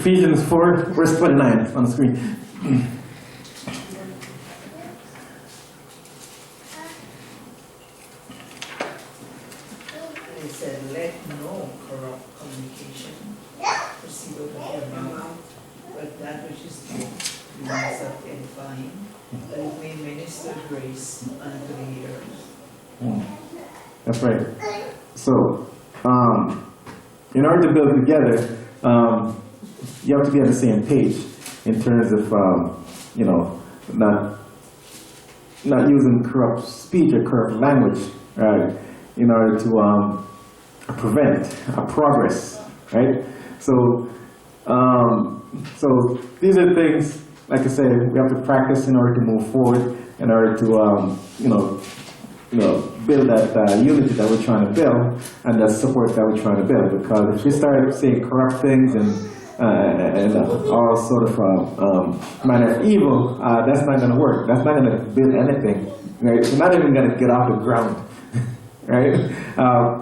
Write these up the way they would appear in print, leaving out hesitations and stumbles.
Ephesians 4, verse 29 on the screen. It said, let no corrupt communication proceed out of your mouth, but that which is good, the means of edifying, that it may minister grace unto the hearers. That's right. So, in order to build together, you have to be on the same page in terms of, not using corrupt speech or corrupt language, right, in order to prevent progress, right? So, so these are things, like I said, we have to practice in order to move forward, in order to, build that unity that we're trying to build, and that support that we're trying to build. Because if we start saying corrupt things and all sort of manner of evil, that's not going to work. That's not going to build anything. Right? We're not even going to get off the ground. Right?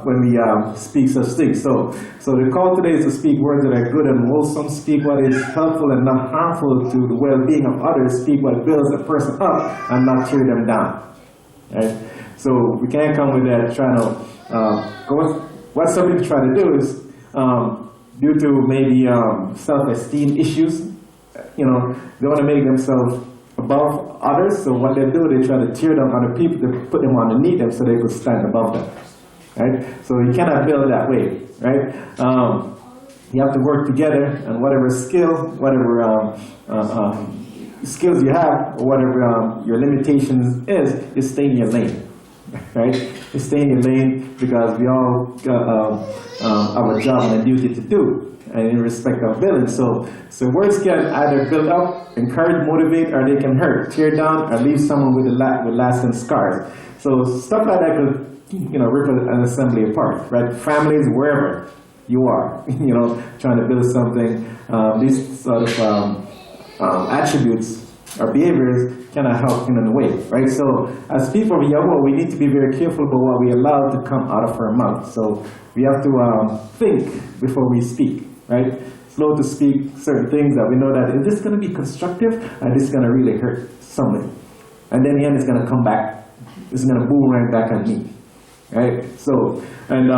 When we speak such things. So the call today is to speak words that are good and wholesome, speak what is helpful and not harmful to the well-being of others, speak what builds a person up and not tear them down. Right? So we can't come with that trying to what some people try to do is due to maybe self-esteem issues, they want to make themselves above others. So what they do, they try to tear down other people to put them underneath them so they could stand above them. Right? So you cannot build that way. Right? You have to work together, and whatever skill, whatever skills you have, or whatever your limitations is, you stay in your lane. Right? You stay in your lane because we all have a job and a duty to do, and in respect of building. So words can either build up, encourage, motivate, or they can hurt, tear down, or leave someone with lasting scars. So stuff like that could, rip an assembly apart, right? Families, wherever you are, trying to build something, these sort of attributes or behaviors cannot help in a way, right? So as people of IWHA, we need to be very careful about what we allow to come out of our mouth. So we have to think before we speak, right? Slow to speak certain things that we know that is this going to be constructive or is this going to really hurt someone? And then the end is going to come back. It's going to boomerang back at me, right? So, and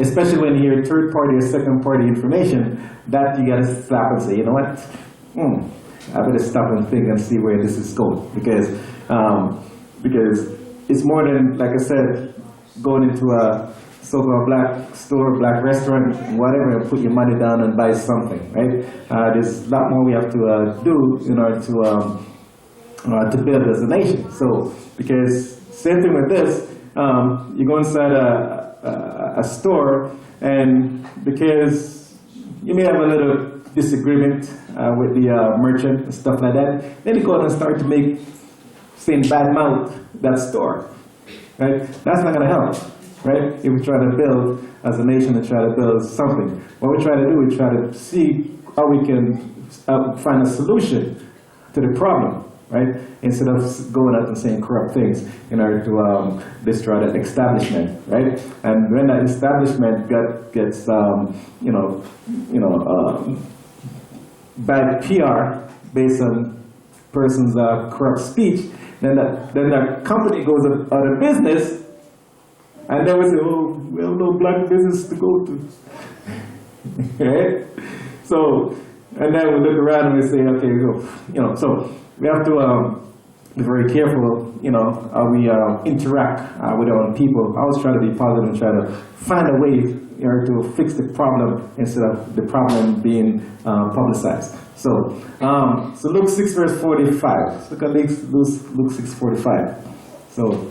especially when you hear third party or second party information, that you got to stop and say, you know what? I better stop and think and see where this is going, because it's more than, like I said, going into a so-called black store, black restaurant, whatever, and put your money down and buy something, right? There's a lot more we have to do in order to build as a nation. So, because same thing with this, you go inside a store, and because you may have a little disagreement with the merchant and stuff like that, then you go out and start to badmouth that store, right? That's not going to help, right? If we try to build as a nation and try to build something, what we try to do, we try to see how we can find a solution to the problem, right? Instead of going out and saying corrupt things in order to destroy that establishment, right? And when that establishment gets bad PR based on person's corrupt speech, then the company goes out of business, and then we say, oh, we have no black business to go to. Right? So, and then we look around and we say, okay, so we have to be very careful, how we interact with our own people. I always try to be positive and try to find a way to fix the problem instead of the problem being publicized. So Luke 6 verse 45. Let's look at Luke 6 45. So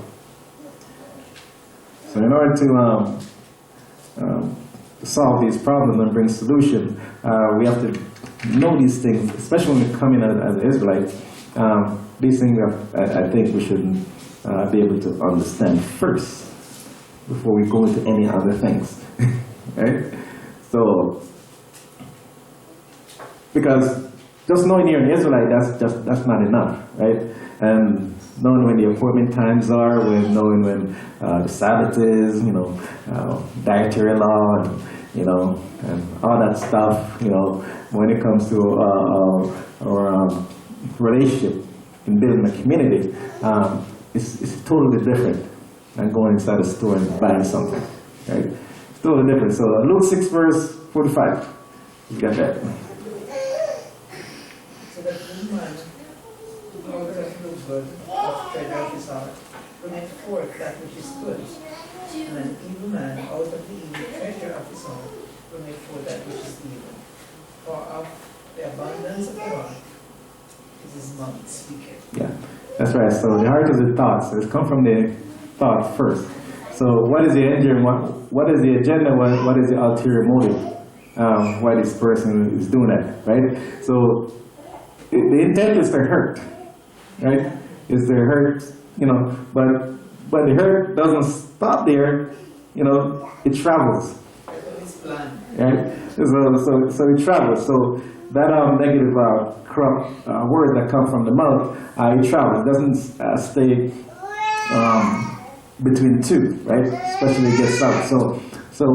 in order to solve these problems and bring solution, we have to know these things, especially when we come in as Israelites. These things I think we should be able to understand first before we go into any other things. Right? So, because just knowing you're an Israelite, that's not enough, right? And knowing when the appointment times are, knowing when the Sabbath is, dietary law, and you know, and all that stuff, you know, when it comes to our relationship in building a community, it's totally different than going inside a store and buying something, right? It's totally different. So Luke 6 verse 45, you got that? So that woman, out of no good, of treasure of his heart, bringeth forth that which is good. And an evil man, out of the evil treasure of his heart, bringeth forth that which is evil. For of the abundance of the heart, his mouth speaketh. Yeah, that's right. So the heart is the thoughts. So it's come from the thought first. So what is the engine? What is the agenda? What is the ulterior motive? Why this person is doing that, right? So the intent is to hurt, right? Is to hurt, you know, but the hurt doesn't stop there, you know, it travels. It's planned. Right? So it travels. So that negative corrupt word that comes from the mouth, it travels. It doesn't stay between two, right? Especially it gets out. So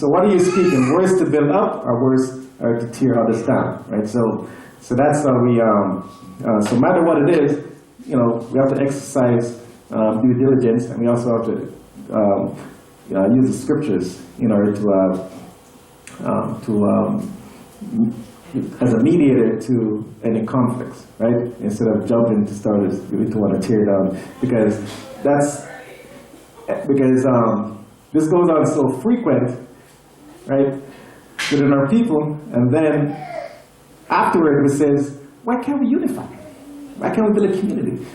what are you speaking? Words to build up or words to tear others down, right? So that's how we. So no matter what it is, you know, we have to exercise due diligence, and we also have to use the scriptures in order to as a mediator to any conflicts, right? Instead of jumping to start to want to tear down, because this goes on so frequent, right, within our people, and then afterward it says, why can't we unify? Why can't we build a community?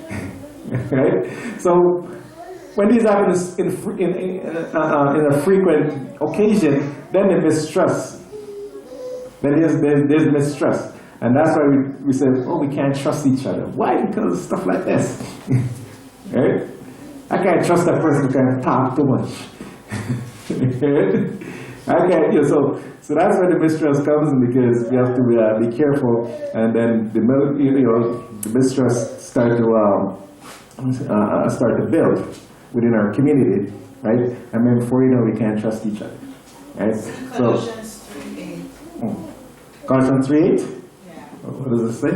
Right? So when these happen in a frequent occasion, then they mistrust. Then there's mistrust. And that's why we say, oh, we can't trust each other. Why? Because of stuff like this. Right? I can't trust that person who can talk too much. I can't, you know, so that's where the mistrust comes in, because we have to be careful, and then the mistrust start to build within our community, right? And then before you know, we can't trust each other, right? Colossians 3:8. Colossians 3:8? Yeah. What does it say?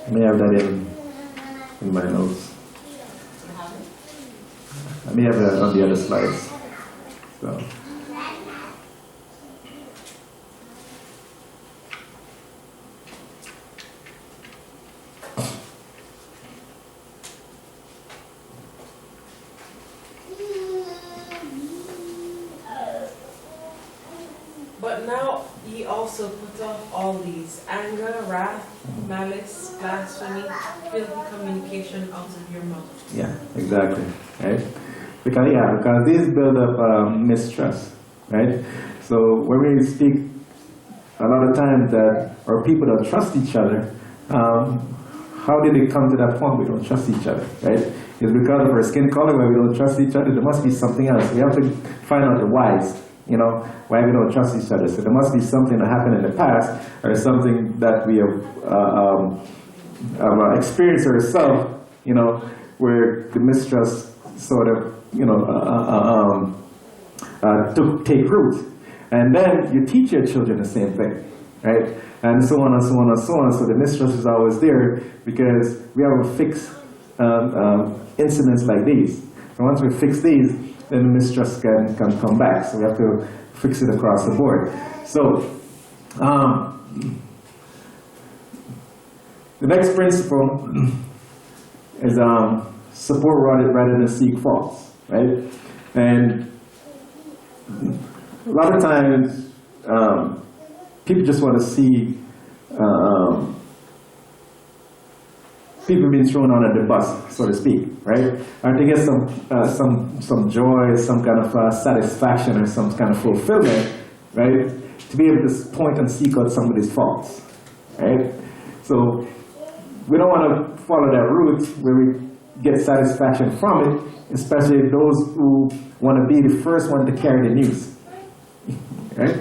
I may have that in my notes. I may have that on the other slides. So. But now ye also put off all these: anger, wrath, malice, blasphemy, filthy communication out of your mouth. Yeah, exactly. Right? Because these build up mistrust, right? So when we speak a lot of times that our people don't trust each other, how did it come to that point we don't trust each other, right? It's because of our skin color where we don't trust each other. There must be something else. We have to find out the whys, you know, why we don't trust each other. So there must be something that happened in the past, or something that we have experienced ourselves, you know, where the mistrust sort of, you know, take root. And then you teach your children the same thing, right? And so on and so on and so on. So the mistrust is always there, because we have to fix incidents like these. And once we fix these, then the mistrust can come back. So we have to fix it across the board. So the next principle is support rather than seek faults, right? And a lot of times people just want to see people being thrown under the bus, so to speak, right? Or to get some joy, some kind of satisfaction, or some kind of fulfillment, right? To be able to point and seek out somebody's faults, right? So we don't want to follow that route where we get satisfaction from it, especially those who want to be the first one to carry the news, right?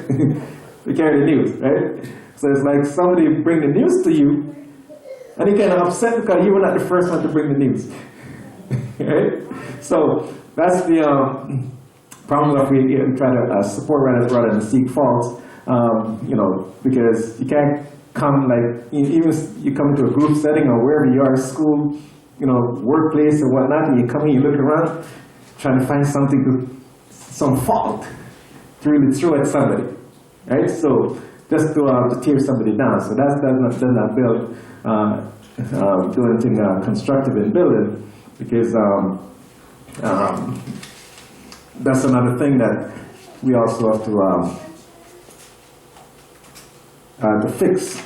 To carry the news, right? So it's like somebody bring the news to you, and you get upset because you were not the first one to bring the news, right? So that's the problems of we try to support rather than seek faults, you know, because you can't come like, even you come into a group setting or wherever you are, school, you know, workplace or whatnot, and you come in, you look around, trying to find some fault to really throw at somebody, right? So just to tear somebody down. So that does not build, do anything constructive in building, because that's another thing that we also have to fix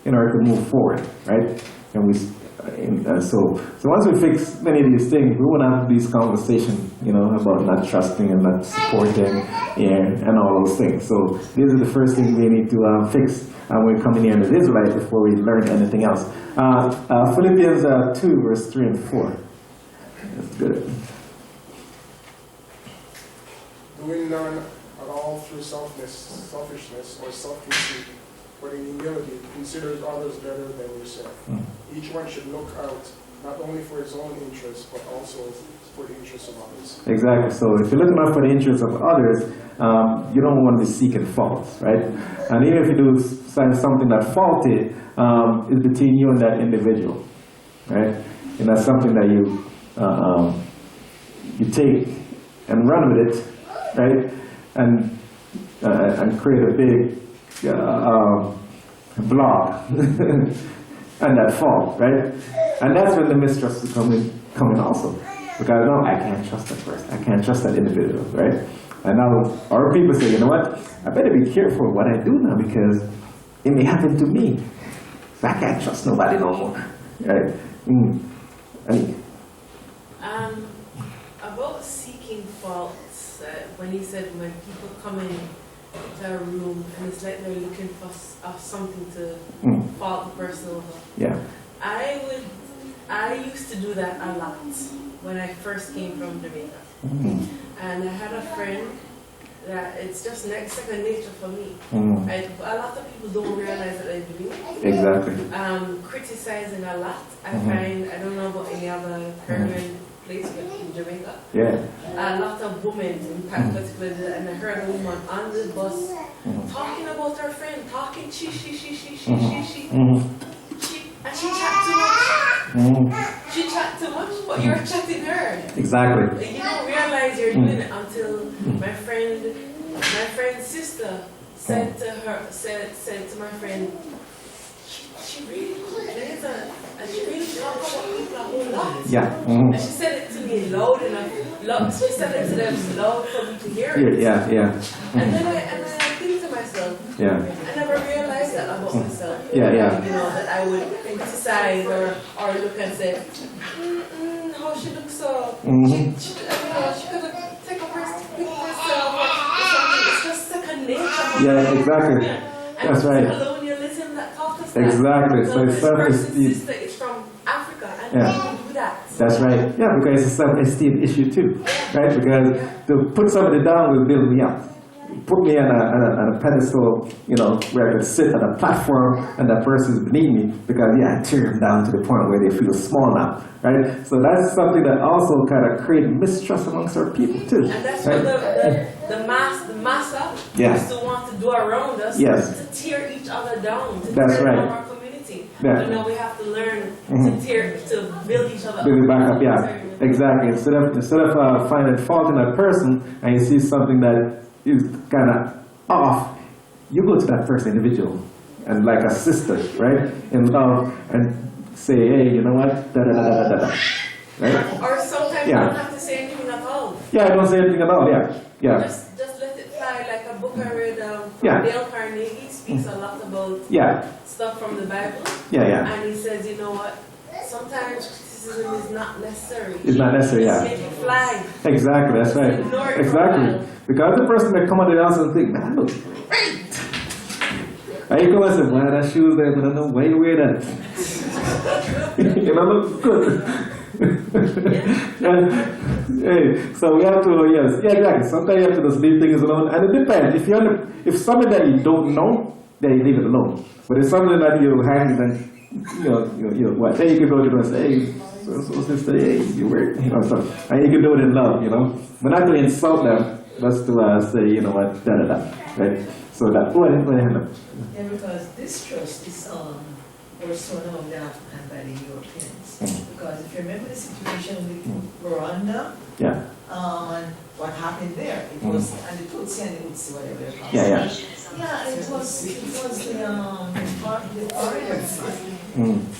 in order to move forward, right? And so once we fix many of these things, we won't have these conversations, you know, about not trusting and not supporting and all those things. So these are the first things we need to fix when we come in here as Israelites before we learn anything else. Philippians 2, verse 3 and 4. That's good. Doing none at all through selfishness or self-conceit, but in humility considers others better than yourself. Each one should look out not only for his own interests, but also for the interests of others. Exactly. So if you're looking out for the interests of others, you don't want to be seeking faults, right? And even if you do something that's faulty, it's between you and that individual, right? And that's something that you take and run with it, right? And create a big blog and that fault, right? And that's when the mistrust is coming also. Because no, I can't trust that person. I can't trust that individual, right? And now our people say, you know what? I better be careful what I do now because it may happen to me. So I can't trust nobody no more, right? About seeking faults, when he said when people come in to a room and it's like they're looking for something to fault the person over. Yeah. I used to do that a lot when I first came from Jamaica. And I had a friend that it's just second nature for me. A lot of people don't realize that I do it. Exactly. Criticizing a lot. I don't know about any other Caribbean place in Jamaica. Yeah. A lot of women, in particular, and I heard a woman on the bus talking about her friend, talking she. And she chat too much. She chat too much, but you're chatting her. Exactly. You don't realize you're doing it until my friend's sister said to my friend, she really plays and she really talks about people a whole lot. Yeah. And she said it to me loud enough. She said it to them loud for me to hear it. Yeah. And then I think to myself, I never realized that about myself. Yeah. You know, that I would criticize or look and say, how she looks so. She could have taken herself or something. It's just second nature. Yeah, exactly. And that's right. colonialism that taught us exactly. that. So it's self-esteem. Sister is from Africa and they don't do that. That's right. Yeah, because it's a self-esteem issue too, right? Because to put somebody down will build me up. Put me on a pedestal, you know, where I can sit on a platform and that person is beneath me because, I tear them down to the point where they feel small now, right? So that's something that also kind of creates mistrust amongst our people too. And that's right? what the massa used to want to do around us, to tear each other down, to tear down our community. But now we have to learn to build each other up. Build it back up, exactly. Instead of finding fault in that person and you see something that is kind of off, you go to that first individual and like a sister, right, in love, and say, hey, you know what, right? Or sometimes you don't have to say anything at all. Yeah, I don't say anything at all. Yeah. Just let it fly. Like a book I read from Dale Carnegie speaks a lot about stuff from the Bible. And he says, you know what, sometimes criticism is not necessary. It's not necessary, Just make it fly. Exactly, that's right. Ignore it exactly. Because the person that come on the outside and think, man, look great. And you come and say, why that shoes there? But I don't know why you wear that. You know, look good. Hey, so we have to, exactly. Sometimes you have to just leave things alone. And it depends. If something that you don't know, then you leave it alone. But if something that you hang, then you know what? Then you can go to them and say, hey, so sister, hey, you wear, so, and you can do it in love, but not to insult them, just to say, you know what, da da da, right? So that, go ahead, Yeah, because this trust is was thrown among the African by the Europeans. Because if you remember the situation with Rwanda, yeah, and what happened there, it was, and the Tutsi and the Utsi, whatever they're called. yeah, yeah. Yeah, it was the foreigners.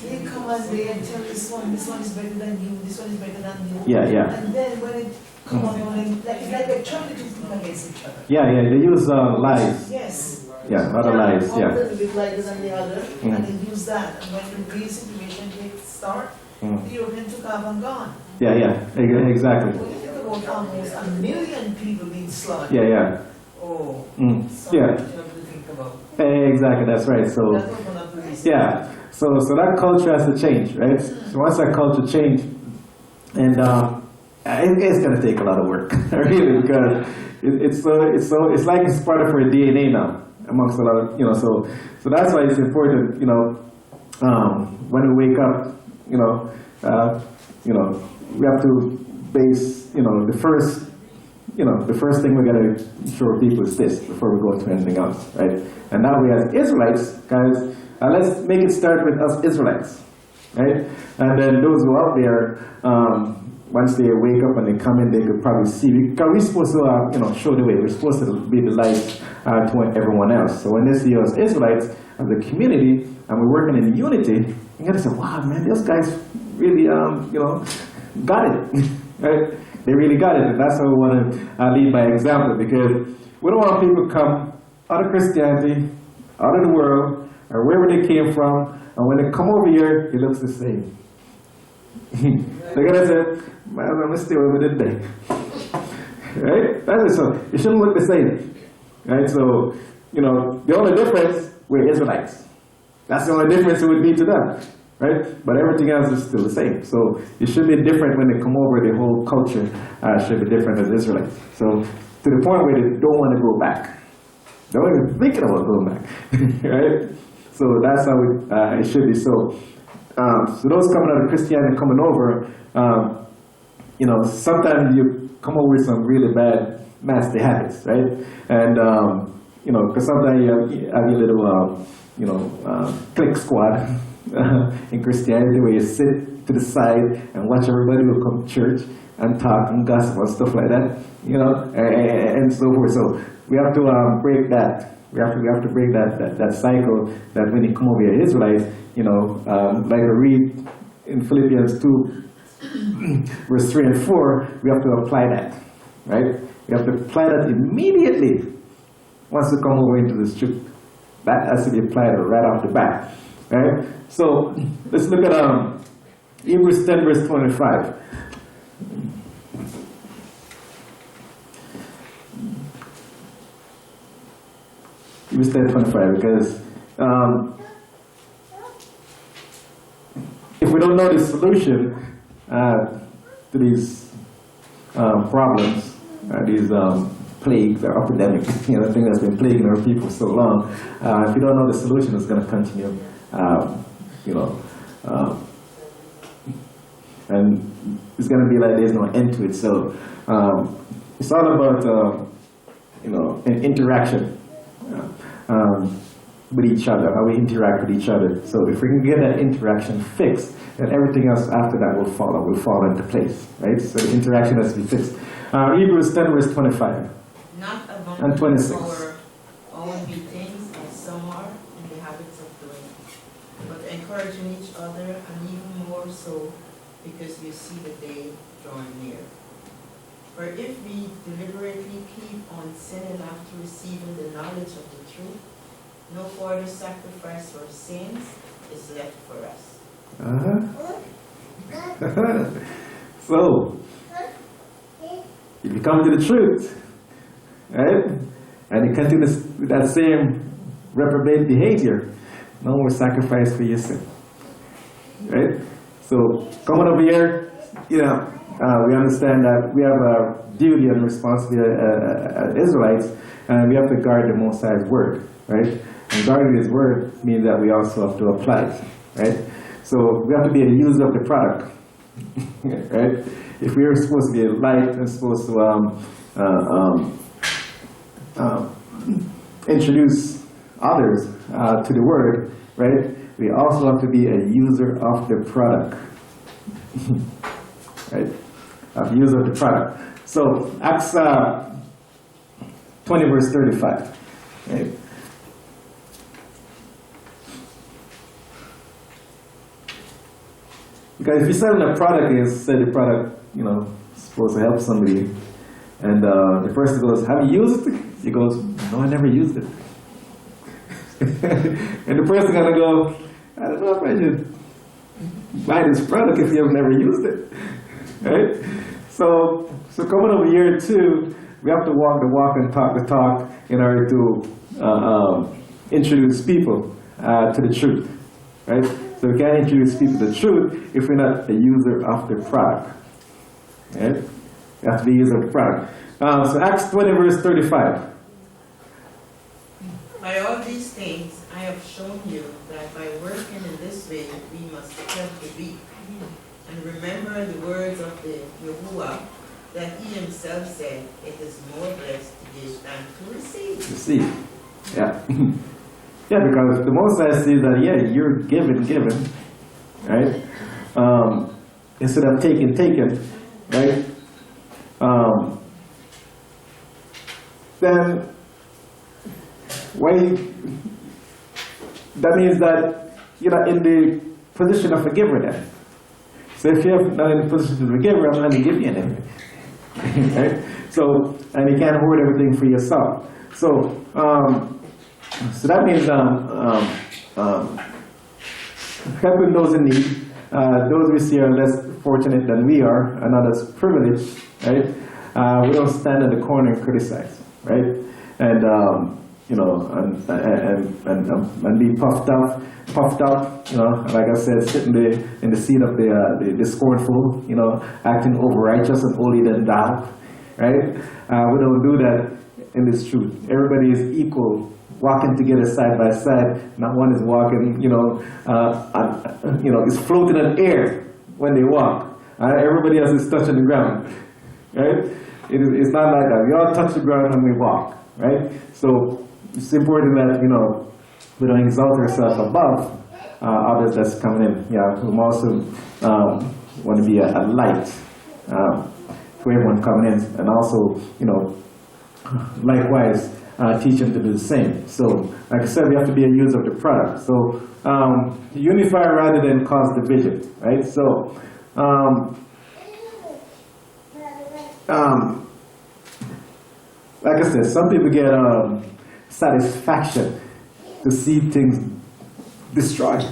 They come and they tell this one is better than you, this one is better than you. Yeah, yeah. And then when it come on, it's like they're trying to compete against each other. Yeah, yeah, they use lies. Yes. Yeah, other lies, One yeah. a little bit lighter than the other, and they use that. And when the real situation takes start, the European took off and gone. Yeah, yeah, exactly. When you think about almost 1 million people being slaughtered. Yeah, yeah. Oh, Yeah. something you have to think about. Exactly, that's right. So, That's not one of the reasons. yeah, so that culture has to change, right? So once that culture change, and it's going to take a lot of work, really, because it's like it's part of our DNA now, amongst a lot of, you know, so that's why it's important, you know, when we wake up, you know, we have to base, you know, the first thing we got to show people is this before we go to anything else, right? And now we as Israelites, guys, let's make it start with us Israelites, right? And then those who are out there, once they wake up and they come in, they could probably see, because we're supposed to, show the way. We're supposed to be the light to everyone else. So when they see us Israelites as a community and we're working in unity, you're gonna say, wow, man, those guys really, got it, right? They really got it, and that's how we want to lead by example, because we don't want people to come out of Christianity, out of the world, or wherever they came from, and when they come over here, it looks the same. They're gonna say, man, I'm gonna stay over the day. Right? That's it. So it shouldn't look the same. Right? So, the only difference, we're Israelites. That's the only difference it would be to them. Right? But everything else is still the same. So it should be different when they come over. The whole culture should be different as Israelites. So to the point where they don't want to go back. They're not even thinking about going back. Right? So that's how it should be. So those coming out of Christianity coming over, sometimes you come over with some really bad, nasty habits, right? And, because sometimes you have your little, clique squad in Christianity where you sit to the side and watch everybody who come to church and talk and gossip and stuff like that, and so forth. So we have to break that. We have to break that cycle that when you come over here, Israelites, like I read in Philippians 2, verse 3 and 4, we have to apply that, right? We have to apply that immediately once we come over into this truth. That has to be applied right off the bat, right? So let's look at Hebrews 10, verse 25. Hebrews 10:25, because if we don't know the solution to these problems, these plagues or epidemics, thing that's been plaguing our people for so long, if you don't know the solution, it's going to continue, and it's going to be like there's no end to it. So it's all about, an interaction. With each other, how we interact with each other. So if we can get that interaction fixed, then everything else after that will fall into place, right? So the interaction has to be fixed. Hebrews 10, verse 25 Not among and 26. our own beatings, as some are in the habits of doing, but encouraging each other, and even more so because you see the day drawing near. For if we deliberately keep on sinning after receiving the knowledge of the truth, no further sacrifice for sins is left for us. So, if you come to the truth, right, and you continue with that same reprobate behavior, no more sacrifice for your sin, right? So, coming over here, we understand that we have a duty and responsibility as Israelites, and we have to guard the Most High's word, right? And guarding His word means that we also have to apply it, right? So we have to be a user of the product, right? If we are supposed to be a light and supposed to introduce others to the word, right, we also have to be a user of the product. Right? A user of the product. So Acts 20 verse 35. Right? Because if you're selling a product, you say the product, you know, is supposed to help somebody, and the person goes, "Have you used it?" He goes, "No, I never used it." And the person gonna go, "I don't know if I should buy this product if you have never used it." Right? So coming over year 2, we have to walk the walk and talk the talk in order to introduce people to the truth. Right? So we can't introduce people to the truth if we're not a user of the product. Right? We have to be a user of the product. So Acts 20 verse 35. By all these things, I have shown you that by working in this way, we must help the weak. And remember the words of the IWHA, that he himself said, it is more blessed to give than to receive. Receive. Yeah. Yeah, because the Most High sees that, yeah, you're given, right? Instead of taken, right? Then, that means that you're not in the position of a giver then. So if you're not in the position of a giver, I'm not going to give you anything. Right? So, and you can't hoard everything for yourself. So that means helping those in need, those we see are less fortunate than we are, and not as privileged, right? We don't stand in the corner and criticize, right? And you know, and be puffed up, you know, like I said, sitting in the seat of the scornful, you know, acting over righteous and holy than thou, right? We don't do that in this truth. Everybody is equal, walking together side by side. Not one is walking, you know, is floating in air when they walk. Everybody else is touching the ground, right? It's not like that. We all touch the ground when we walk, right? So it's important that, you know, we don't exalt ourselves above others that's coming in. Yeah, we also want to be a light for everyone coming in, and also, you know, likewise teach them to do the same. So, like I said, we have to be a user of the product. So, unify rather than cause division, right? So, like I said, some people get satisfaction to see things destroyed,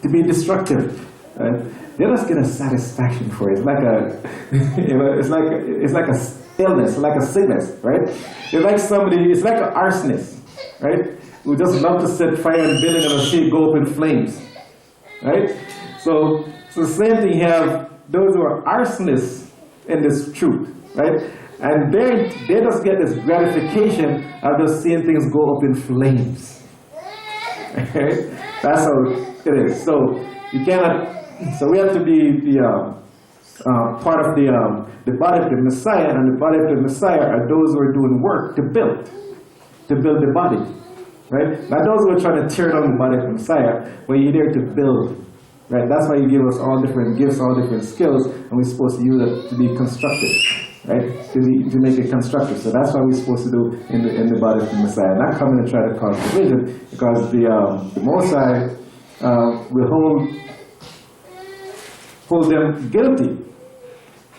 to be destructive. Right? They're just getting satisfaction for it. It's like a, you know, it's like a illness, like a sickness, right? It's like somebody, it's like an arsonist, right? Who just love to set fire and building and see it go up in flames, right? So the same thing, you have those who are arsonists in this truth, right? And they just get this gratification of just seeing things go up in flames. Right? That's how it is. So you cannot. So we have to be the part of the body of the Messiah, and the body of the Messiah are those who are doing work to build the body, right? Not those who are trying to tear down the body of the Messiah, but you're there to build, right? That's why you give us all different gifts, all different skills, and we're supposed to use it to be constructive. Right? To make it constructive. So that's what we're supposed to do in the body of the Messiah. Not come in and try to cause division, because the Most High will hold them guilty.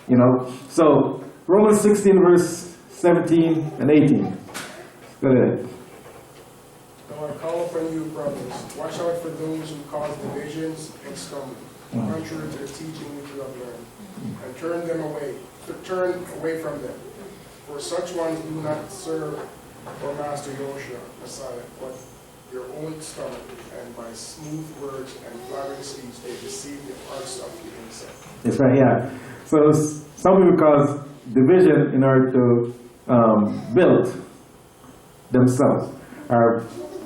You know. So Romans 16 verse 17 and 18. Go ahead. Now I call upon you, brothers, watch out for those who cause divisions and stumbling, contrary to the teaching which you have learned, and turn away from them. For such ones do not serve or master Yahushua, Messiah, but your own stomach, and by smooth words and flattering speech they deceive the hearts of the innocent. That's right, yeah. So some people cause division in order to build themselves, or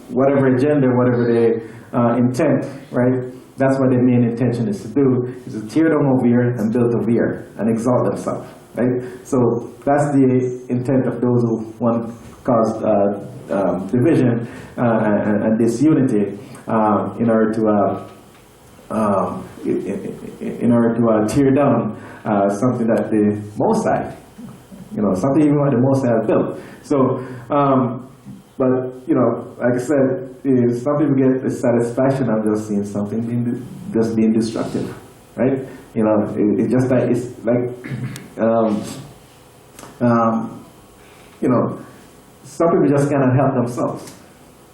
whatever agenda, whatever their intent, right? That's what their main intention is to do, is to tear down over here and build over here and exalt themselves, right? So that's the intent of those who want cause division and disunity in order to tear down something that the Most High, something even what the Most High has built. So, but like I said, some people get the satisfaction of just seeing something being destructive, right? It's just like some people just cannot help themselves,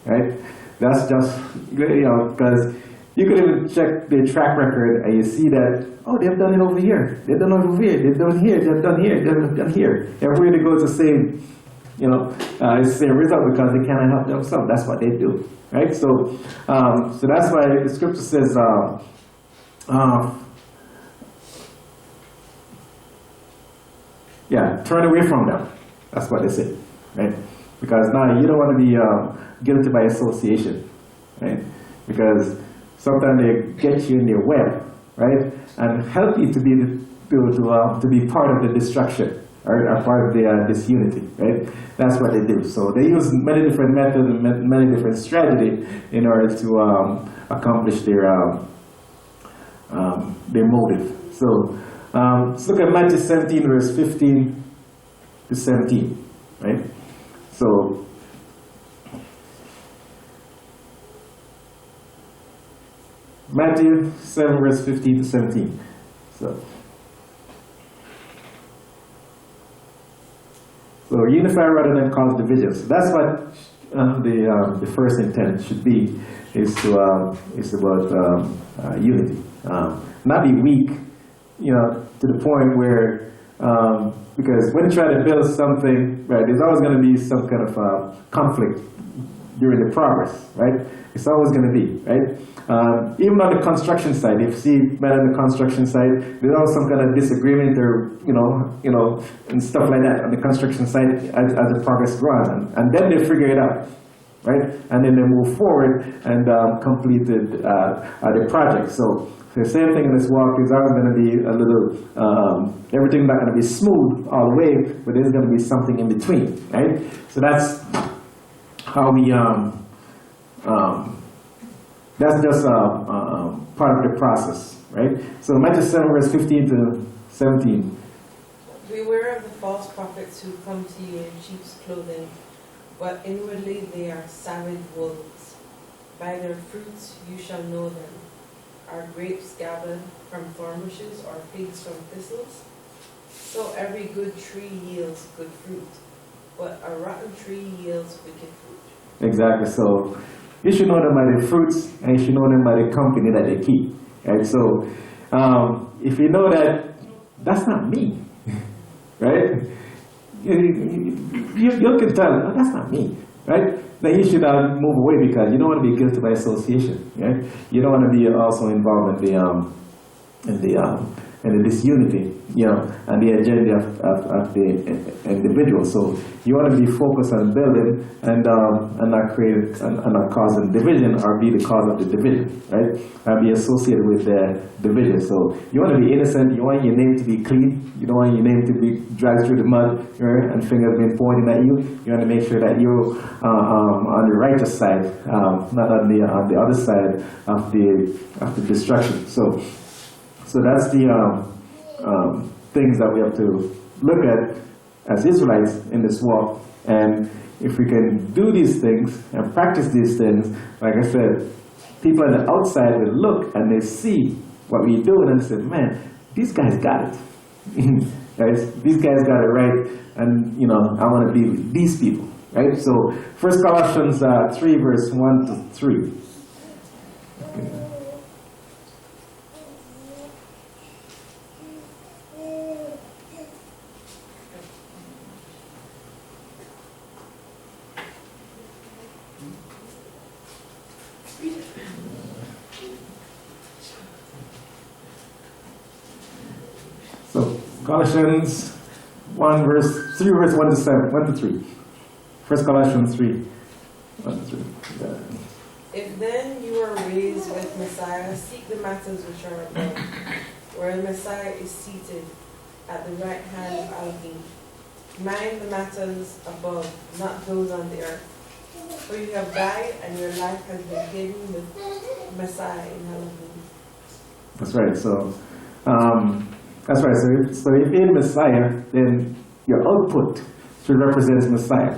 right? That's just because you could even check their track record and you see that, oh, they've done it over here, they've done it over here, they've done here, they've done here, they've done here. Everywhere they go, it's the same, it's the same result because they cannot help themselves. That's what they do, right? So, so that's why the scripture says, turn away from them. That's what they say, right? Because now you don't want to be guilty by association, right? Because sometimes they get you in their web, right, and help you to be part of the destruction or part of the disunity, right? That's what they do. So they use many different methods and many different strategies in order to accomplish their motive. So let's look at Matthew 17, verse 15 to 17, right? So Matthew 7, verse 15 to 17. So unify rather than cause divisions. So that's what the first intent should be. Is about unity. Not be weak, to the point where because when you try to build something, right, there's always going to be some kind of conflict during the progress, right? It's always going to be, right? Even on the construction site, if you see men on the construction site, there's always some kind of disagreement or, and stuff like that on the construction site as the progress goes on. And then they figure it out, right? And then they move forward and complete the project. So the same thing in this walk is always going to be a little, everything's not going to be smooth all the way, but there's going to be something in between, right? So that's how we, that's just part of the process, right? So Matthew 7, verse 15 to 17. Beware of the false prophets who come to you in sheep's clothing, but inwardly they are savage wolves. By their fruits you shall know them. Are grapes gathered from thorn bushes or figs from thistles? So every good tree yields good fruit, but a rotten tree yields wicked fruit. Exactly. So you should know them by their fruits, and you should know them by the company that they keep. Right? So if you know that that's not me, right? You can tell, oh, that's not me, right? Then you should move away because you don't want to be guilty by association, right? You don't want to be also involved in the disunity, and the agenda of the individual. So you want to be focused on building and not create and not causing division or be the cause of the division, right? And be associated with the division. So you want to be innocent. You want your name to be clean. You don't want your name to be dragged through the mud, right? And fingers being pointing at you. You want to make sure that you're on the righteous side, not on the other side of the destruction. So that's the things that we have to look at as Israelites in this walk. And if we can do these things and practice these things, like I said, people on the outside will look and they see what we do and they say, man, these guys got it. Guys, these guys got it right, and I want to be with these people, right? So 1 Colossians 3, verse 1 to 3. Okay. Colossians 1 verse 3 verse 1 to 7, 1 to 3. First Colossians 3, 1 to 3. Yeah. If then you are raised with Messiah, seek the matters which are above, where Messiah is seated at the right hand of Elohim. mind the matters above, not those on the earth. For you have died, and your life has been hidden with Messiah in heaven. That's right. So, that's right. So if in Messiah, then your output should represent Messiah,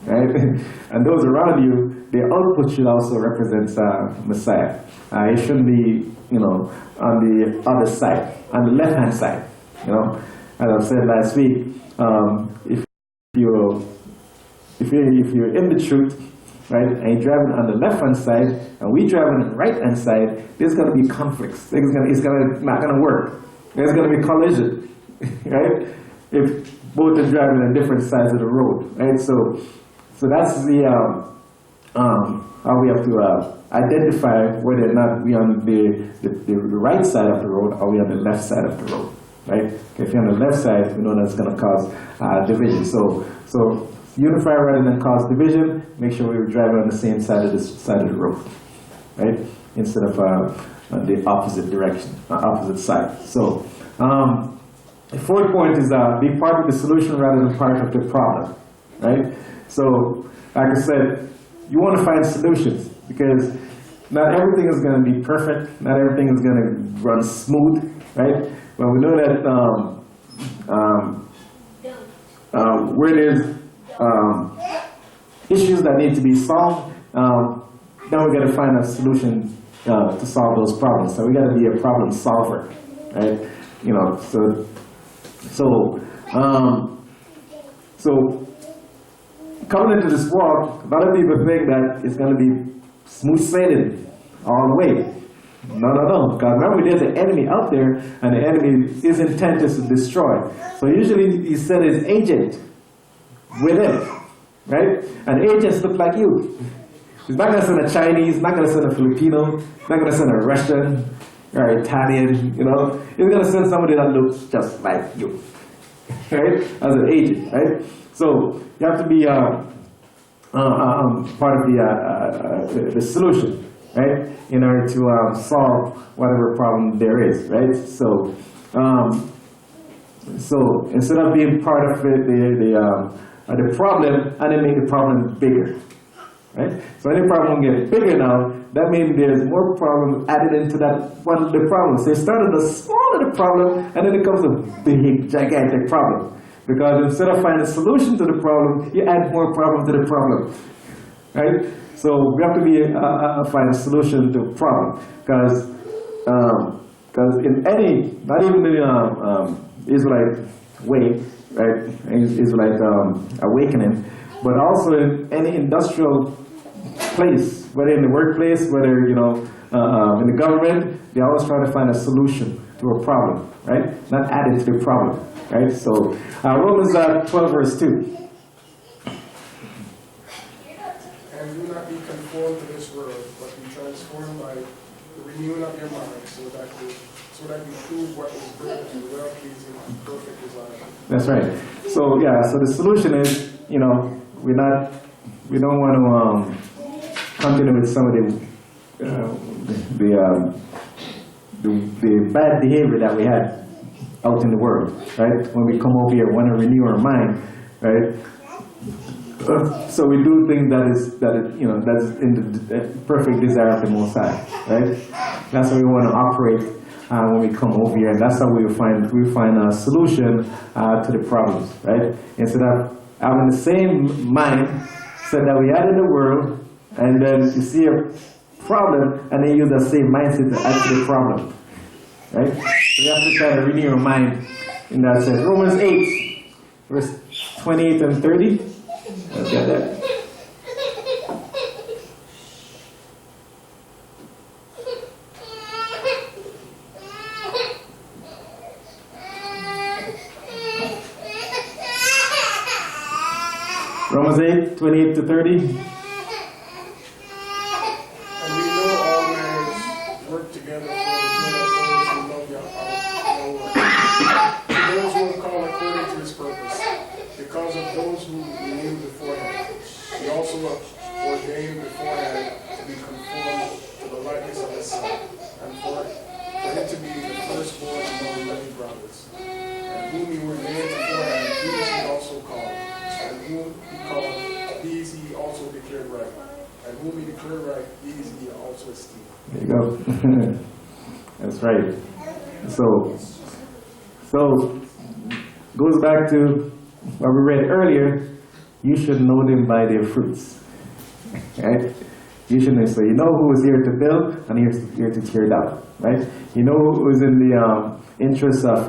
right? And those around you, their output should also represent Messiah. It shouldn't be, on the other side, on the left-hand side. As I said last week, if you're in the truth, right, and you're driving on the left-hand side, and we drive on the right-hand side, there's going to be conflicts. It's not going to work. There's going to be collision, right? If both are driving on different sides of the road, right? So that's the how we have to identify whether or not we're on the right side of the road or we're on the left side of the road, right? If you're on the left side, we know that's going to cause division. So unify rather than cause division. Make sure we're driving on the same side of the road, right? Instead of the opposite direction, opposite side. So the fourth point is be part of the solution rather than part of the problem, right? So, like I said, you want to find solutions because not everything is going to be perfect. Not everything is going to run smooth, right? But we know that where there's issues that need to be solved, then we got to find a solution to solve those problems. So we got to be a problem solver, right? So coming into this walk, a lot of people think that it's going to be smooth sailing all the way. No. Because remember, there's an enemy out there, and the enemy is intent is to destroy. So usually he sent his agent with him, right? And agents look like you. He's not going to send a Chinese, not going to send a Filipino, not going to send a Russian or Italian, He's going to send somebody that looks just like you, right? As an agent, right? So you have to be part of the solution, right? In order to solve whatever problem there is, right? So instead of being part of the problem and then make the problem bigger, right? So any problem gets bigger now, that means there's more problems added into that one of the problems. So you start with a smaller problem, and then it becomes a big, gigantic problem. Because instead of finding a solution to the problem, you add more problems to the problem, right? So we have to find a solution to the problem. Because in any, not even the Israelite way, right? Israelite awakening, but also in any industrial place, whether in the workplace, whether in the government, they always try to find a solution to a problem, right? Not add it to the problem, right? So Romans 12 verse 2. And do not be conformed to this world, but be transformed by the renewing of your mind, so that you prove what is good and well-pleasing and perfect desire. That's right. So so the solution is, we don't want to continue with some of the bad behavior that we had out in the world, right? When we come over here, want to renew our mind, right? So we do things that's in the perfect desire of the Most High, right? That's how we want to operate when we come over here, and that's how we find a solution to the problems, right? Instead of having the same mindset that we had in the world, and then you see a problem, and then use that same mindset to add to the problem, right? So you have to try to renew your mind in that sense. Romans 8, verse 28 and 30. Let's get that. Romans 8, 28 to 30. And we know all matters work together for the good of those who love Yahweh, to those who are called according to his purpose. Because of those who he knew beforehand, he also ordained beforehand to be conformed to the likeness of his Son, and for him to be the firstborn among many brothers. And whom he ordained beforehand, these he also called. he also declared right. And whom he declared right, these he also esteemed. There you go. That's right. So goes back to what we read earlier. You should know them by their fruits. Right? You should know. So you know who is here to build and here to tear down. Right? You know who is in the interest of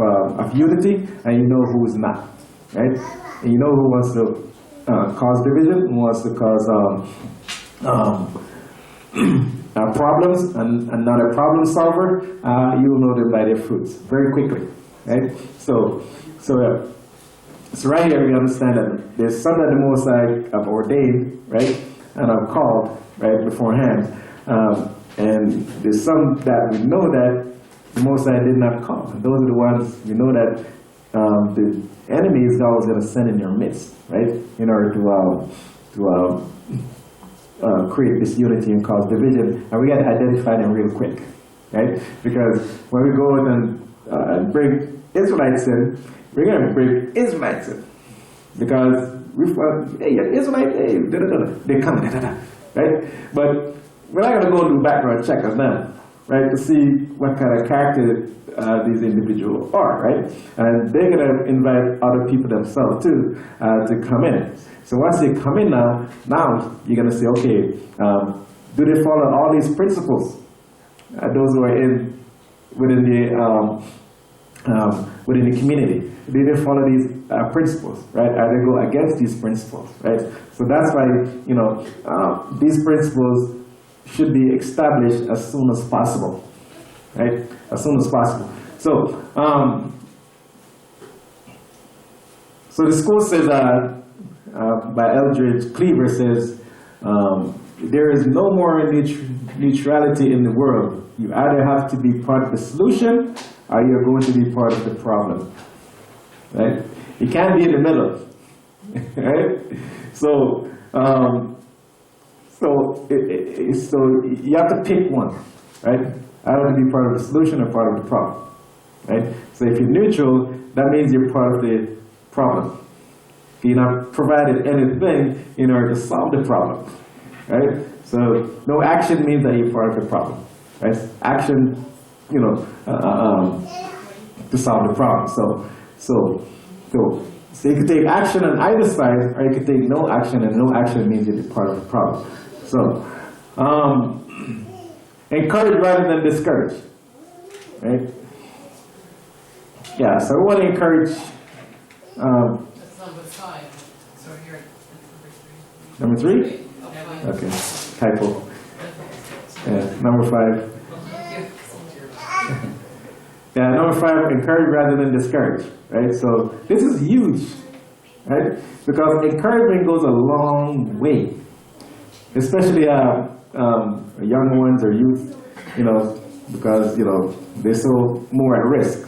unity, and you know who is not. Right? And you know who wants to cause division, who wants to cause problems, and not a problem solver. You will know them by their fruits very quickly. Right? So right here we understand that there's some that the Most High have ordained, right, and have called, right, beforehand, and there's some that we know that the Most High did not call. And those are the ones we know that the enemy is always going to send in your midst, right, in order to create this unity and cause division. And we got to identify them real quick, right? Because when we go and bring Israelites in, we're going to bring Israelites in. Because we thought, hey, Israelite, hey, they're coming, right? But we're not going to go and do background check on them, right, to see what kind of character these individuals are, right? And they're going to invite other people themselves too to come in. So once they come in now you're going to say, okay, do they follow all these principles? Those who are within the community, do they follow these principles, right? Or they go against these principles, right? So that's why, these principles should be established as soon as possible, right? As soon as possible. So, so the school says, by Eldridge Cleaver says, there is no more neutrality in the world. You either have to be part of the solution or you're going to be part of the problem, right? You can't be in the middle, right? So, so you have to pick one, right? Either to be part of the solution or part of the problem, right? So if you're neutral, that means you're part of the problem. You're not provided anything in order to solve the problem, right? So no action means that you're part of the problem, right? Action, to solve the problem. So you can take action on either side, or you can take no action, and no action means you're part of the problem. So encourage rather than discourage, right? Yeah. So we want to encourage. That's number 5. So here at Number 3? Okay. Okay, typo. Yeah, number 5. Yeah, number 5, encourage rather than discourage, right? So this is huge, right? Because encouragement goes a long way, especially young ones or youth, because, they're so more at risk,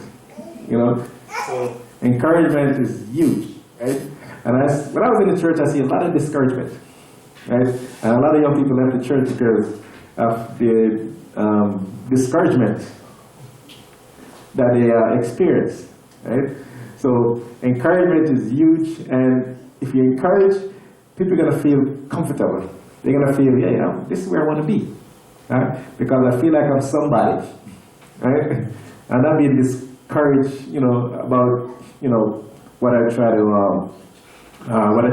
So encouragement is huge, right? And when I was in the church, I see a lot of discouragement, right? And a lot of young people left the church because of the discouragement that they experience, right? So encouragement is huge, and if you encourage, people are going to feel comfortable. They're going to feel, yeah, this is where I want to be, right? Because I feel like I'm somebody, right? And not being discouraged, about, what I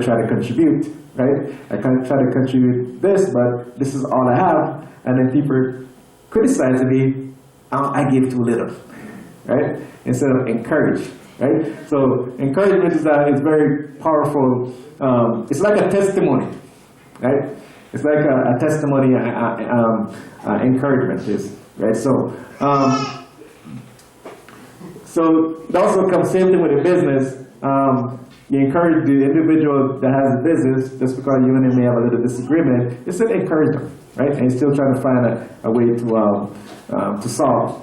try to contribute, right? I can try to contribute this, but this is all I have, and then people criticize me. I give too little, right? Instead of encourage, right? So encouragement is very powerful. It's like a testimony, right? It's like a testimony. Encouragement is, right? So it also comes same thing with a business. You encourage the individual that has a business just because you and him may have a little disagreement. You still encourage them, right? And you're still trying to find a way to solve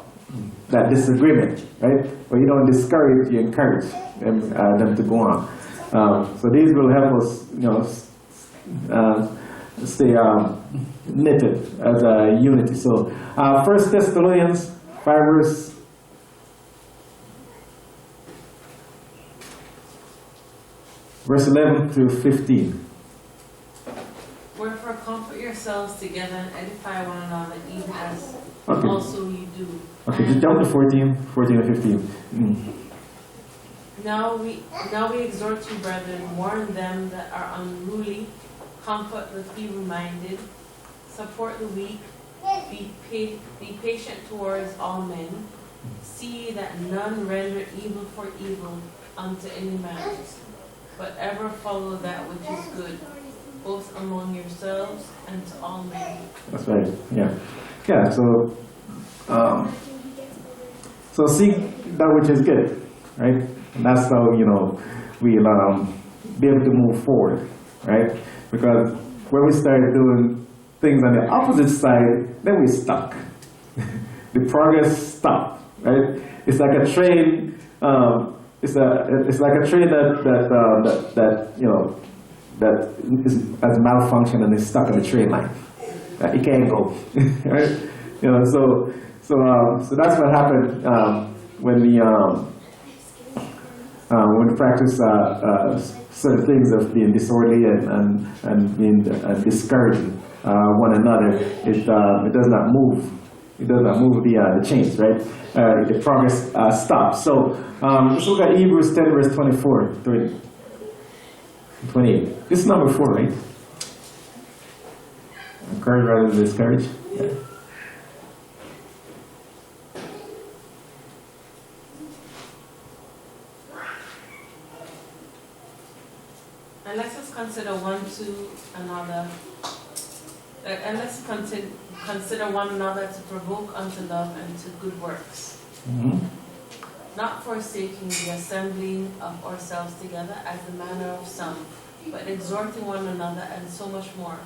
that disagreement, right? But you don't discourage, you encourage them to go on. So these will help us, stay knitted as a unity. So 1 Thessalonians 5 verse 11 to 15. Wherefore comfort yourselves together and edify one another, even as Okay. also you do. Okay, just jump to 14 and 15. Now we exhort you, brethren, warn them that are unruly, comfort the feeble-minded, support the weak, be patient towards all men. See that none render evil for evil unto any man, but ever follow that which is good, both among yourselves and to all men. That's right. Yeah. Yeah. So seek that which is good, right? And that's how we'll be able to move forward, right? Because when we start doing things on the opposite side, then we're stuck. The progress stops, right? It's like a train. It's like a train that has malfunctioned and is stuck on the train line. It can't go, right? So that's what happened when we practice certain things of being disorderly and being discouraging one another. It does not move. It does not move the chains, right? The progress stops. So let's look at Hebrews 10, verse 24, 30, 28. This is number 4, right? Encourage rather than discourage. Yeah. And let us consider one another to provoke unto love and to good works. Mm-hmm. Not forsaking the assembling of ourselves together as the manner of some, but exhorting one another, and so much more,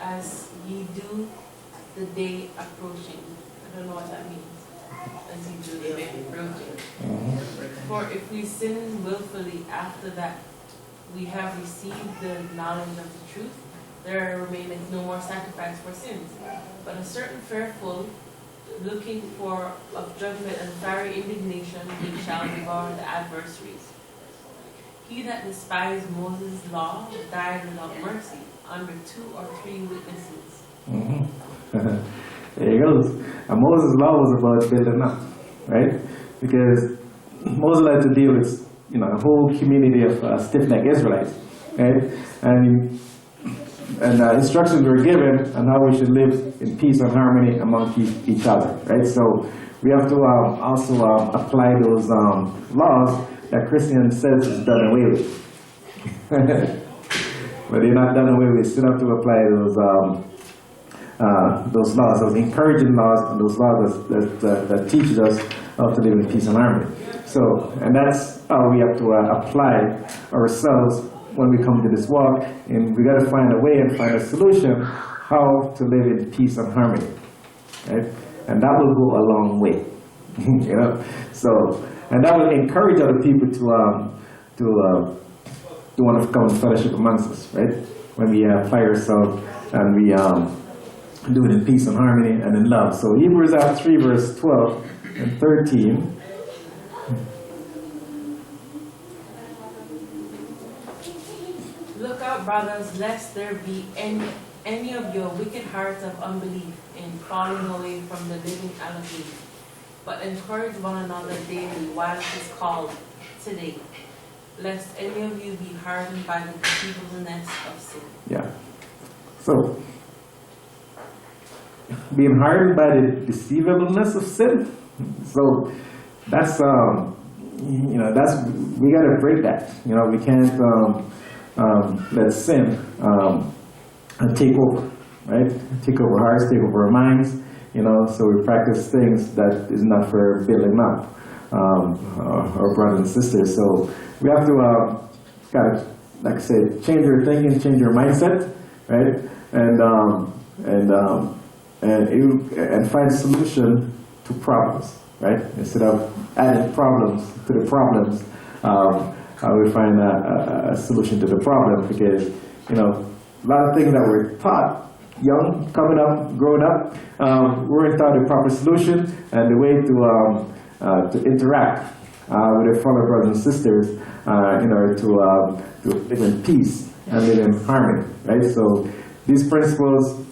as ye do the day approaching. I don't know what that means. As ye do the day approaching. Mm-hmm. For if we sin willfully after that we have received the knowledge of the truth, there remaineth no more sacrifice for sins, but a certain fearful looking for of judgment and fiery indignation, which shall devour the adversaries. He that despised Moses' law died without mercy under 2 or 3 witnesses. Mm-hmm. There he goes. And Moses' law was about building up, right? Because Moses had to deal with a whole community of stiff-necked Israelites, right? And instructions were given on how we should live in peace and harmony among each other, right? So we have to also apply those laws that Christian says is done away with. But they're not done away with. You still have to apply those laws, those encouraging laws, and those laws that teaches us how to live in peace and harmony. So, and that's how we have to apply ourselves when we come to this walk, and we got to find a way and find a solution how to live in peace and harmony, right? And that will go a long way, So, and that will encourage other people to want to come and fellowship amongst us, right? When we apply ourselves and we do it in peace and harmony and in love. So Hebrews 3, verse 12 and 13. Look out, brothers, lest there be any of your wicked hearts of unbelief in falling away from the living Elohim. But encourage one another daily while it is called today, lest any of you be hardened by the deceivableness of sin. Yeah. So, being hardened by the deceivableness of sin. So, that's that's we got to break that. We can't let sin take over, right? Take over our hearts, take over our minds. So we practice things that is not for building up our brothers and sisters. So we have to gotta, like I said, change your thinking, change your mindset, right? And find a solution to problems, right? Instead of adding problems to the problems, we find a solution to the problem, because a lot of things that we're taught young, coming up, growing up, weren't taught the proper solution and the way to interact with their fellow brothers and sisters in order to live in peace and live in harmony, right? So These principles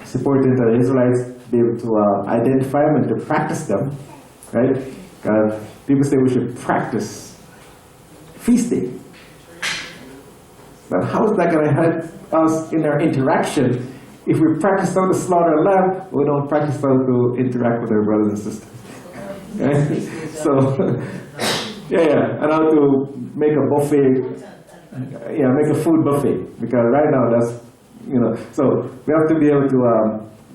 supported the Israelites be able to identify them and to practice them, right? People say we should practice feasting. But how is that going to help us in our interaction if we practice how to slaughter a lamb, we don't practice how to interact with our brothers and sisters? Right? So, and how to make a buffet, make a food buffet. Because right now that's, so we have to be able to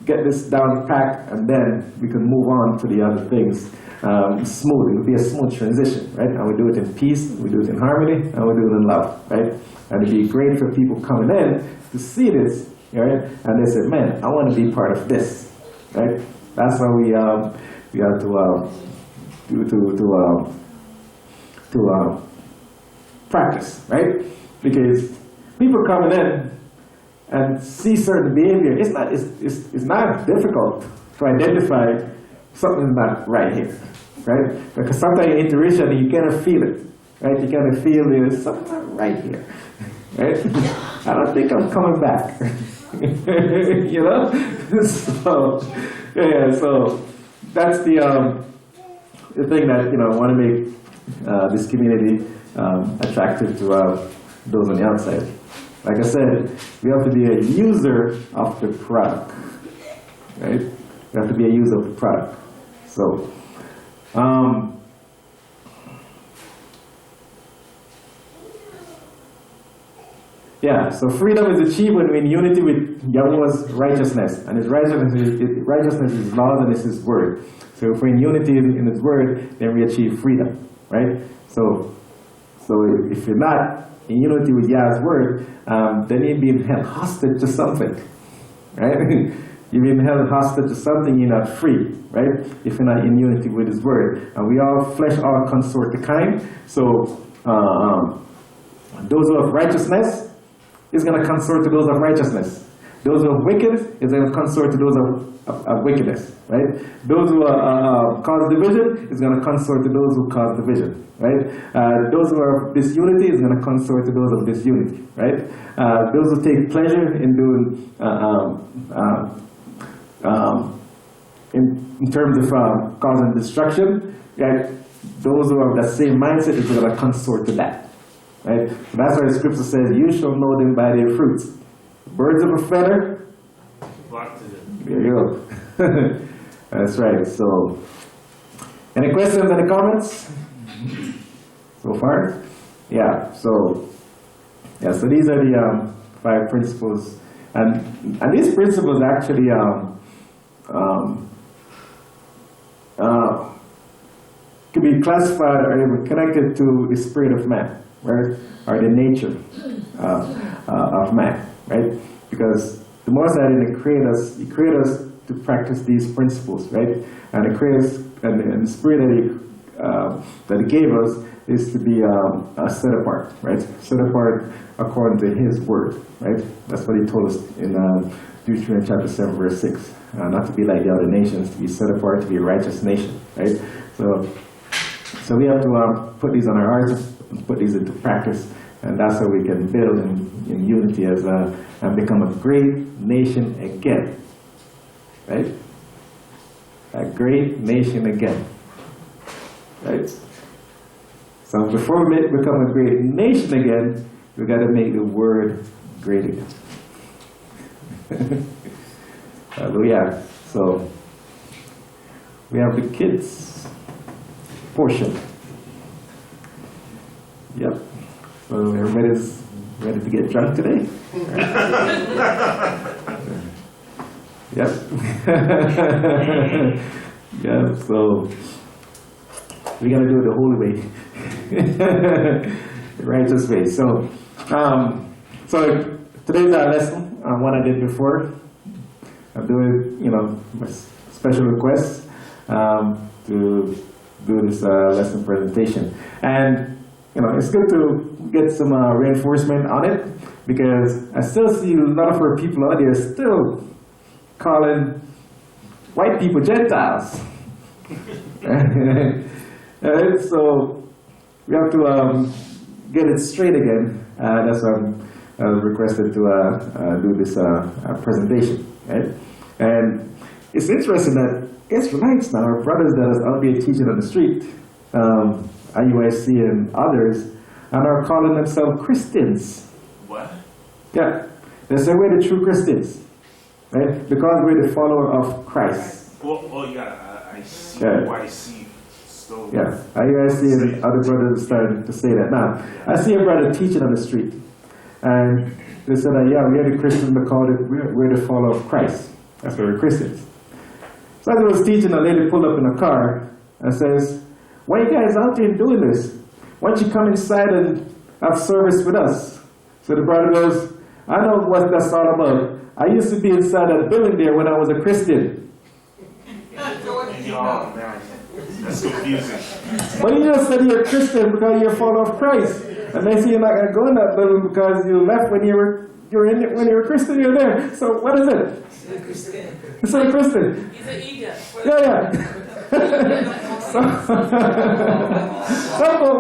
get this down packed, and then we can move on to the other things. Smooth, it will be a smooth transition, right? And we do it in peace, we do it in harmony, and we do it in love, right? And it'd be great for people coming in to see this, right? And they say, man, I want to be part of this, right? That's why we have to practice, right? Because people coming in and see certain behavior, it's not difficult to identify something's not right here, right? Because sometimes in intuition you kind of feel it, right? You kind of feel there's something not right here, right? I don't think I'm coming back, So, so that's the thing that I want to make this community attractive to those on the outside. Like I said, we have to be a user of the product, right? We have to be a user of the product. So, so freedom is achieved when we're in unity with Yahweh's righteousness. And his righteousness is his laws and is his word. So if we're in unity in his word, then we achieve freedom, right? So if you're not in unity with Yah's word, then you're being held hostage to something, right? You're being held hostage to something, you're not free, right? If you're not in unity with his word. And we all, flesh all consort to kind. So those who have righteousness is going to consort to those of righteousness. Those who are wicked is going to consort to those of wickedness, right? Those who cause division is going to consort to those who cause division, right? Those who are disunity is going to consort to those of disunity, right? Those who take pleasure in doing, in terms of causing destruction, right? Those who have that same mindset is going to consort to that. Right? So that's why the scripture says, you shall know them by their fruits. Birds of a feather, there you go. That's right. So, any questions, any comments? So far? So these are the 5 principles. And these principles actually can be classified or connected to the spirit of man. Right? Or the nature of man, right? Because the Most High didn't create us; He created us to practice these principles, right? And the spirit that He gave us is to be set apart, right? Set apart according to His word, right? That's what He told us in Deuteronomy chapter 7, verse 6. Not to be like the other nations, to be set apart, to be a righteous nation, right? So we have to put these on our hearts. Put these into practice, and that's how we can build in unity and become a great nation again, right? A great nation again, right? So before we become a great nation again, we got to make the word great again. Hallelujah. So we have the kids portion. Yep. So everybody's ready to get drunk today? Yep. Yeah, so we gotta do it the holy way. The righteous way. So today's our lesson, one I did before. I'm doing, my special request to do this lesson presentation. And it's good to get some reinforcement on it, because I still see a lot of our people out there still calling white people Gentiles. So we have to get it straight again. That's why I'm I was requested to do this presentation, right? And it's interesting that Israelites now are brothers that is out there teaching on the street, IWHA and others, and are calling themselves Christians. What? Yeah, they say we're the true Christians, right? Because we're the follower of Christ. Oh yeah, I see. Yeah. I see. So Yeah, IWHA and other brothers are starting to say that now. I see a brother teaching on the street, and they said that, yeah, we're the Christians because we're the follower of Christ. That's why we're Christians. So as I was teaching, a lady pulled up in a car and says, why you guys out there doing this? Why don't you come inside and have service with us? So the brother goes, I know what that's all about. I used to be inside that building there when I was a Christian. Oh man, that's confusing. But you just said you're a Christian because you're a follower of Christ. And they say you're not going to go in that building because you left when you were in it, when you were a Christian, you're there. So what is it? It's a Christian. He's an idiot. Yeah. So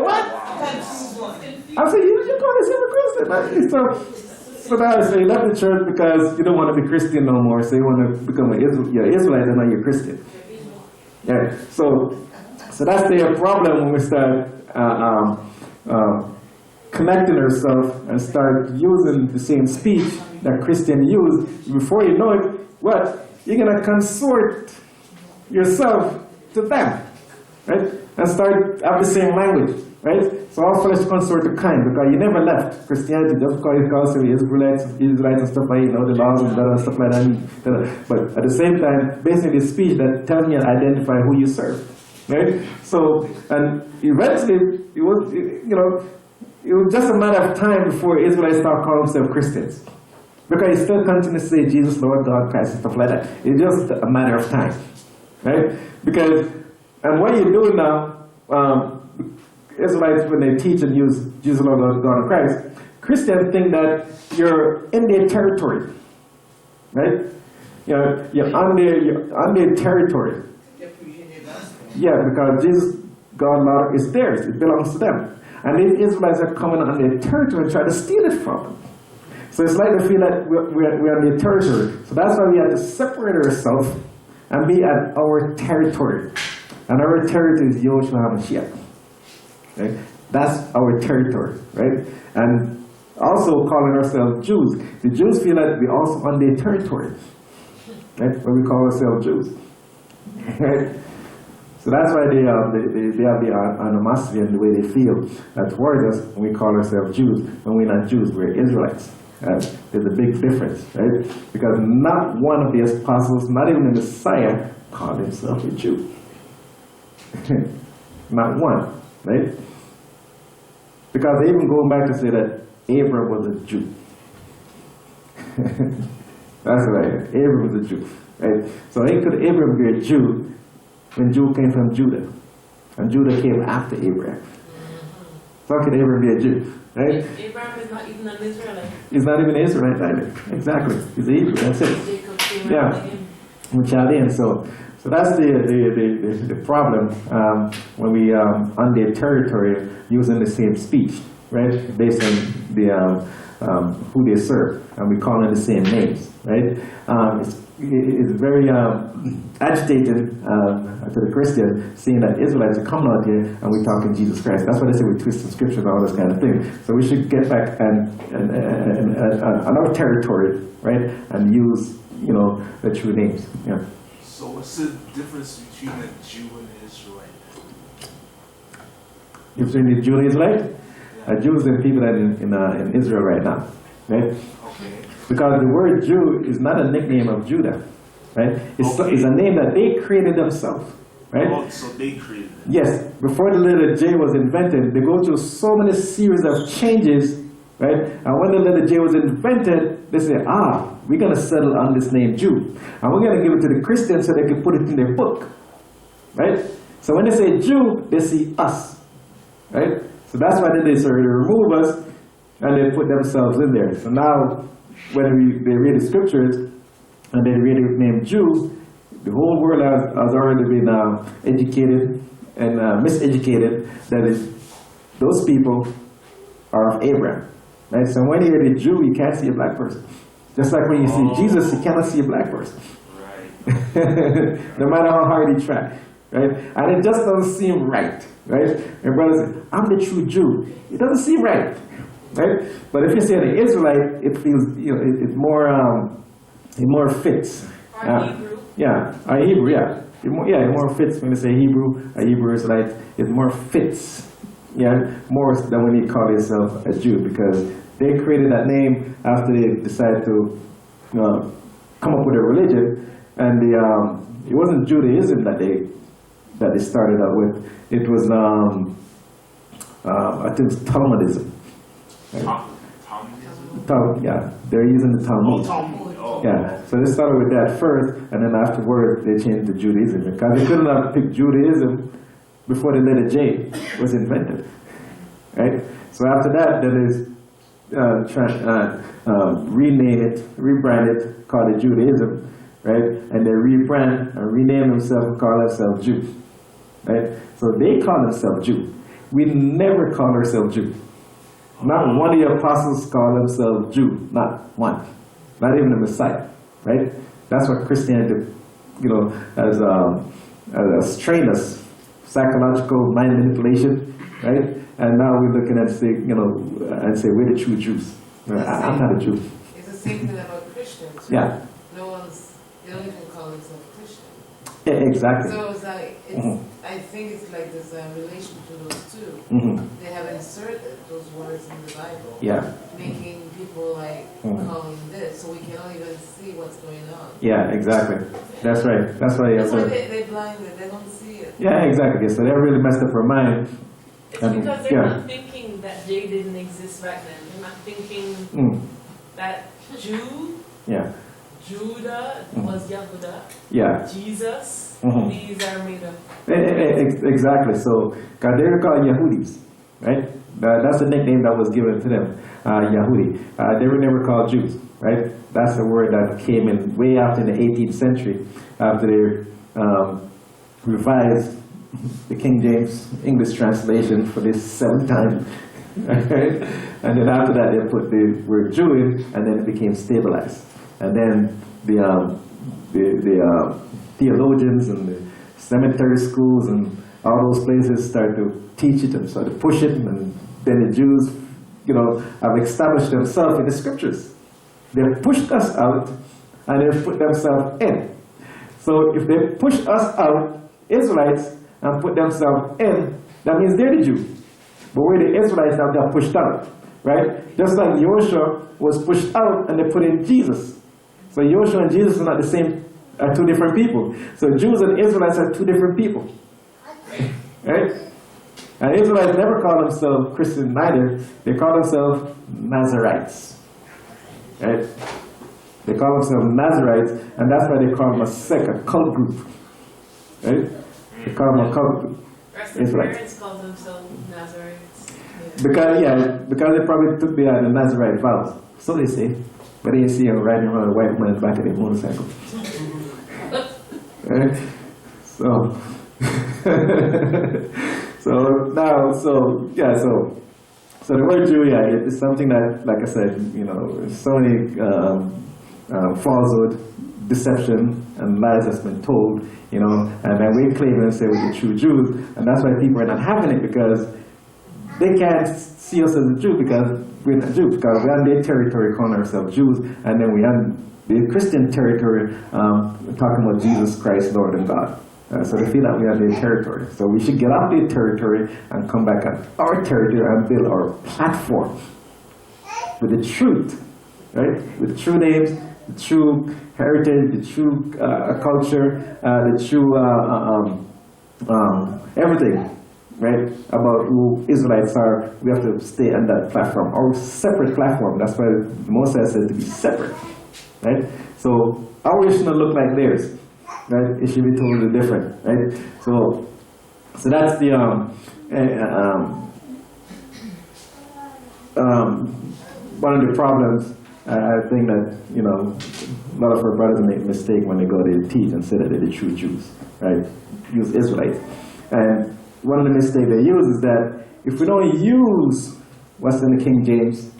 what? I said, you call yourself a Christian, right? So now I say, you left the church because you don't want to be Christian no more. So you want to become you're Israelite and now you're Christian. Yeah. So that's the problem when we start connecting ourselves and start using the same speech that Christians use. Before you know it, what? You're going to consort yourself to them, right? And start have the same language, right? So all flesh consort to kind because you never left Christianity just because you call yourself Israelites and stuff like, the laws and stuff like that. But at the same time, basically the speech that tells me and identify who you serve, right? So, and eventually, it was just a matter of time before Israelites start calling themselves Christians. Because you still continue to say Jesus, Lord, God, Christ, and stuff like that. It's just a matter of time, right? Because, and what you do now, Israelites, when they teach and use Jesus, Lord, God, and Christ, Christians think that you're in their territory, right? You're on their territory. Yeah, because Jesus, God, Lord, is theirs. It belongs to them. And these Israelites are coming on their territory and trying to steal it from them. So it's like they feel that we're on their territory. So that's why we have to separate ourselves and be at our territory. And our territory is Yahushua HaMashiach. Right? That's our territory, right? And also calling ourselves Jews. The Jews feel that we're also on their territory, right? When we call ourselves Jews, right? So that's why they have the animosity and the way they feel towards us when we call ourselves Jews. When we're not Jews, we're Israelites. There's a big difference, right? Because not one of the apostles, not even the Messiah, called himself a Jew. Not one, right? Because they even go back to say that Abraham was a Jew. That's right, Abraham was a Jew, right? So how could Abraham be a Jew when Jew came from Judah? And Judah came after Abraham. So how could Abraham be a Jew? Right? Abraham is not even an Israelite. He's not even an Israelite either. Exactly. He's a Hebrew, that's it. Jacob came Yeah. after him. Chaldean. So that's the problem when we on their territory using the same speech, right? Based on the who they serve, and we call them the same names, right? It's very agitating to the Christian seeing that Israelites are coming out here and we're talking Jesus Christ. That's why they say we twist the scripture and all this kind of thing. So we should get back and on our territory, right, and use the true names. Yeah. So what's the difference between a Jew and an Israelite? Between the Jew and Israelite? Jews are people that in Israel right now, right? Okay. Because the word Jew is not a nickname of Judah, right? It's a name that they created themselves, right? Oh, so they created it. Yes. Before the letter J was invented, they go through so many series of changes, right? And when the letter J was invented, they say, we're going to settle on this name Jew. And we're going to give it to the Christians so they can put it in their book, right? So when they say Jew, they see us, right? So that's why they sort of remove us and they put themselves in there. So now, when they read the scriptures and they read the name Jew, the whole world has already been educated and miseducated that those people are of Abraham, right? So when you're the Jew, you can't see a black person. Just like when you see Jesus, you cannot see a black person. Right. No matter how hard you try, right? And it just doesn't seem right, right? And brothers say, I'm the true Jew. It doesn't seem right, right? But if you say the Israelite, it feels, it more fits. Or Hebrew. Yeah, a Hebrew, yeah. It more fits when you say Hebrew, a Hebrew Israelite. It more fits, yeah, more than when you call yourself a Jew, because they created that name after they decided to come up with a religion, and it wasn't Judaism that they started out with. It was I think it was Talmudism. Right? Yeah, they're using the Talmud. Yeah, so they started with that first, and then afterwards they changed to Judaism, because they couldn't have picked Judaism before the letter J was invented, right? So after that, then they rebrand it, called it Judaism, right? And they rebrand and rename themselves and call themselves Jew, right? So they call themselves Jew. We never call ourselves Jew. Not one of the apostles called themselves Jew, not one. Not even the Messiah, right? That's what Christianity, has trained us. Psychological mind manipulation, right? And now we're looking at say we're the true Jews. I'm not a Jew. It's the same thing about Christians. Yeah. They don't even call themselves Christian. Yeah, exactly. So it's like, I think it's like there's a relation to those two. They have inserted those words in the Bible. Yeah. Making people like calling this, so we cannot even see what's going on. Yeah, exactly. That's right. That's why. That's why they're blinded. They don't see it. Yeah, exactly. So they're really messed up our mind. It's because they're not thinking that J didn't exist back then. They're not thinking that Jew, Judah was Yahudah, Jesus, these are made up. Exactly. So, because they were called Yahudis, right? That's the nickname that was given to them, Yahudi. They were never called Jews, right? That's the word that came in way after in the 18th century, after they revised the King James English translation for this 7th time. Right? And then after that, they put the word Jew in, and then it became stabilized. And then the theologians and the cemetery schools and all those places started to teach it and started to push it, and then the Jews, have established themselves in the scriptures. They've pushed us out, and they've put themselves in. So if they push us out, Israelites, and put themselves in, that means they're the Jew. But we're the Israelites that got pushed out, right? Just like Joshua was pushed out and they put in Jesus. So Joshua and Jesus are not the same, are two different people. So Jews and Israelites are two different people, right? And Israelites never call themselves Christians neither. They call themselves Nazarites, right? They call themselves Nazarites, and that's why they call them a sect, a cult group, right? They call them a cult group. Rastafarians call themselves Nazarites. Because they probably took the Nazarite vows. So they say. But they see them riding around a white man's back of their motorcycle. Right? So So the word Jew, it's something that, like I said, so many falsehood, deception, and lies that's been told, and then we claim and say we're the true Jews, and that's why people are not having it, because they can't see us as a Jew because we're not Jews, because we're on their territory calling ourselves Jews, and then we're on the Christian territory talking about Jesus Christ, Lord and God. So they feel that we are their territory. So we should get off their territory and come back on our territory and build our platform with the truth, right? With the true names, the true heritage, the true culture, the true everything, right? About who Israelites are. We have to stay on that platform, our separate platform. That's why Moses says to be separate, right? So our should not look like theirs. Right? It should be totally different, right? So that's the one of the problems. I think that a lot of our brothers make a mistake when they go to teach and say that they're the true Jews, right? Use Israelites, and one of the mistakes they use is that if we don't use what's in the King James,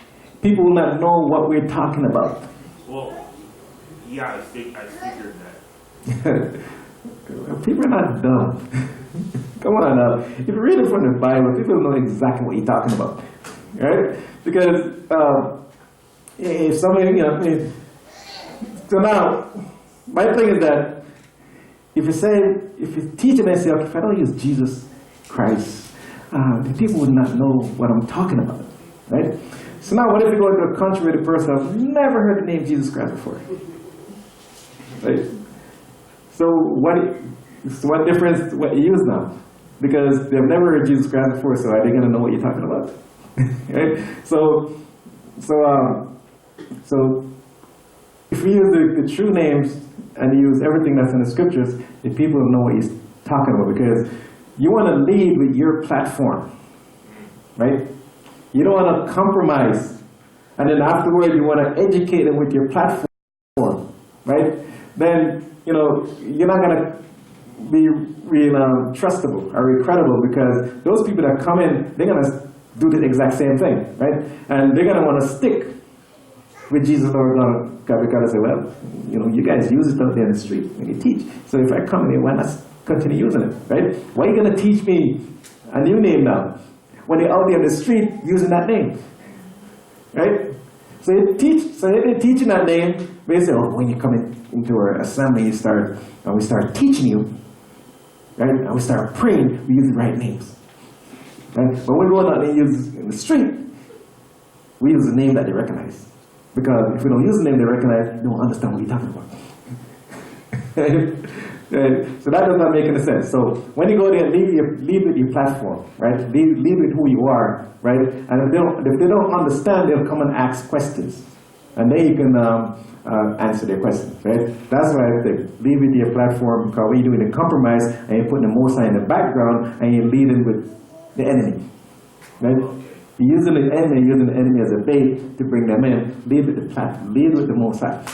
people will not know what we're talking about. Well, yeah, I figured that. People are not dumb. Come on now. If you read it from the Bible, people know exactly what you're talking about. Right? Because if somebody, so now, my thing is that if you teach and I say, okay, if I don't use Jesus Christ, the people would not know what I'm talking about. Right? So now what if you go to a country where the person has never heard the name Jesus Christ before? Right? So what difference what you use now? Because they've never heard Jesus Christ before, so are they going to know what you're talking about? Right? So if we use the true names and use everything that's in the scriptures, the people will know what he's talking about, because you want to lead with your platform, right? You don't want to compromise, and then afterward you want to educate them with your platform, right? Then you're not going to be real trustable or real credible, because those people that come in, they're going to do the exact same thing, right? And they're going to want to stick with Jesus, Lord, God, because they say, well, you guys use it out there in the street when you teach. So if I come in here, why not continue using it, right? Why are you going to teach me a new name now when they're out there in the street using that name, right? So they're teaching that name, but they say, oh, when you come into our assembly, we start teaching you, right? And we start praying, we use the right names, right? But when we go out there and use in the street, we use the name that they recognize. Because if we don't use the name they recognize, they don't understand what you're talking about. Right? So that does not make any sense. So when you go there, lead with your platform, right? Lead with who you are, right? And if they don't understand, they'll come and ask questions, and then you can answer their questions, right? That's why I think lead with your platform, because when you're doing a compromise and you're putting the Most High in the background and you're leading with the enemy, right? You're using the enemy as a bait to bring them in. Lead with the Most High,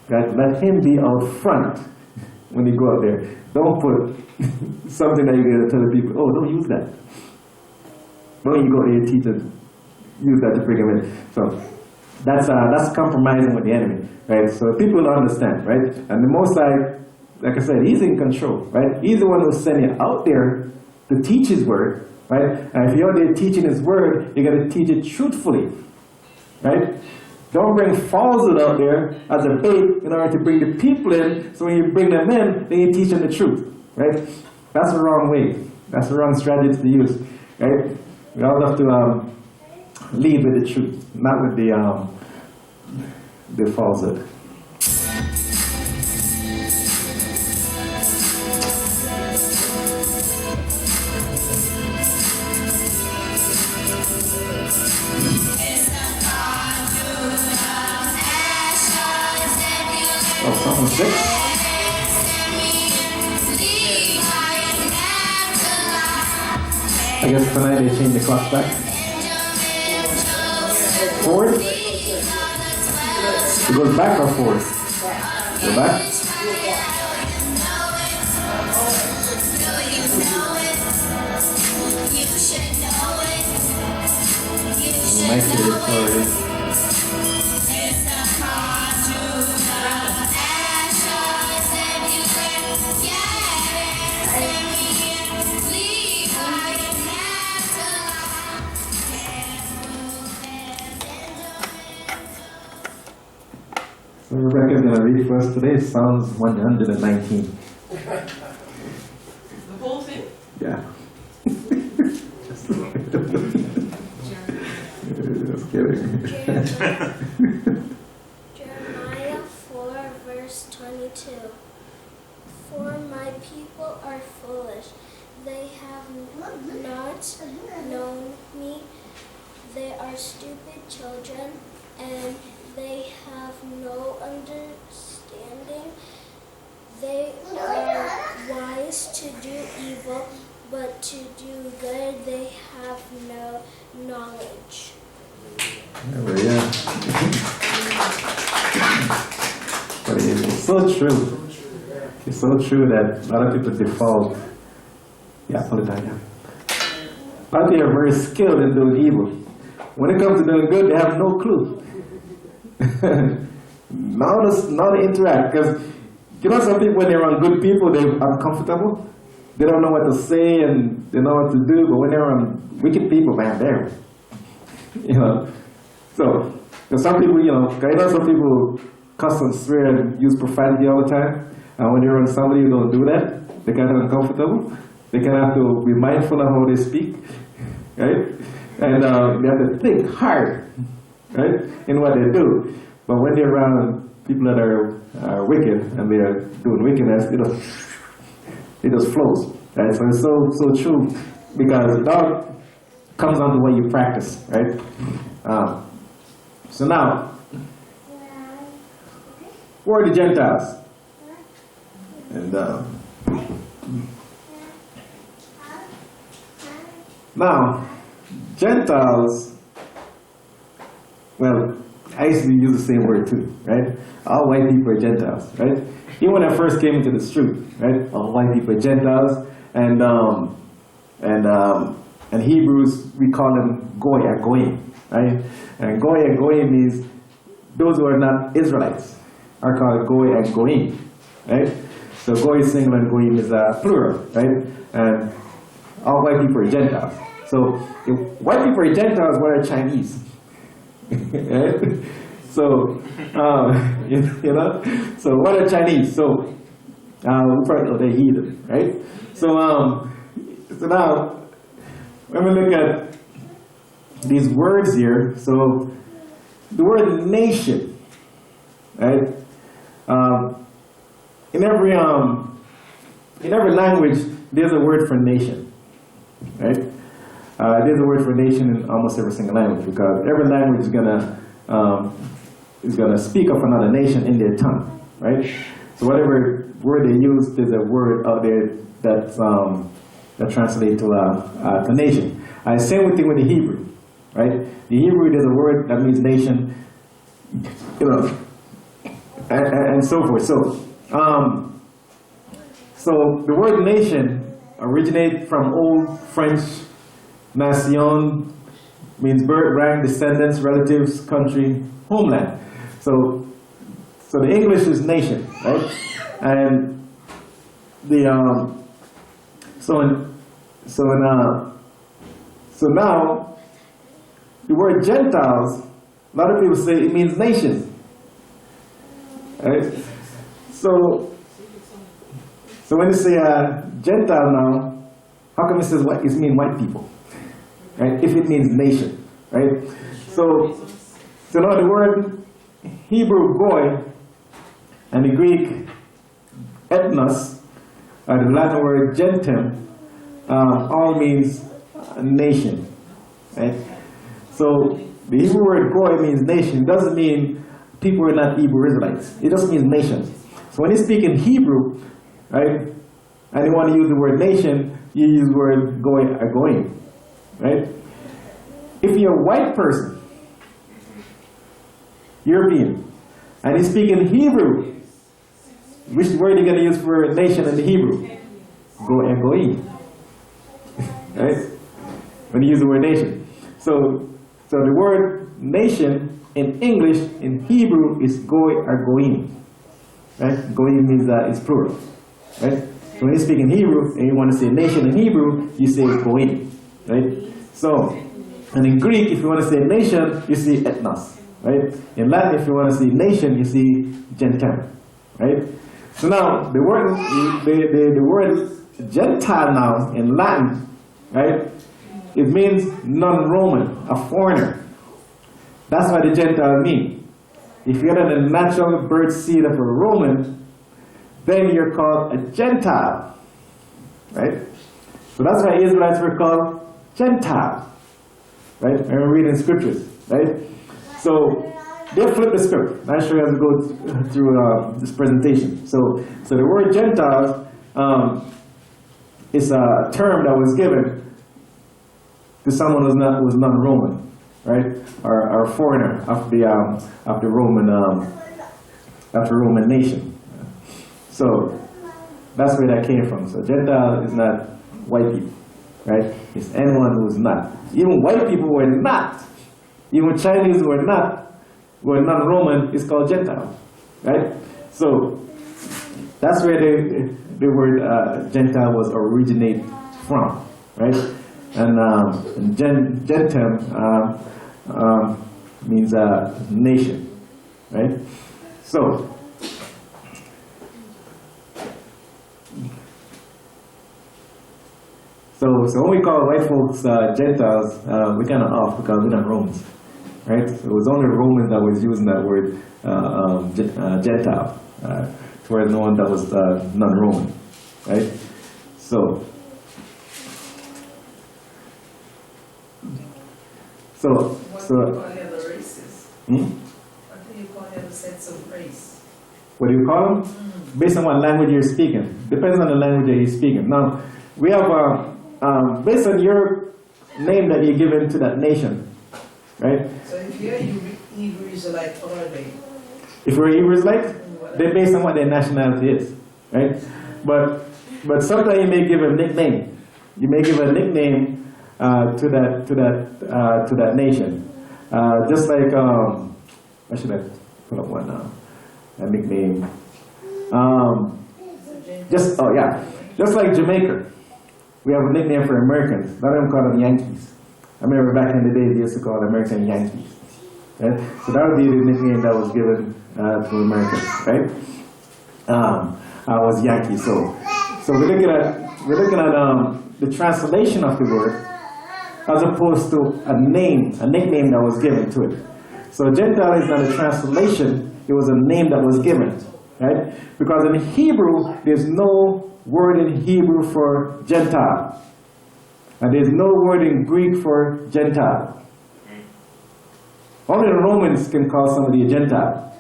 right? Let him be out front when you go out there. Don't put something that you're going to tell the people, oh, don't use that. When you go there, you teach them, use that to bring them in. So that's compromising with the enemy, right? So people will understand, right? And the Most High, like I said, he's in control, right? He's the one who's sending you out there to teach his word, right? And if you're out there teaching his word, you're going to teach it truthfully, right? Don't bring falsehood out there as a bait in order to bring the people in, so when you bring them in, then you teach them the truth, right? That's the wrong way. That's the wrong strategy to use, right? We all have to lead with the truth, not with the falsehood. Psalm 6. I guess tonight they changed the clock back. Forward? It goes back or forward? Go back? Nice to be sorry. So Rebecca's going to read for us today Psalms 119. The whole thing? Yeah. Just kidding. Jeremiah 4, verse 22. For my people are foolish. They have not known me. They are stupid children, and they have no understanding. They are wise to do evil, but to do good they have no knowledge. Yeah. But it's so true. It's so true that a lot of people default. Yeah, pull it down, yeah. A lot of people are very skilled in doing evil. When it comes to doing good, they have no clue. now to interact, because you know some people when they're around good people they're uncomfortable. They don't know what to say and they know what to do, but when they're around wicked people, man, they're, you know. So some people, you know, I know some people cuss and swear and use profanity all the time, and when you're around somebody who don't do that, they get uncomfortable. They kind of have to be mindful of how they speak, right? And they have to think hard, right, in what they do. But when they're around people that are wicked and they are doing wickedness, it just flows, right? So it's so true, because it all comes down to what you practice, right? So now, who are the Gentiles? And now, Gentiles, well, I used to use the same word too, right? All white people are Gentiles, right? Even when I first came into this truth, right? All white people are Gentiles, and Hebrews, we call them goy or goyim, right? And goy or goyim means those who are not Israelites are called goy and goyim, right? So goy is singular and goyim is plural, right? And all white people are Gentiles. So if white people are Gentiles, what are Chinese? Right? So, you know, so what are Chinese? So, we probably know they're heathen, right? So, so now, when we look at these words here, so the word nation, right? In every language, there's a word for nation, right? There's a word for nation in almost every single language, because every language is gonna speak of another nation in their tongue, right? So whatever word they use, there's a word out there that translates to nation. Same thing with the Hebrew, right? The Hebrew, there's a word that means nation, you know, and so forth. So, so the word nation originates from Old French nation, means birth, rank, descendants, relatives, country, homeland. So the English is nation, right? And the so now the word Gentiles, a lot of people say it means nation, right? So when you say Gentile now, how come it says it means white people? Right? If it means nation, right? So now the word Hebrew goy and the Greek ethnos, the Latin word gentile, all means nation, right? So the Hebrew word goy means nation. It doesn't mean people are not Hebrew Israelites. It just means nation. So when you speak in Hebrew, right, and you want to use the word nation, you use the word goy or goyim. Right? If you're a white person, European, and you speak in Hebrew, which word are you going to use for nation in the Hebrew? Go and goyim. Right? When you use the word nation. So the word nation in English, in Hebrew, is goy or goyim. Right? Goyim means that it's plural. Right? So when you speak in Hebrew and you want to say nation in Hebrew, you say goyim. Right? So, and in Greek, if you want to say nation, you see ethnos, right? In Latin, if you want to see nation, you see gentile, right? So now, the word gentile now in Latin, right? It means non-Roman, a foreigner. That's what the Gentile mean. If you're not the natural birth seed of a Roman, then you're called a Gentile, right? So that's why Israelites were called Gentile, right? And we're reading scriptures, right? So they flip the script. I'll show you as we go through this presentation. So the word Gentile is a term that was given to someone who was non-Roman, right? Or a foreigner of the Roman nation. So that's where that came from. So Gentile is not white people. Right? It's anyone who is not. Even white people who are not. Even Chinese who are not who are non-Roman is called Gentile, right? So that's where the word Gentile was originate from, right? And gentile means nation, right? So when we call white folks Gentiles, we kind of off because we're not Romans, right? So it was only Romans that was using that word Gentile, whereas no one that was non-Roman, right? What do you call the other races? What do you call the other sets of race? What do you call them? Based on what language you're speaking. Depends on the language that you're speaking. Now, we have, based on your name that you're given to that nation, right? So if you're Hebrew Israelite, what are they? If we're Hebrew Israelite, they're based on what their nationality is, right? But sometimes you may give a nickname. You may give a nickname to that nation. Just like, what should I put up one now? A nickname. Just like Jamaica. We have a nickname for Americans. Not even call them Yankees. I remember back in the day they used to call American Yankees. Right? So that would be the nickname that was given to Americans, right? I was Yankee. So we're looking at the translation of the word as opposed to a nickname that was given to it. So Gentile is not a translation, it was a name that was given, right? Because in Hebrew, there's no word in Hebrew for Gentile. And there's no word in Greek for Gentile. Only the Romans can call somebody a Gentile,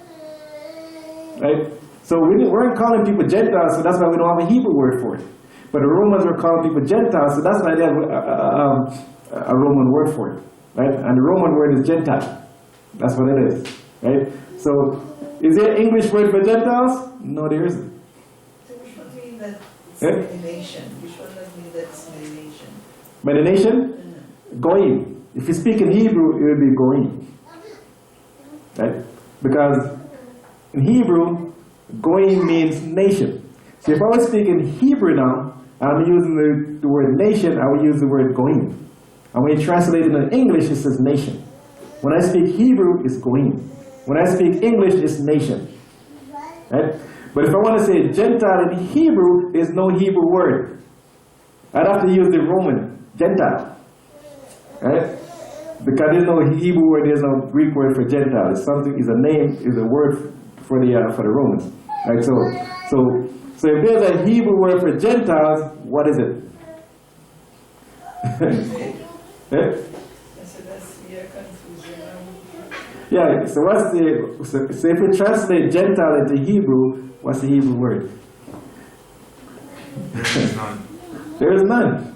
right? So we weren't calling people Gentiles, so that's why we don't have a Hebrew word for it. But the Romans were calling people Gentiles, so that's why they have a Roman word for it, right? And the Roman word is Gentile. That's what it is, right? So, is there an English word for Gentiles? No, there isn't. So which one mean that it's nation? Which one does mean that's nation? By the nation? Goyim. If you speak in Hebrew, it will be Goyim. Right? Because in Hebrew, Goyim means nation. So if I was speaking Hebrew now, I'm using the word nation, I would use the word Goyim. And when you translate it in English, it says nation. When I speak Hebrew, it's Goyim. When I speak English, it's nation. Right? But if I want to say Gentile in Hebrew, there's no Hebrew word. I'd have to use the Roman, Gentile. Right? Because there's no Hebrew word, there's no Greek word for Gentile. It's something, is a name, is a word for the Romans. Right? So if there's a Hebrew word for Gentiles, what is it? That's your confusion. Yeah, so if we translate Gentile into Hebrew, what's the Hebrew word? There is none. There is none.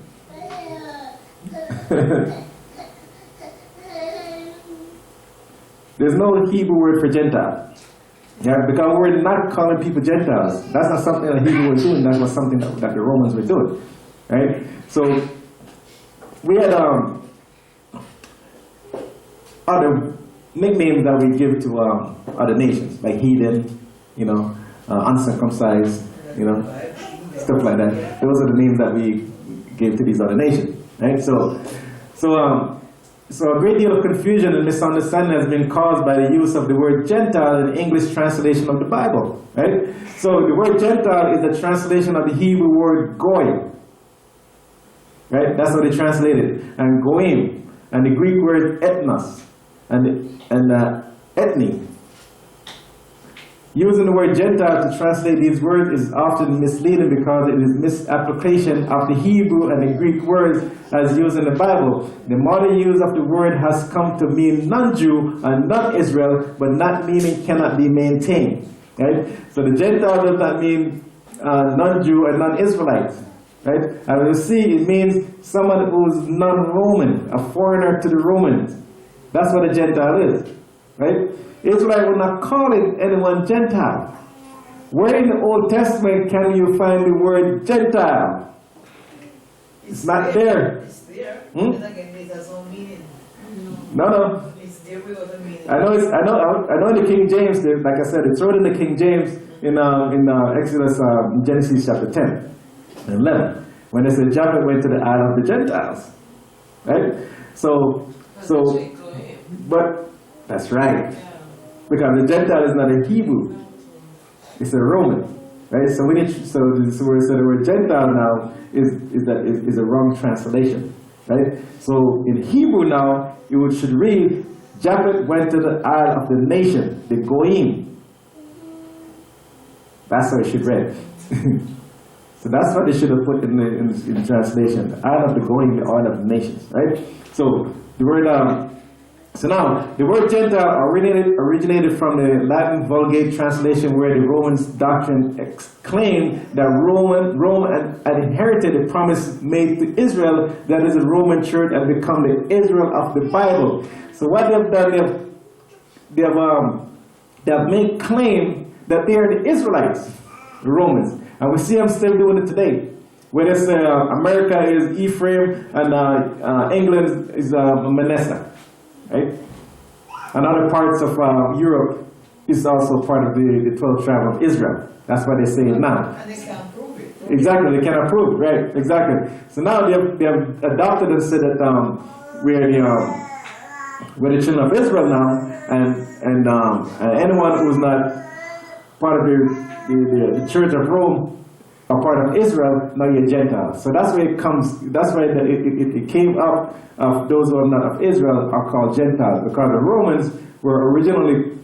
There's no Hebrew word for Gentile. Yeah, because we're not calling people Gentiles. That's not something that Hebrew was doing. That was something that the Romans were doing, right? So we had other nicknames that we give to other nations, like heathen, uncircumcised, stuff like that. Those are the names that we gave to these other nations, right? So a great deal of confusion and misunderstanding has been caused by the use of the word Gentile in the English translation of the Bible, right? So the word Gentile is the translation of the Hebrew word goy, right? That's what they translated. And goyim, and the Greek word ethnos, and ethne. Using the word Gentile to translate these words is often misleading because it is misapplication of the Hebrew and the Greek words as used in the Bible. The modern use of the word has come to mean non-Jew and non-Israel, but not meaning cannot be maintained. Right? So the Gentile does not mean non-Jew and non-Israelite. Right? And you see, it means someone who is non-Roman, a foreigner to the Romans. That's what a Gentile is. Right? Israelite will not call anyone Gentile. Where in the Old Testament can you find the word Gentile? It's not there. It's there. Hmm? But again, it has no meaning. No. It's Every other meaning. I know in the King James, like I said, it's wrote in the King James in Exodus, Genesis chapter 10 and 11, when it said Japheth went to the isle of the Gentiles, right? But that's right, because the Gentile is not a Hebrew, it's a Roman, right? So where it said the word Gentile now is a wrong translation, right? So in Hebrew now, it should read, Japheth went to the isle of the nation, the Goyim. That's how it should read. So that's what they should have put in the translation. The isle of the Goyim, the isle of the nations, right? So the word, now the word Gentile originated from the Latin Vulgate translation, where the Romans' doctrine claimed that Rome had inherited the promise made to Israel, that is, the Roman Church, and become the Israel of the Bible. So what they've done, they've made claim that they are the Israelites, the Romans, and we see them still doing it today. Whether it's America is Ephraim and England is Manasseh, right? And other parts of Europe is also part of the 12th tribe of Israel. That's why they say it now. And they can't prove it. Exactly, they cannot prove it, right? Exactly. So now they have adopted and said that we're the children of Israel now, and anyone who's not part of the Church of Rome or part of Israel, now you're Gentile. So that's where it comes. That's why it came up of those who are not of Israel are called Gentiles, because the Romans were originally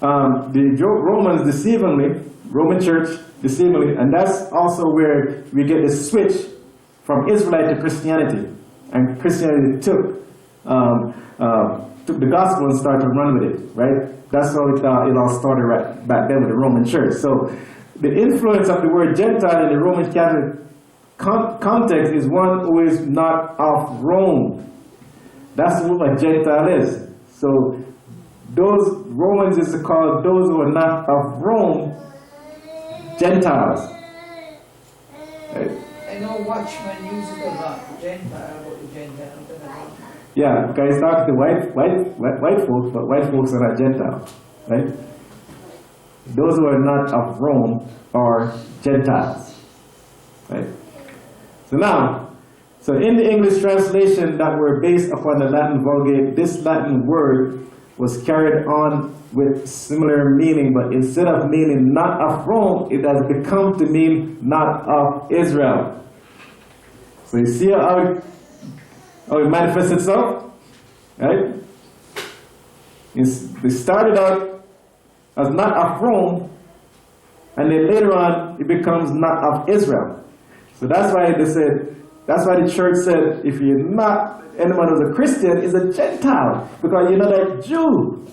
the Romans deceivingly, Roman Church deceivingly, and that's also where we get the switch from Israelite to Christianity, and Christianity took the gospel and started to run with it, right? That's how it all started right back then with the Roman Church. So the influence of the word Gentile in the Roman Catholic context is one who is not of Rome. That's what a Gentile is. So those Romans is called those who are not of Rome, Gentiles. Right? I know Watchman uses it a lot, Gentile, about the Gentile. Yeah, because it's not the white folks, but white folks are not Gentiles, right? Those who are not of Rome are Gentiles, right? So in the English translation that were based upon the Latin Vulgate, this Latin word was carried on with similar meaning, but instead of meaning not of Rome, it has become to mean not of Israel. So you see how it manifests itself, right? They started out as not of Rome, and then later on it becomes not of Israel. So that's why that's why the church said, if you're not anyone who's a Christian is a Gentile, because you're not a Jew.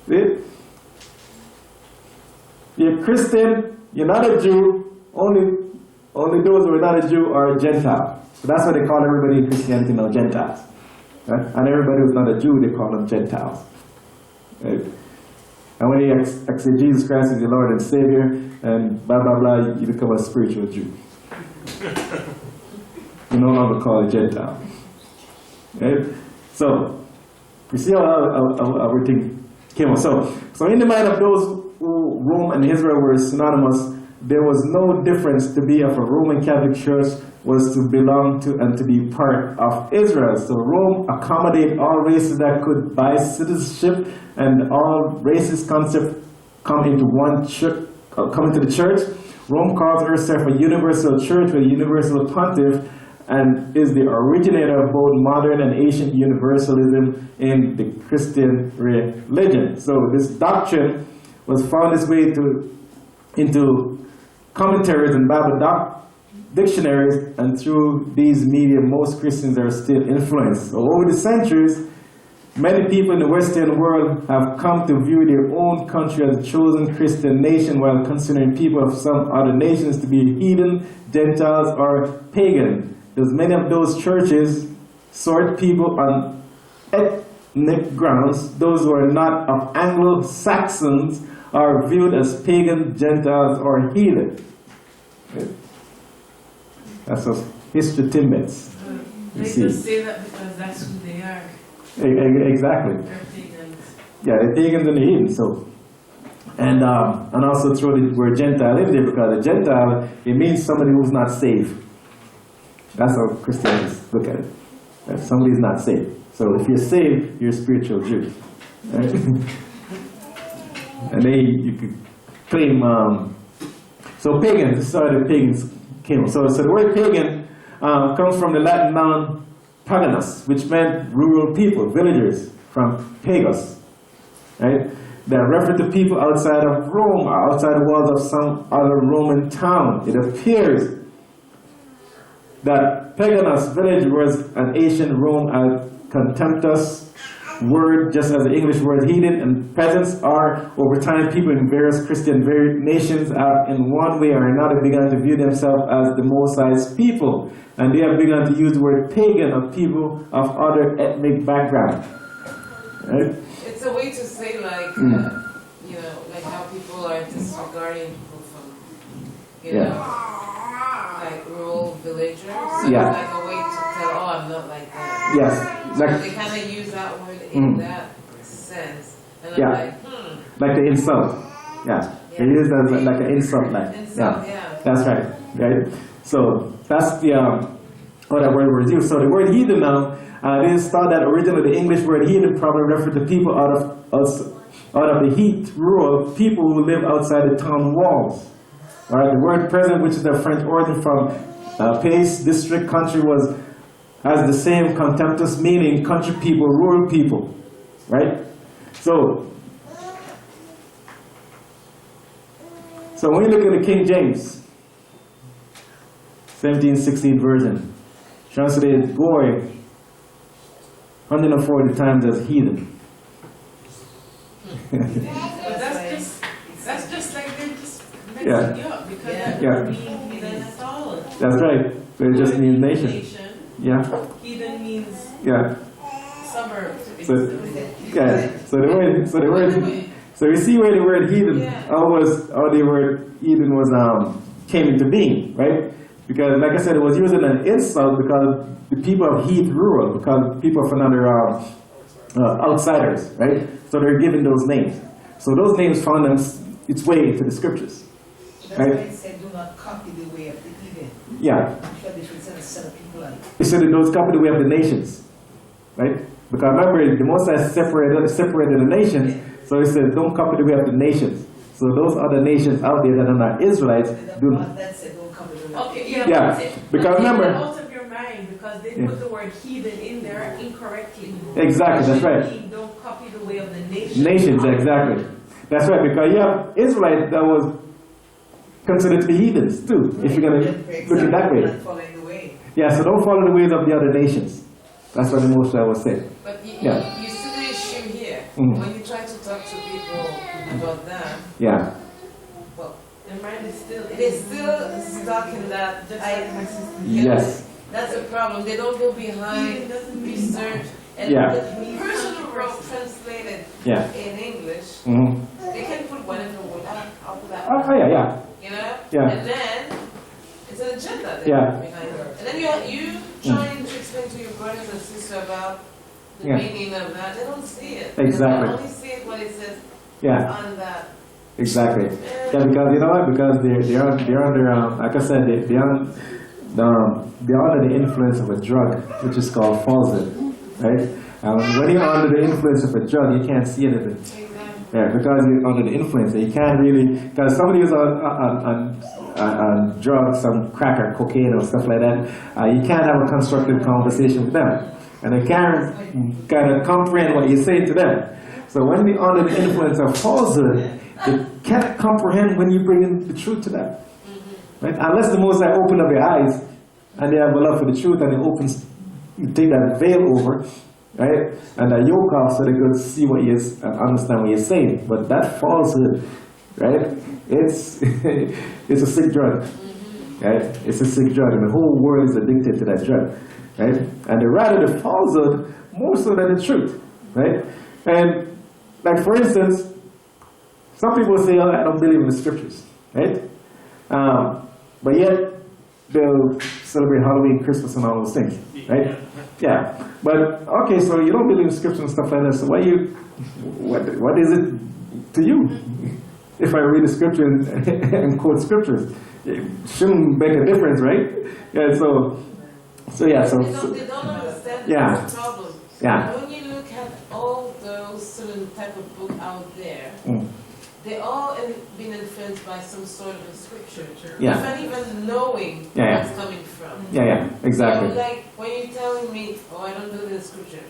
See? You're a Christian, you're not a Jew, only those who are not a Jew are a Gentile. So that's why they call everybody in Christianity now Gentiles. Right? And everybody who's not a Jew, they call them Gentiles. Right? And when you accept Jesus Christ as your Lord and Savior, and blah, blah, blah, you become a spiritual Jew. You no longer call a Gentile. Right? So, you see how everything came on. So in the mind of those who Rome and Israel were synonymous, there was no difference to be of a Roman Catholic Church was to belong to and to be part of Israel. So Rome accommodated all races that could buy citizenship, and all racist concepts come into the church. Rome calls herself a universal church with a universal pontiff, and is the originator of both modern and ancient universalism in the Christian religion. So this doctrine was found its way into commentaries and Bible dictionaries, and through these media, most Christians are still influenced. So over the centuries, many people in the Western world have come to view their own country as a chosen Christian nation, while considering people of some other nations to be heathen, Gentiles, or pagan. There's many of those churches sort people on ethnic grounds. Those who are not of Anglo-Saxons are viewed as pagan, Gentiles, or heathen. Okay. That's those history tidbits. You They see. just say that because that's who they are. Exactly. They're pagans. Yeah, the pagans and the heathens. So, and also throw the word Gentile in there, because a Gentile, it means somebody who's not saved. That's how Christians look at it. Right? Somebody's not saved. So if you're saved, you're a spiritual Jew. Right? And then you could claim. So pagans. This is how the pagans came. So the word pagan comes from the Latin noun paganus, which meant rural people, villagers, from pagus. Right? That referred to people outside of Rome, or outside the walls of some other Roman town. It appears that paganus, village, was an ancient Rome contemptuous word, just as the English word heathen, and peasants are, over time, people in various Christian nations have, in one way or another, begun to view themselves as the Most High's people. And they have begun to use the word pagan of people of other ethnic background. Right? It's a way to say like, you know, like how people are disregarding people from, you know, like rural villagers. So Yeah. it's like a way to tell, oh, I'm not like that. Yes. So Like, they kind of use that word in that sense. And I'm Yeah. like, like the insult. Yeah. They use that as like an insult. Like, Insult, yeah. yeah. That's right. Right? So that's the how that word was used. So the word heathen now, they thought that originally the English word heathen probably referred to people out of the heat, rural people who live outside the town walls. All right, the word present, which is the French origin from pays, district, country, has the same contemptuous meaning: country people, rural people. Right? So when you look at the King James 1716 version, translated "goy" 140 times as heathen. But that's just like they're just messing Yeah. you up, because Yeah. that Yeah. doesn't mean heathen at all. That's right. So it just means nation. Yeah, Heathen means yeah. suburb. So yeah. So the word. So you see where the word heathen, how the word heathen was came into being, right? Because, like I said, it was used in an insult because the people of heath rural, because people from other outsiders, right? So they're given those names. So those names found its way into the scriptures. That's Right. why it said, do not copy the way of the heathen. Yeah. Because they should send a set of people like. It said that those copy the way of the nations, right? Because remember, the Most High separated the nations, so he said, don't copy the way of the nations. So those other nations out there that are not Israelites do not. That said, don't copy the way. Okay, Yeah, but because take remember- it out of your mind, because they put the word heathen in there incorrectly. Exactly, that's right. Don't copy the way of the nation. Nations, exactly. That's right, because you have Israelites that was considered to be heathens too, if you're going to look at that way. Not following the way. Yeah, so don't follow the ways of the other nations. That's what the Most High was saying. But you see the issue here. Mhm. When you try to talk to people about that, Yeah, well, Their mind is still it is still stuck in that. just like my sister. yes, That's a problem. They don't go behind Heathen doesn't mean research. And Yeah. the person who wrote translated yeah. in English, Mm-hmm. they can put whatever word up that. Oh, yeah, yeah. You know? Yeah. And then it's an agenda they Yeah. put behind it. And then you trying to explain to your brothers and sisters about the Yeah. meaning of that. They don't see it. Exactly. They only see it what it says Yeah, on that. exactly. Yeah, because you know what? Because they're under, like I said, they're under the influence of a drug, which is called falsehood, right? When you're under the influence of a drug, you can't see anything. Exactly. Yeah, because you're under the influence, you can't really. Because somebody who's on drugs, some crack or cocaine or stuff like that, you can't have a constructive conversation with them, and they can't kind of comprehend what you say to them. So when you're under the influence of falsehood, they can't comprehend when you bring in the truth to them. Right? Unless the Most High open up their eyes and they have a love for the truth, and you take that veil over, right? And that yoke off so they could see what you and understand what you're saying. But that falsehood, right? It's it's a sick drug. Right? It's a sick drug, and the whole world is addicted to that drug. Right? And they rather the falsehood more so than the truth. Right? And like for instance, some people say, oh, I don't believe in the scriptures. Right? But yet, they'll celebrate Halloween, Christmas, and all those things, right? Yeah. But okay, so you don't believe in scripture and stuff like that. So what is it to you? If I read the scripture and quote scriptures, it shouldn't make a difference, right? Yeah. So yeah. So They don't understand yeah. the problem. Yeah. When you look at all those certain type of book out there, they all been influenced by some sort of a scripture. Yeah. Not even knowing Yeah, where yeah. it's coming from. Yeah. Exactly. So like when you're telling me, oh, I don't know the scripture.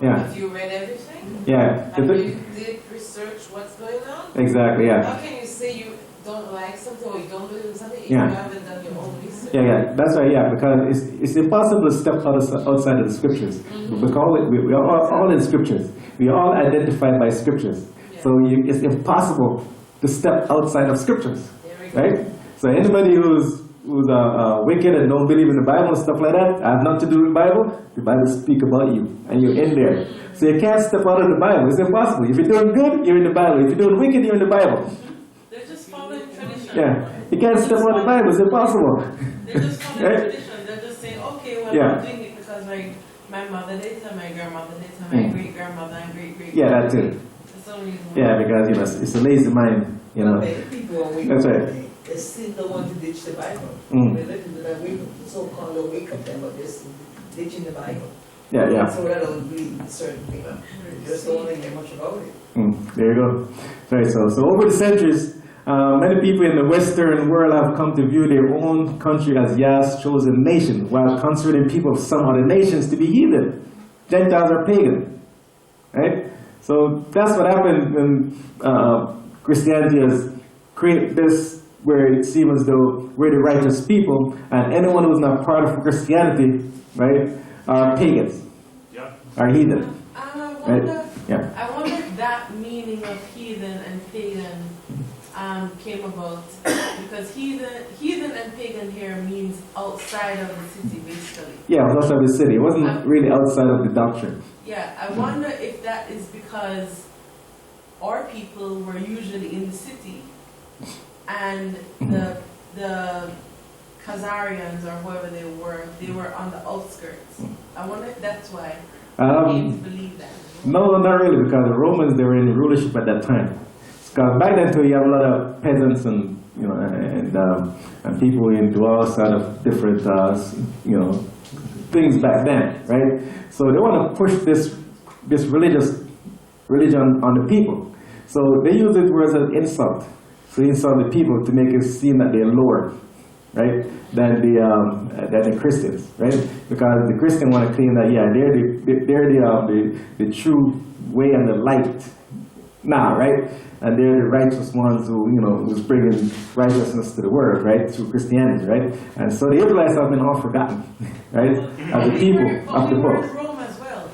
Yeah. Have you read everything? Yeah. Have you did research what's going on? Exactly. Yeah. How can you say you don't like something or you don't believe in something if Yeah. you haven't done your own research? Yeah. That's right. Yeah, because it's impossible to step outside of the scriptures. Because we are all in scriptures. We are all identified by scriptures. Yeah. So it's impossible to step outside of scriptures, There we go. right? So anybody who's wicked and don't believe in the Bible and stuff like that, have nothing to do with the Bible. The Bible speak about you, and you're in there. So you can't step out of the Bible. It's impossible. If you're doing good, you're in the Bible. If you're doing wicked, you're in the Bible. They're just following tradition. Yeah, you can't step out of the Bible. It's impossible. They're just following Right? tradition. They're just saying, okay, well, Yeah. I'm doing it because my mother did it, and my grandmother did it, and my great grandmother and great. Yeah, that's it. That's the only reason. Yeah, because it's a lazy mind. Many people are That's right. they still don't want to ditch the Bible. Mm. They live in that so-called wake up them, but they're still ditching the Bible. Yeah. So that don't believe in certain people. They just don't want to hear much about it. There you go. Right. So over the centuries, many people in the Western world have come to view their own country as Yah's chosen nation, while considering people of some other nations to be heathen. Gentiles are pagan. Right? So that's what happened when Christianity has created this, where it seems as though we're the righteous people, and anyone who's not part of Christianity, right, are pagans, are heathen. I Right? wonder, Yeah. I wonder if that meaning of heathen and pagan came about because heathen and pagan here means outside of the city, basically. Yeah, it was outside the city. It wasn't really outside of the doctrine. Yeah, I wonder if that is because our people were usually in the city, and the Khazarians or whoever they were on the outskirts. I wonder if that's why they came to believe that. No, not really, because the Romans, they were in rulership at that time. Because back then too, you have a lot of peasants and and people into all sort of different things back then, right? So they want to push this religion on the people. So they use it as an insult. So insult the people to make it seem that they're lower, right, than the Christians, right? Because the Christians want to claim that they're the true way and the light now, right? And they're the righteous ones who's bringing righteousness to the world, right, through Christianity, right? And so the Israelites have been all forgotten, right, as the people of the We're book. in Rome as well.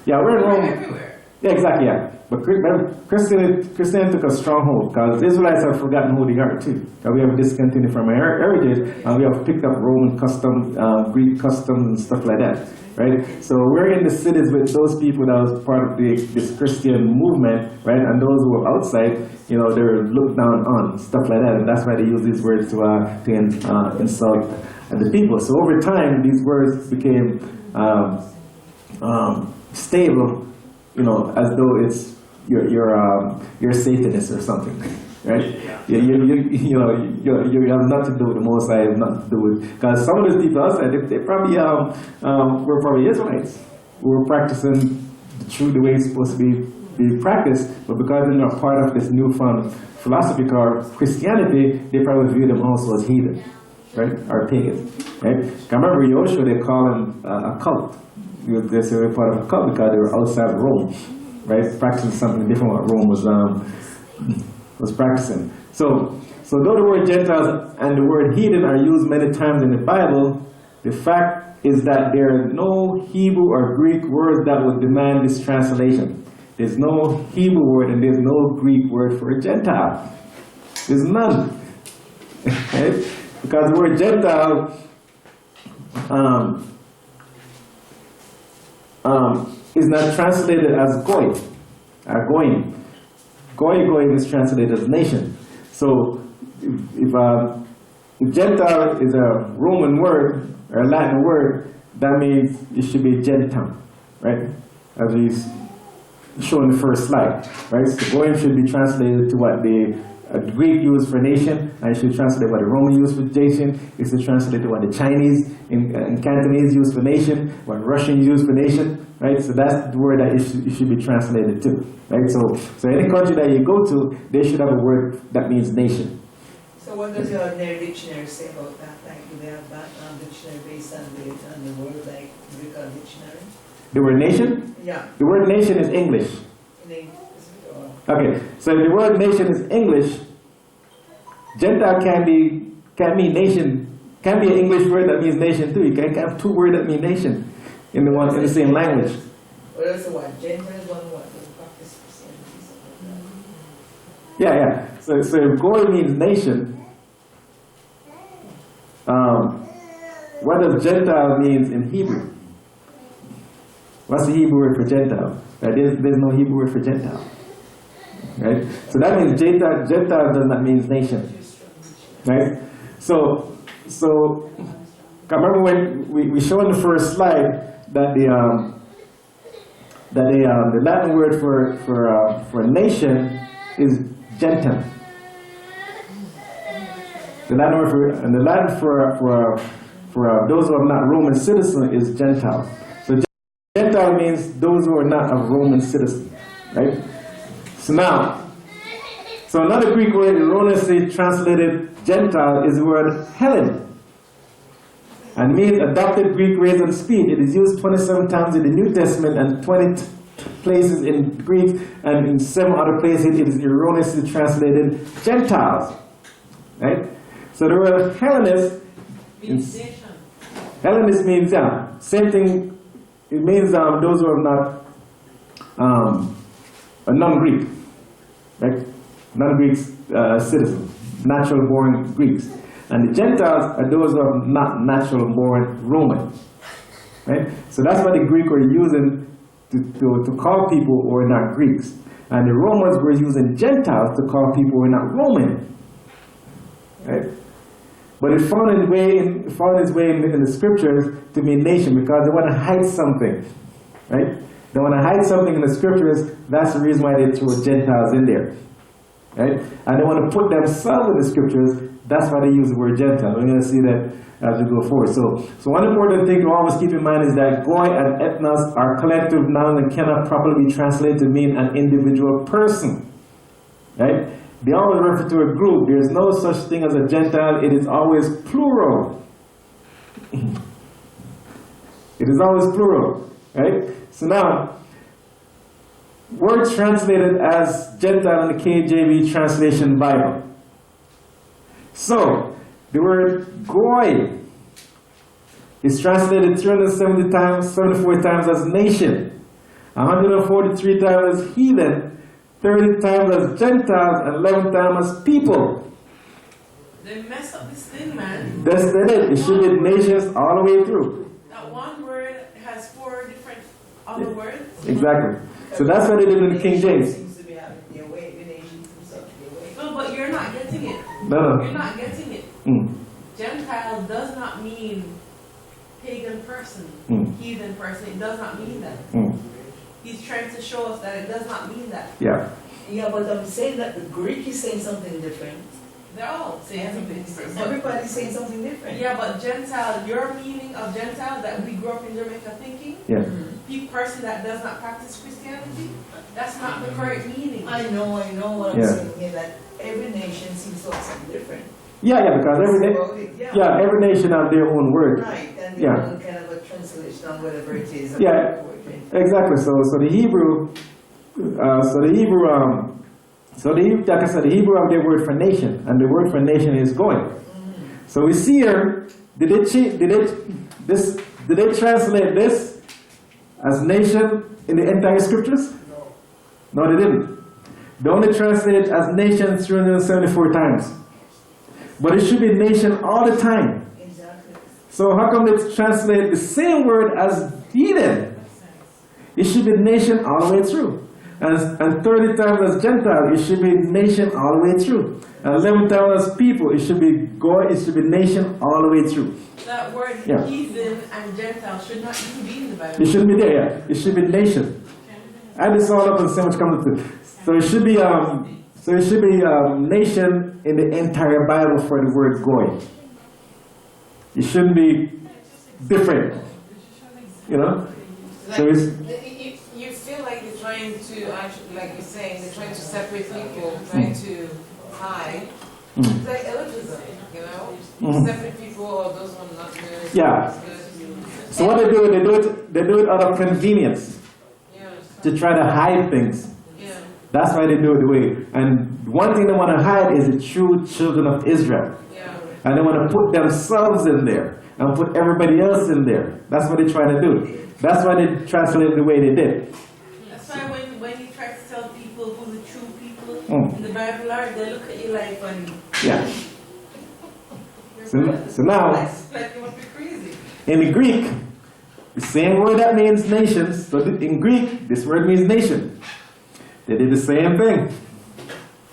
Yeah, we're in Rome. Everywhere. Yeah, exactly, yeah. But Christianity took a stronghold because the Israelites have forgotten who they are too. And we have discontinued from our heritage, and we have picked up Roman custom, Greek customs and stuff like that, right? So we're in the cities with those people that was part of this Christian movement, right? And those who are outside, they're looked down on, stuff like that. And that's why they use these words to insult the people. So over time, these words became stable, as though it's you're a Satanist or something, right? You have nothing to do with the Most High, have nothing to do with, because some of those people outside, they probably were probably Israelites who were practicing the way it's supposed to be practiced, but because they're not part of this newfound philosophy called Christianity, they probably view them also as heathen, right? Or pagans, right? I remember Yoshua, they call him a cult. They say they're part of a cult because they were outside Rome, right? Practicing something different what Rome was practicing. So though the word Gentiles and the word heathen are used many times in the Bible, the fact is that there are no Hebrew or Greek words that would demand this translation. There's no Hebrew word and there's no Greek word for a Gentile. There's none. Right? Because the word Gentile is not translated as goy, or goyim. Goyim is translated as nation. So if Gentile is a Roman word or a Latin word. That means it should be gentile, right? As we show in the first slide, right? So goyim should be translated to what the Greek used for nation, and it should translate what the Roman used for nation. It's to translate to what the Chinese and Cantonese used for nation, what Russian used for nation, right? So that's the word that it should be translated to, right? So any country that you go to, they should have a word that means nation. So what does your ordinary dictionary say about that? Like, do they have that dictionary based on the word, like Greek dictionary? The word nation? Yeah. The word nation is English. In English. Okay, so if the word nation is English, Gentile can mean nation, can be an English word that means nation too. You can't have two words that mean nation in the same language. What else the word? Gentiles, one word, doesn't practice Christianity, something like that. Yeah. So if goy means nation, what does Gentile means in Hebrew? What's the Hebrew word for Gentile? Right? There's no Hebrew word for Gentile. Right? So that means Gentile does not mean nation. Right? So I remember when we showed in the first slide that the Latin word for nation is gentile. The Latin for those who are not Roman citizens is gentile. So gentile means those who are not a Roman citizen, right? So another Greek word erroneously translated gentile is the word Hellen, and means adopted Greek race and speed. It is used 27 times in the New Testament and 20 places in Greek, and in 7 other places it is erroneously translated Gentiles. Right? So the word Hellenist means same thing. It means those who are not a non-Greek, right? Non-Greek citizens, natural-born Greeks, and the Gentiles are those who are not natural-born Roman, right? So that's what the Greek were using to call people who are not Greeks, and the Romans were using Gentiles to call people who are not Roman, right? But it found its way in the scriptures to mean nation because they want to hide something, right? They want to hide something in the scriptures. That's the reason why they threw Gentiles in there, right? And they want to put themselves in the scriptures. That's why they use the word Gentile. We're going to see that as we go forward. So one important thing to always keep in mind is that goy and ethnos are collective nouns and cannot properly be translated to mean an individual person, right? They always refer to a group. There is no such thing as a Gentile. It is always plural. It is always plural, right? So now, words translated as Gentile in the KJV translation Bible. So, the word goy is translated 370 times, 74 times as nation, 143 times as heathen, 30 times as Gentiles, and 11 times as people. They messed up this thing, man. That's it. It should be nations all the way through. That one word has 4 different other words. Exactly. So that's what they did in the King James. Seems to be having their way. The nation seems to be their way. No, but you're not getting it. No. You're not getting it. Gentile does not mean pagan person, heathen person. It does not mean that. He's trying to show us that it does not mean that. Yeah. Yeah, but I'm saying that the Greek is saying something different. They're all saying something different. but- Everybody's saying something different. Yeah, but Gentile, your meaning of Gentile that we grew up in Jamaica thinking, Yeah. person that does not practice Christianity, that's not the correct meaning. I know what I'm Yeah. saying here, that every nation seems to have something different. Yeah, because every nation have their own word. Right, and Yeah. their own kind of a translation on whatever it is. of Yeah. the word. Exactly. So the Hebrew, like I said, the Hebrew have their word for nation, and the word for nation is going. So we see here, did they translate this as nation in the entire scriptures? No, they didn't. They only translated it as nation 374 times. But it should be nation all the time. Exactly. So how come they translate the same word as heathen? It should be nation all the way through. And 30 times as Gentile, it should be nation all the way through. And 11 times as people, it should be God, it should be nation all the way through. That word Yeah. heathen and Gentile should not even be in the Bible. It shouldn't be there, yeah. It should be nation. Add this all up and see what comes to. So it should be nation in the entire Bible for the word goy. It shouldn't be different. You know? So it's You feel like you're trying to actually, like you're saying, they're trying to separate people, trying to hide. It's like elitism, you know? Separate people or those who are not good. Yeah. So what they do it out of convenience. Yeah. To try to hide things. Yeah. That's why they do it the way. And one thing they want to hide is the true children of Israel. Yeah. And they want to put themselves in there and put everybody else in there. That's what they're trying to do. That's why they translate it the way they did. That's why when you try to tell people who the true people in the Bible are, they look at you like funny. Yeah. So now, Like you must be crazy. in the Greek, the same word that means nations, so in Greek, this word means nation. They did the same thing.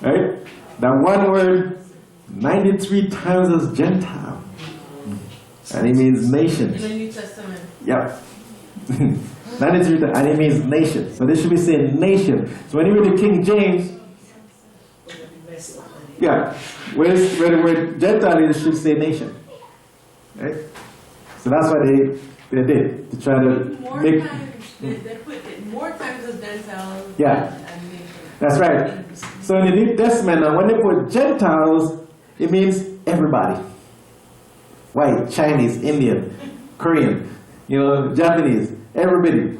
Right? That one word, 93 times as Gentile. And it means In nations. the New Testament. Yep. 93 times, and it means nation. So they should be saying nation. So when you read the King James, yeah, where the word Gentile is, it should say nation. Right? So that's what they did, to try to More make... times, they put it more times as Gentiles Yeah. and nations. That's right. So in the New Testament, now when they put Gentiles, it means everybody. White, Chinese, Indian, Korean, Japanese, everybody.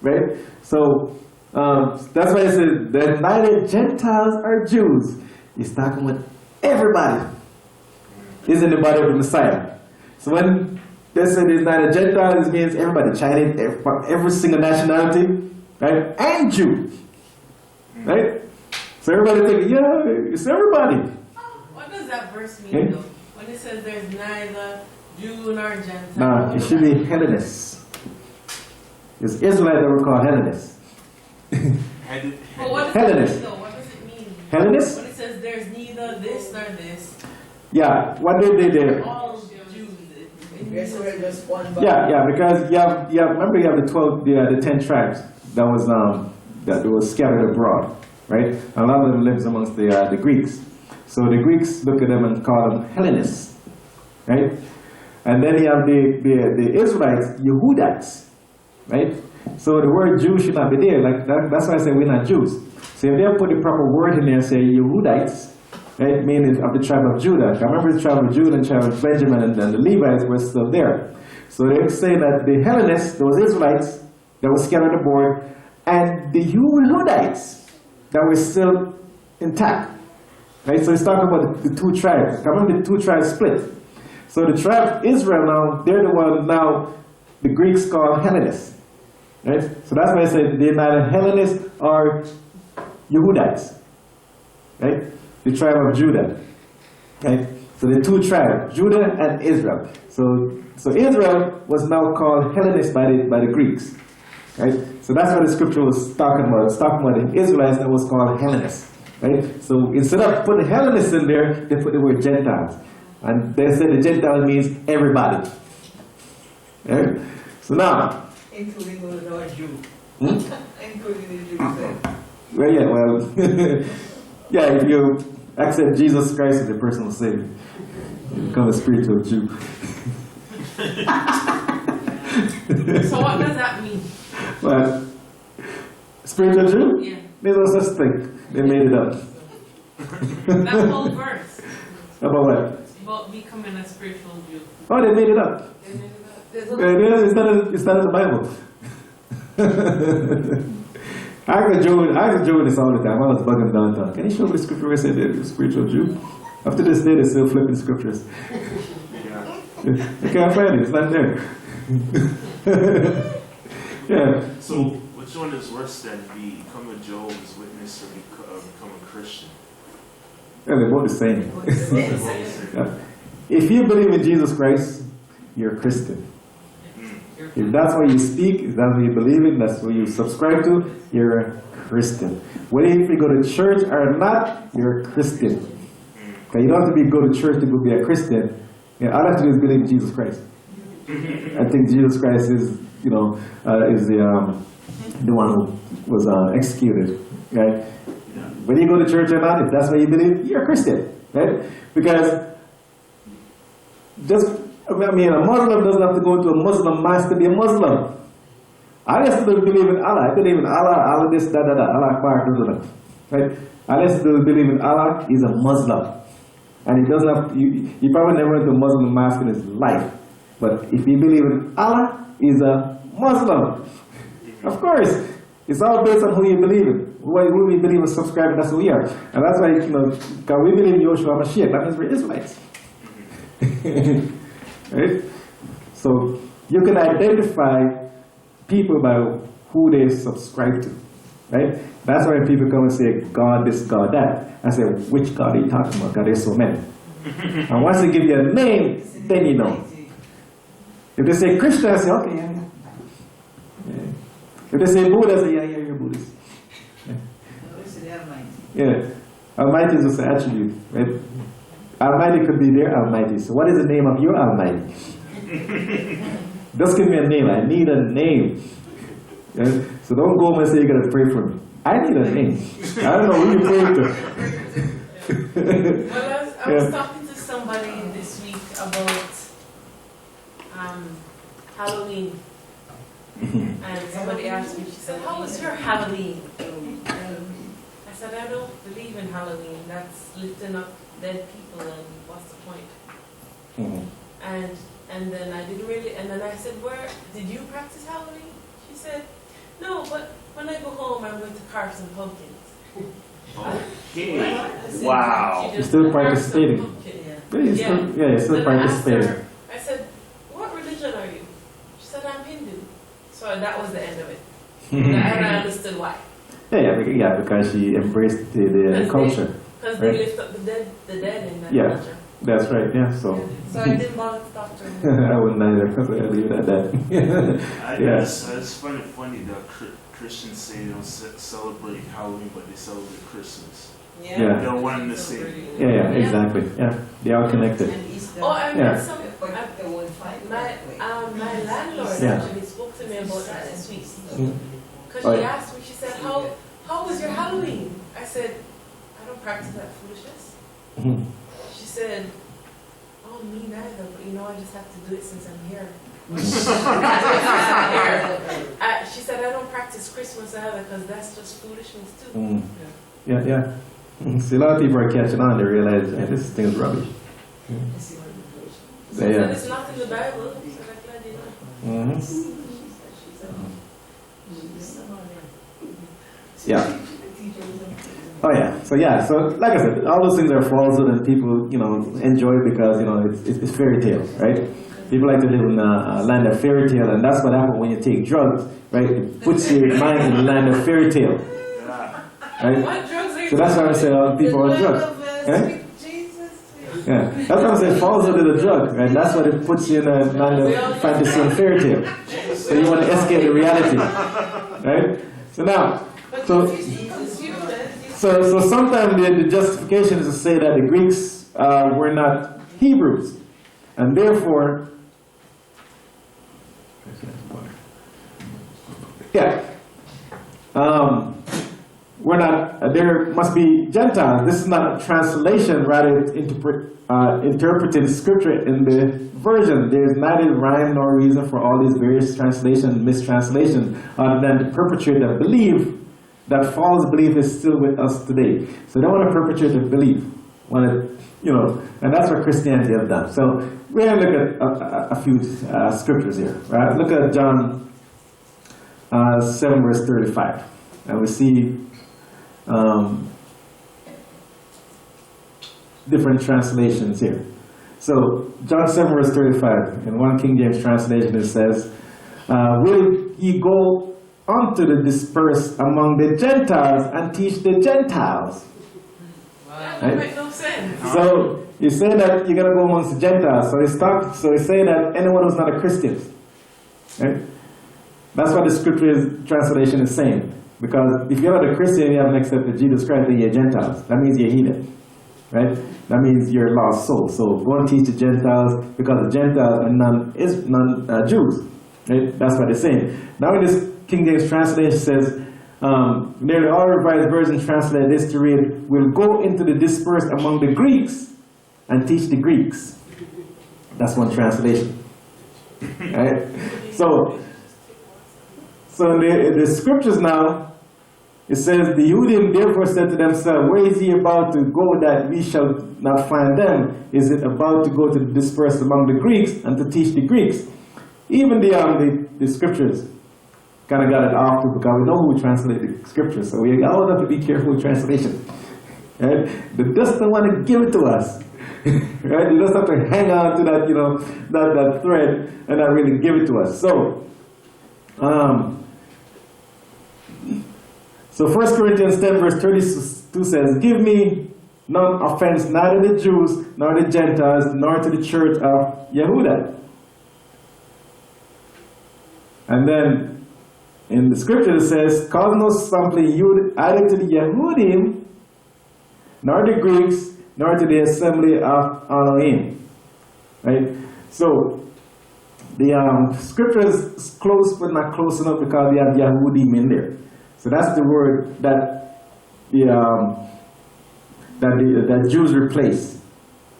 Right? So that's why it says that neither Gentiles or Jews. He's talking with everybody. Is in the body of the Messiah. So when they say there's neither Gentiles, it means everybody. Chinese, every single nationality, right? And Jew. Right? So everybody thinking, yeah, it's everybody. What does that verse mean though? When it says there's neither Jew nor Gentile. Nah, it should be Hellenists. It's Israelites that were called Hellenists. But what does Hellenist. it mean though? What does it mean? Hellenists? When it says there's neither this nor this, Yeah, what did they do? all Jews. Guess we're just one body. Yeah, because remember you have the 10 tribes that was scattered abroad, right? A lot of them lives amongst the Greeks. So the Greeks look at them and call them Hellenists, right? And then you have the Israelites, Yehudites, right? So the word Jew should not be there. Like that's why I say we're not Jews. So if they put the proper word in there, say Yehudites, right, meaning of the tribe of Judah. I remember the tribe of Judah and tribe of Benjamin and the Levites were still there. So they say that the Hellenists, those Israelites that were scattered abroad, and the Yehudites that were still intact. Right? So he's talking about the two tribes. I remember the two tribes split. So the tribe of Israel now, they're the one now the Greeks call Hellenists. Right? So that's why I said they're neither Hellenists or Yehudites. Right? The tribe of Judah. Right? So the two tribes, Judah and Israel. So Israel was now called Hellenist by the Greeks. Right? So that's what the scripture was talking about. It's talking about the Israelites that was called Hellenists. Right? So instead of putting Hellenists in there, they put the word Gentiles. And they said the Gentile means everybody. Right? So now, Including the non-Jew. Including the Jews then. well, yeah, if you accept Jesus Christ as your personal Savior, you become a spiritual Jew. So what does that mean? Well, spiritual Jew? Yeah. There's no such thing. They made it up. That whole verse About what? about becoming a spiritual Jew. Oh, they made it up. It's not in the Bible. I could join this all the time. I was bugging downtown. Can you show me the scripture where it said they're a spiritual Jew? After this day, they're still flipping scriptures. They can't find it. It's not there. Yeah. So, which one is worse than become a Jehovah's Witness or become a Christian? Yeah, they're both the same. Yeah. If you believe in Jesus Christ, you're a Christian. If that's what you speak, if that's what you believe in, that's what you subscribe to, you're a Christian. Whether if you go to church or not, you're a Christian. Okay, you don't have to go to church to go be a Christian. Yeah, all I have to do is believe in Jesus Christ. I think Jesus Christ is, is the one who was executed, right? Whether you go to church or not, if that's what you believe, you're a Christian, right? Because a Muslim doesn't have to go to a Muslim mosque to be a Muslim. I just believe in Allah. I believe in Allah, Allah this, da da da, Allah Akbar, right? I just believe in Allah. He's a Muslim, and he doesn't have. He probably never went to a Muslim mosque in his life. But if you believe in Allah, he's a Muslim. Of course, it's all based on who you believe in. Who we believe in, subscribe, that's who we are. And that's why, because we believe in Yoshua Mashiach, that means we're Israelites. Right? So you can identify people by who they subscribe to. Right? That's why people come and say, God this, God that. I say, which God are you talking about? God, there's so many. And once they give you a name, then you know. If they say Christian, I say, okay, yeah. If they say Buddha, I say, yeah, you're Buddhist. Yeah. Almighty is just an attribute, right? Almighty could be their Almighty. So what is the name of your Almighty? Just give me a name. I need a name. Yeah? So don't go home and say you're going to pray for me. I need a name. I don't know who you pray to. Well, I was talking to somebody this week about Halloween. And somebody asked me, she said, how was your Halloween? I said, I don't believe in Halloween. That's lifting up dead people, and what's the point? And then I didn't really, and then I said, where, did you practice Halloween? She said, no, but when I go home, I'm going to carve some pumpkins. Okay. Wow. You're still participating. You're still participating. I said, what religion are you? She said, I'm Hindu. So that was the end of it. And I understood why. Yeah, because she embraced the culture. Because right? they lift up the dead in that culture. That's right, yeah. So I didn't bother to talk to her. I wouldn't either, because I leave it at that. I just find it funny that Christians say they don't celebrate Halloween, but they celebrate Christmas. Yeah. They're one and the same. Yeah, exactly. Yeah, they are connected. Oh, I met some. My landlord actually spoke to me about that this week. Because she asked me, she said, how was your Halloween? I said, I don't practice that foolishness. She said, oh, me neither, but I just have to do it since I'm here. She said, I don't practice Christmas either because that's just foolishness too. Yeah. See, a lot of people are catching on, they realize, hey, this thing is rubbish. So it's not in the Bible, so I'm glad you know. Yeah. Oh yeah. So like I said, all those things are falsehood, and people, enjoy it because it's fairy tale, right? People like to live in a land of fairy tale, and that's what happens when you take drugs, right? It puts your mind in the land of fairy tale, right? What drugs are you So that's why I say all people are drugs. Yeah? Yeah, that's what I'm saying. Falsehood is a drug, right? That's what it puts you in a land of fantasy and fairy tale. So you want to escape the reality, right? So now, so sometimes the justification is to say that the Greeks were not Hebrews, and therefore, we're not. There must be Gentiles. This is not a translation, rather interpreting scripture in the version. There's neither rhyme nor reason for all these various translations, mistranslations, other than to perpetuate a belief that false belief is still with us today. So they want to perpetuate a belief, and that's what Christianity has done. So we're going to look at a few scriptures here. Right? Look at John 7 verse 35, and we see different translations here. So John 7 verse 35, in one King James translation it says, will ye go unto the dispersed among the Gentiles and teach the Gentiles? That don't make no sense. So you say that you're going to go amongst the Gentiles. So he's saying that anyone who's not a Christian. Right? That's what the scripture translation is saying. Because if you're not a Christian, you haven't accepted Jesus Christ, then you're Gentiles. That means you're heathen. Right? That means you're a lost soul. So go and teach the Gentiles, because the Gentiles are non-Jews. Right? That's what they're saying. Now in this King James translation says, nearly all revised versions translate this to read, will go into the dispersed among the Greeks and teach the Greeks. That's one translation. Right? So in the scriptures now, it says, the Yehudim therefore said to themselves, where is he about to go that we shall not find them? Is it about to go to the dispersed among the Greeks and to teach the Greeks? Even the scriptures kind of got it off because we know who translated the scriptures, so we all have to be careful with translation. Right? They just don't want to give it to us. Right? You just have to hang on to that, that thread and not really give it to us. So 1 Corinthians 10 verse 32 says, give me none offense, neither the Jews, nor the Gentiles, nor to the church of Yehuda. And then in the scripture it says, cause no stumbling either to the Yehudim, nor the Greeks, nor to the assembly of Elohim. Right? So the scripture is close but not close enough because we have Yehudim in there. So that's the word that that Jews replace,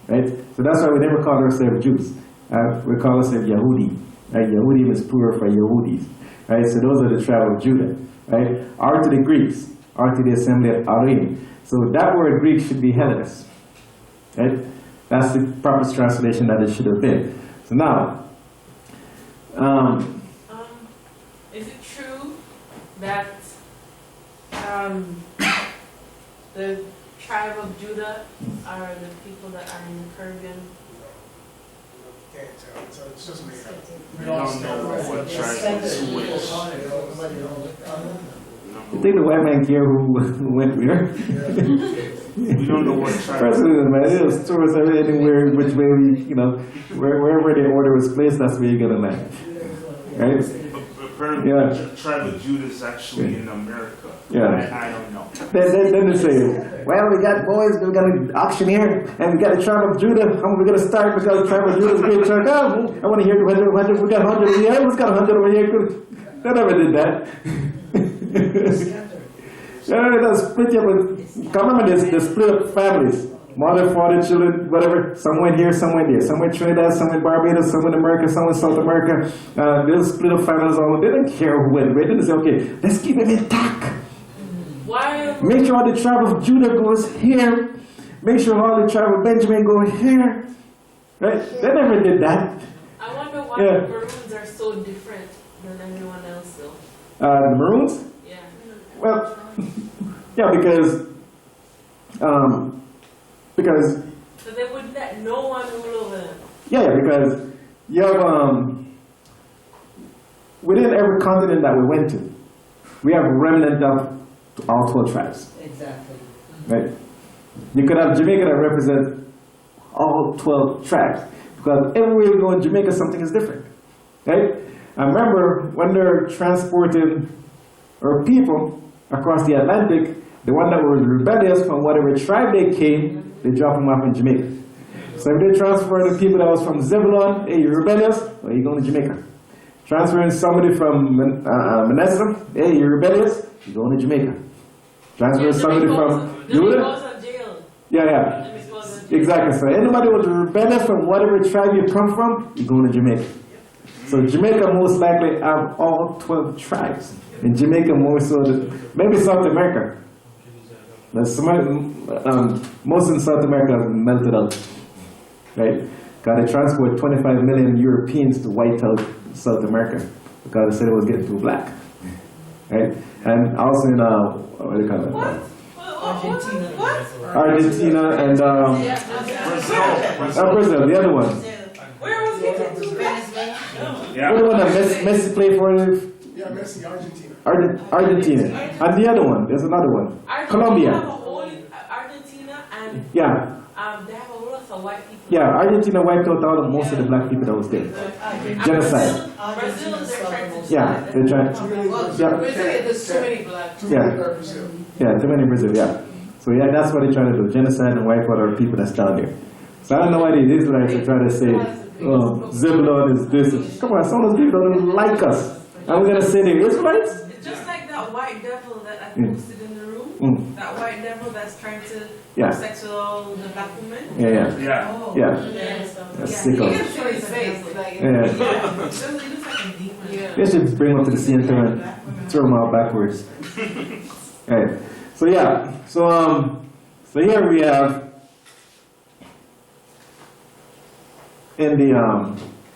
right? So that's why we never call ourselves Jews. We call ourselves Yehudi. Right? Yehudim is plural for Yehudis, right? So those are the tribe of Judah, right? Or to the Greeks, or to the assembly of Elohim. So that word Greek should be Hellenes, right? That's the proper translation that it should have been. So now, is it true that the tribe of Judah are the people that are in the Caribbean? Can't tell, so it's just made up. We don't know what tribe is which. you think the white man care who went where? We don't know what tribe. President, man, it was towards anywhere, which way we, wherever the order was placed, that's where you're gonna land, right? Apparently, Yeah. the tribe of Judah is actually in America. Yeah. I don't know. Then they say, well, we got boys, we got an auctioneer, and we got the tribe of Judah. How are we going to start? Because the tribe of Judah is a great tribe. Oh, I want to hear 100. We got 100 over here. Who's got 100 over here? They never did that. They split up. Remember, they split up families. Mother, father, children, whatever. Some went here, some went there. Some went Trinidad, some went Barbados, some went America, some went South America. They split up families all. They didn't care who went where. They didn't say, okay, let's keep them intact. Why? Make sure all the tribe of Judah goes here. Make sure all the tribe of Benjamin go here. Right? They never did that. I wonder why the Maroons are so different than everyone else, though. The Maroons? Yeah. Well, yeah, because So they would let no one rule over them. yeah, because you have within every continent that we went to, we have a remnant of all 12 tribes. Exactly. Right? You could have Jamaica that represents all 12 tribes, because everywhere you go in Jamaica, something is different. Right? I remember when they're transporting our people across the Atlantic, the one that was rebellious from whatever tribe they came, they drop them off in Jamaica. So if they transfer the people that was from Zebulon, hey, you're rebellious, well, you're going to Jamaica. Transferring somebody from Manasseh, hey, you're rebellious, you're going to Jamaica. Transferring somebody from Judah. Yeah. Exactly. So anybody who was rebellious from whatever tribe you come from, you're going to Jamaica. So Jamaica most likely have all 12 tribes. In Jamaica more so, maybe South America. Most in South America have melted out. Right? Because they transport 25 million Europeans to white out South America because they said it was getting too black. Right? And also in, what do you call it? Argentina and Brazil, the other one. Where was he? Yeah. The one that Messi played for? Yeah, Messi, Argentina. Argentina. And the other one, there's another one. Colombia. Argentina and yeah. They have a lot of white people. Yeah, Argentina wiped out most of the black people that was there. Genocide. Brazil, they're trying to do Yeah, that. they're trying. Well, Yeah. Brazil, there's too many black. Too Yeah. many Brazil. Yeah, too many Brazil, yeah. So yeah, that's what they're trying to do, genocide and wipe out our people that's down there. So I don't know why the Israelites are trying to say, Zebulon is this. Come on, some of those people don't even like us. Are we going to say they're Israelites? It's just like that white devil that I Mm. posted in the room. Mm. That white devil that's trying to Yeah. have sex with all the black women. Yeah, yeah. Yeah. Oh. Yeah. That's That's You sicko. can see his face, like, Yeah. Yeah, it looks like a demon. yeah. They should bring them to the center and throw them out backwards. Right. So yeah, so here we have in the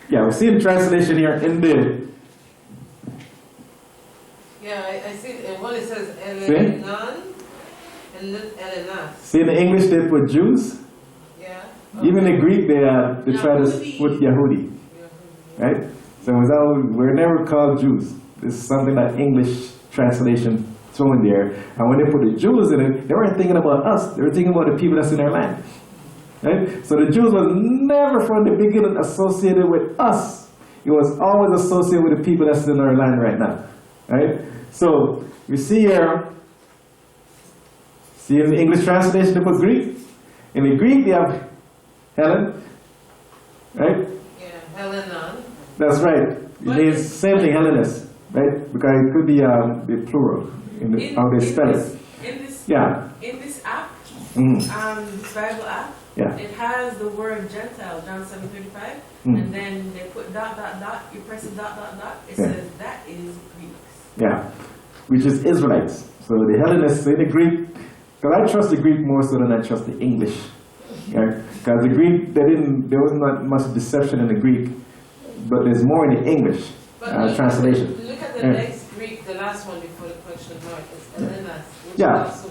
yeah, we see the translation here in the Yeah, I see, and one it says See? Elenan, and then Elenas, see in the English they put Jews. yeah? Even in Greek they try to put Yahudi, right? So we're never called Jews. This is something that English translation throw in there. And when they put the Jews in it, they weren't thinking about us. They were thinking about the people that's in their land. Right? So the Jews was never from the beginning associated with us. It was always associated with the people that's in our land right now. Right? So we see here, see in the English translation they put Greek. In the Greek they have Helen. Right? Yeah, Helenon. That's right. It means same thing, Hellenist. Right? Because it could be the plural in the, how they spell it. Yeah. In this app, Mm. this Bible app, Yeah. it has the word Gentile, John 7:35, Mm. and then they put ... You press a ... It Yeah. says that is Greeks. Yeah, which is Israelites. So the Hellenists in the Greek, because I trust the Greek more so than I trust the English. Because the Greek, there was not much deception in the Greek, but there's more in the English translation. Look at the Yeah. next Greek, the last one before the question mark, it's Elenas, which Yeah. is also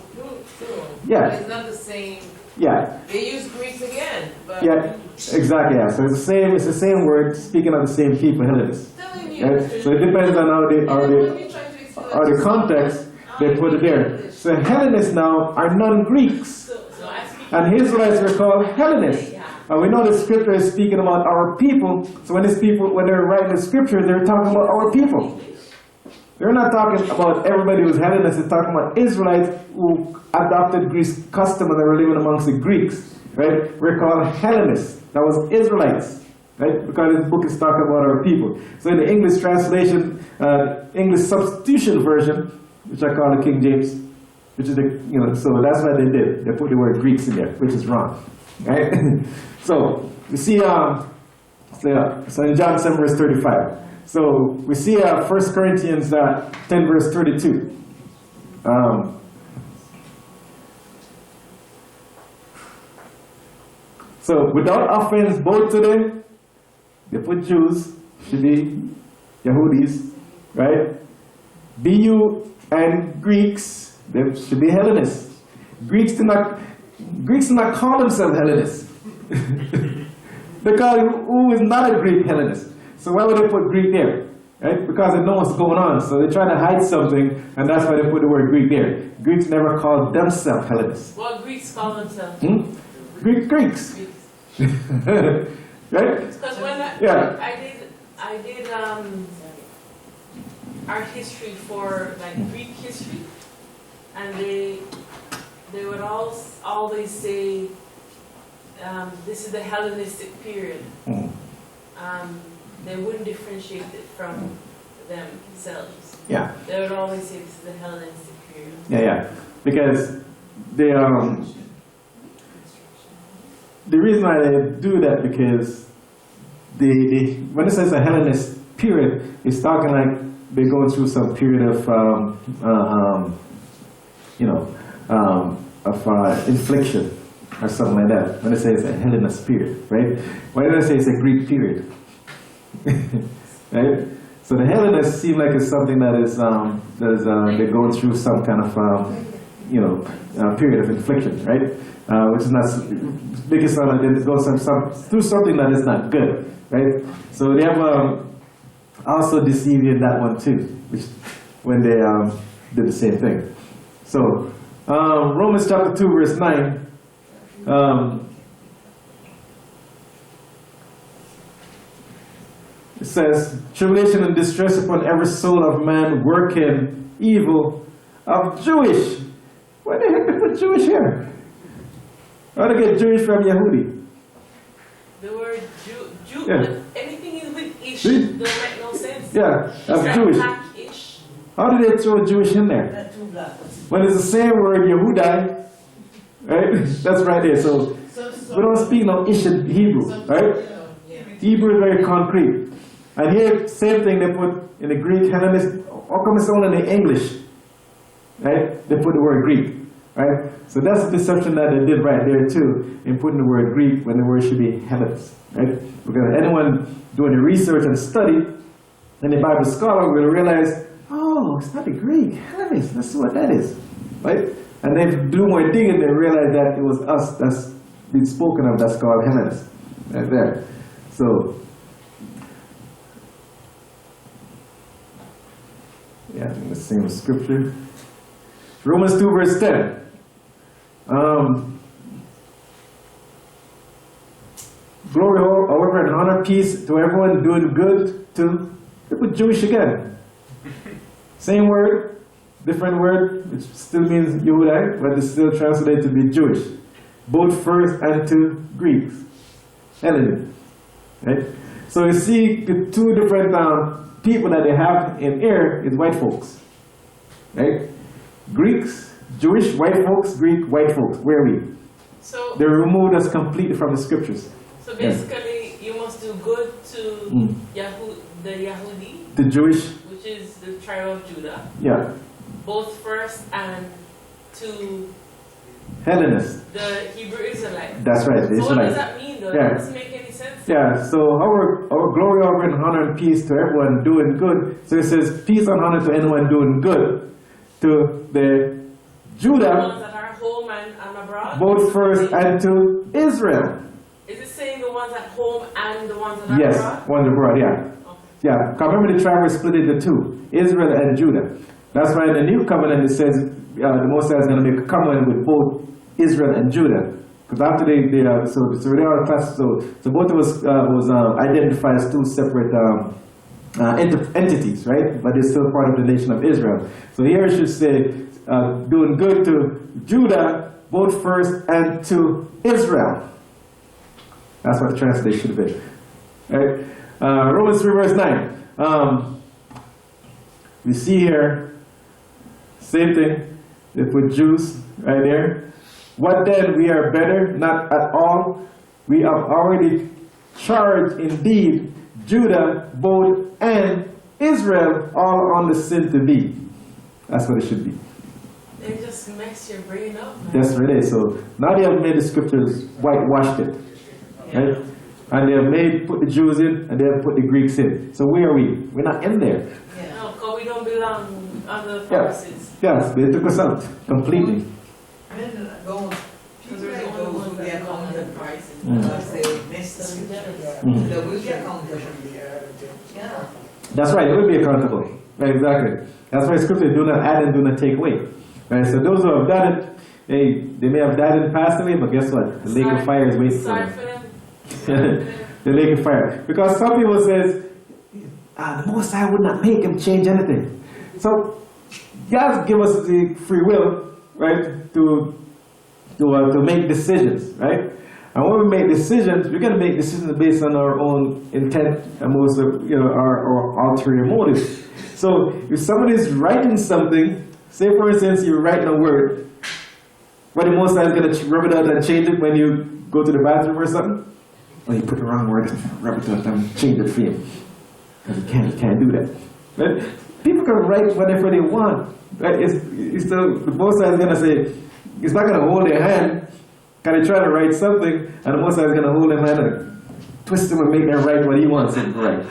plural. Yeah. But it's not the same, Yeah, they use Greeks again, but yeah, exactly. Yeah. So it's the same word speaking of the same people, Hellenists. telling you. Right? So it depends on how When the you're trying to explain or the context they put it there. So Hellenists now are non-Greeks. So I speak... And Israelites were called Hellenists. And we know the scripture is speaking about our people. So when they're writing the scripture, they're talking about our people. They're not talking about everybody who's Hellenists. They're talking about Israelites who adopted Greek custom and they were living amongst the Greeks. Right? We're called Hellenists. That was Israelites. Right? Because this book is talking about our people. So in the English translation, English substitution version, which I call the King James, which is the, so that's what they did. They put the word Greeks in there, which is wrong. Right? So we see, so in John 7 verse 35. So we see 1 Corinthians 10 verse 32. So without offense both to them, they put Jews, should be Yahudis, right? BU and Greeks, they should be Hellenists. Greeks do not call themselves Hellenists. They call who is not a Greek Hellenist. So why would they put Greek there? Right? Because they know what's going on. So they try to hide something, and that's why they put the word Greek there. Greeks never called themselves Hellenists. What Greeks call themselves? Greeks. Right? Because when Yeah. I did art history for like Greek history, and they would always say this is the Hellenistic period. They wouldn't differentiate it from themselves. Yeah. They would always say this is the Hellenistic period. Yeah. Because the reason why they do that, because when it says a Hellenist period, it's talking like they're going through some period of infliction or something like that. When it says a Hellenist period, right? Why do they say it's a Greek period? Right? So the Hellenists seem like it's something that is they're going through some kind of period of infliction, right? Which is not making sound like they're going through something that is not good, right? So they have also deceived in that one too, which when they did the same thing. So Romans chapter 2 verse 9. says, tribulation and distress upon every soul of man working evil of Jewish. Why the heck they put Jewish here? How to get Jewish from Yehudi? The word Jew, Yeah. anything with ish See? don't make no sense. Yeah, It's that's like Jewish. black-ish. How did they throw Jewish in there? Not too black. When it's the same word, Yehudai, right? That's right there. So we don't speak no ish in Hebrew, right? Hebrew is very concrete. And here, same thing they put in the Greek, Hellenist. How come it's only in the English? Right? They put the word Greek, right? So that's the deception that they did right there too, in putting the word Greek when the word should be Hellenist, right? Because anyone doing the research and study, and the Bible scholar will realize, oh, it's not the Greek, Hellenist, let's see what that is, right? And they do more digging, they realize that it was us that's been spoken of, that's called Hellenist, right there. So, yeah, I think the same scripture. Romans 2 verse 10. Glory, however, and honor, peace to everyone, doing good to, they put Jewish again. Same word, different word, which still means Yehudai, but it's still translated to be Jewish. Both first and to Greeks. Hellenic. Right? So you see the two different people that they have in here is white folks. Right? Greeks, Jewish, white folks, Greek, white folks. Where are we? So They removed us completely from the scriptures. So basically, you must do good to the Yahudi, The Jewish, which is the tribe of Judah, yeah, both first and to Hellenists. the Hebrew Israelites. That's right, the So what does Israelites. that mean though? Yeah. That doesn't make any sense. Yeah, so our glory, honor, and honor and peace to everyone doing good. So it says peace and honor to anyone doing good. To the The ones Judah, that are home and abroad. both first and to Israel. Is it saying the ones at home and the ones that are Yes, abroad? one's abroad, yeah. Okay. Yeah, 'cause remember the tribe was split into two, Israel and Judah. That's why in the new covenant it says the Messiah is going to make a covenant with both Israel and Judah. Because after so they are class, so both of us was identified as two separate entities, right? But they're still part of the nation of Israel. So here it should say doing good to Judah, both first and to Israel. That's what the translation should be. Right? Romans 3 verse 9. We see here, same thing, they put Jews right there. What then? We are better? Not at all. We have already charged indeed Judah, both and Israel, all on the sin to be. That's what it should be. They just mess your brain up, man. That's what it is. So now they have made the scriptures whitewashed it. Right? And they have put the Jews in, and they have put the Greeks in. So where are we? We're not in there. No, because we don't belong under the Yeah. Pharisees. Yes, they took us out completely. Go, Because we're the people only will ones be that belong under the accountable, Pharisees. because they missed the They will be accountable. Yeah. That's right, it will be accountable. Right, exactly. That's why scripture do not add and do not take away. Right, so those who have done it, they may have died and passed away, but guess what? The lake of fire is waiting for Sorry them. for them. The lake of fire. Because some people says, the Most High would not make him change anything. So God give us the free will, right, to make decisions, right? And when we make decisions, we're going to make decisions based on our own intent and most of our ulterior motives. So if somebody's writing something, say for instance you're writing a word, but the Most High is going to rub it out and change it when you go to the bathroom or something. Oh, you put the wrong word and rub it out and change it for you. Because you can't do that. Right? People can write whatever they want. Right? The Most High is going to say, he's not going to hold their hand. Can they try to write something, and the Most High is going to hold them hand and twist them and make them write what he wants them to write.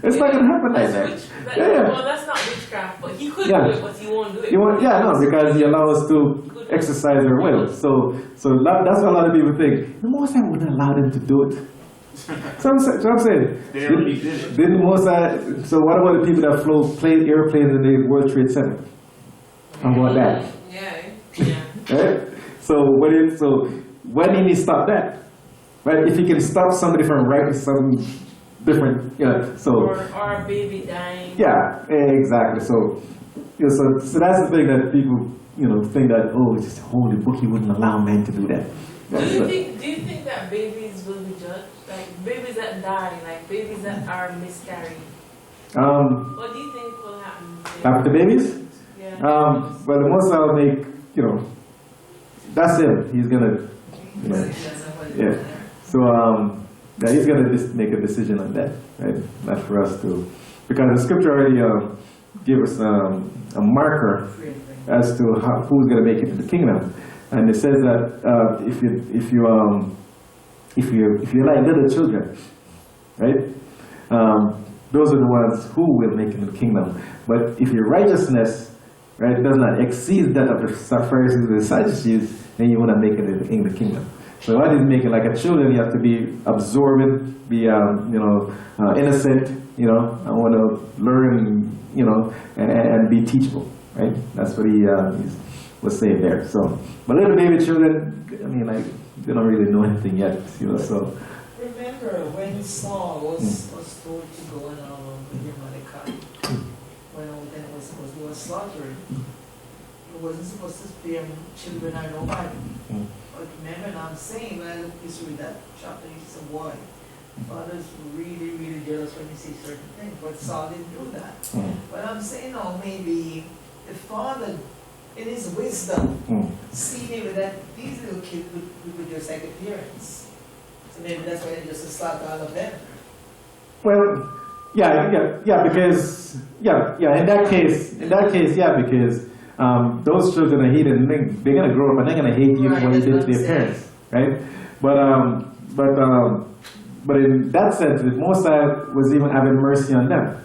It's not going to happen like that. Yeah. Well, that's not witchcraft, but he could Yeah. do it, but he won't do it. Because he allows us to exercise our will. So that's what a lot of people think. The Most High wouldn't allow them to do it. So I'm saying, They already did it. didn't the Most High, so what about the people that plane airplanes in the World Trade Center? How about that? Yeah. Right? So when did he stop that? Right? If he can stop somebody from writing something different, yeah, so. Or a baby dying. Yeah, exactly. So, so that's the thing that people, think that, oh, it's just a holy book, he wouldn't allow men to do that. Do you think that babies will be judged? Like babies that die, like babies that are miscarried? What do you think will happen? After the babies? Yeah. Well, the most I'll make, that's him. He's gonna, yeah. So, yeah, he's gonna just make a decision on that, right? Not for us to, because the scripture already gave us a marker as to who's gonna make it to the kingdom, and it says that if you like little children, right? Those are the ones who will make it to the kingdom. But if your righteousness, right, does not exceed that of the Pharisees and the Sadducees, then you will not make it in the kingdom. So what is making like a children? You have to be absorbent, be innocent, I want to learn, and be teachable, right? That's what he was saying there. So, but little baby children, I mean, like they don't really know anything yet, So. Remember when Saul was told to go and with your Mordecai, when then was supposed to be slaughtered, it wasn't supposed to spare children or nobody. But remember, now I'm saying, when I used to read that chapter, he said, boy, fathers really, really jealous when you see certain things, but Saul didn't do that. But I'm saying, maybe the father, in his wisdom, see maybe that these little kids would just like appearance. So maybe that's why they just slaughter all of them. Well, because in that case, because those children are hated, and they're gonna grow up and they're gonna hate you for what you did to their parents, right? But in that sense, the Mosai was even having mercy on them,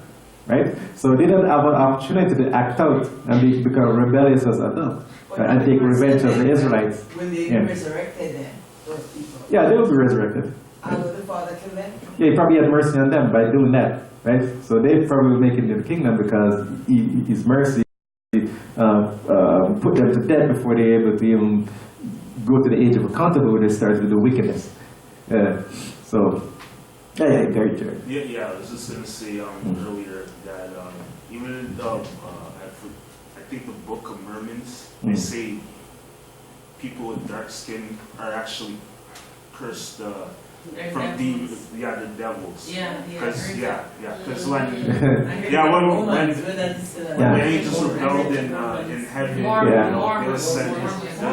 right? So they didn't have an opportunity to act out and become rebellious as adults and take revenge on the Israelites. When they resurrected them, those people. Yeah, they will be resurrected. How would the father kill them? Yeah, he probably had mercy on them by doing that, right? So they probably will make it into the kingdom because his mercy put them to death before they're able to even go to the age of accountability where they start to do wickedness. Very true. Yeah, I was just going to say earlier that even though I think the Book of Mormons, they say people with dark skin are actually cursed from the devils. Because when the angels rebelled in heaven, they were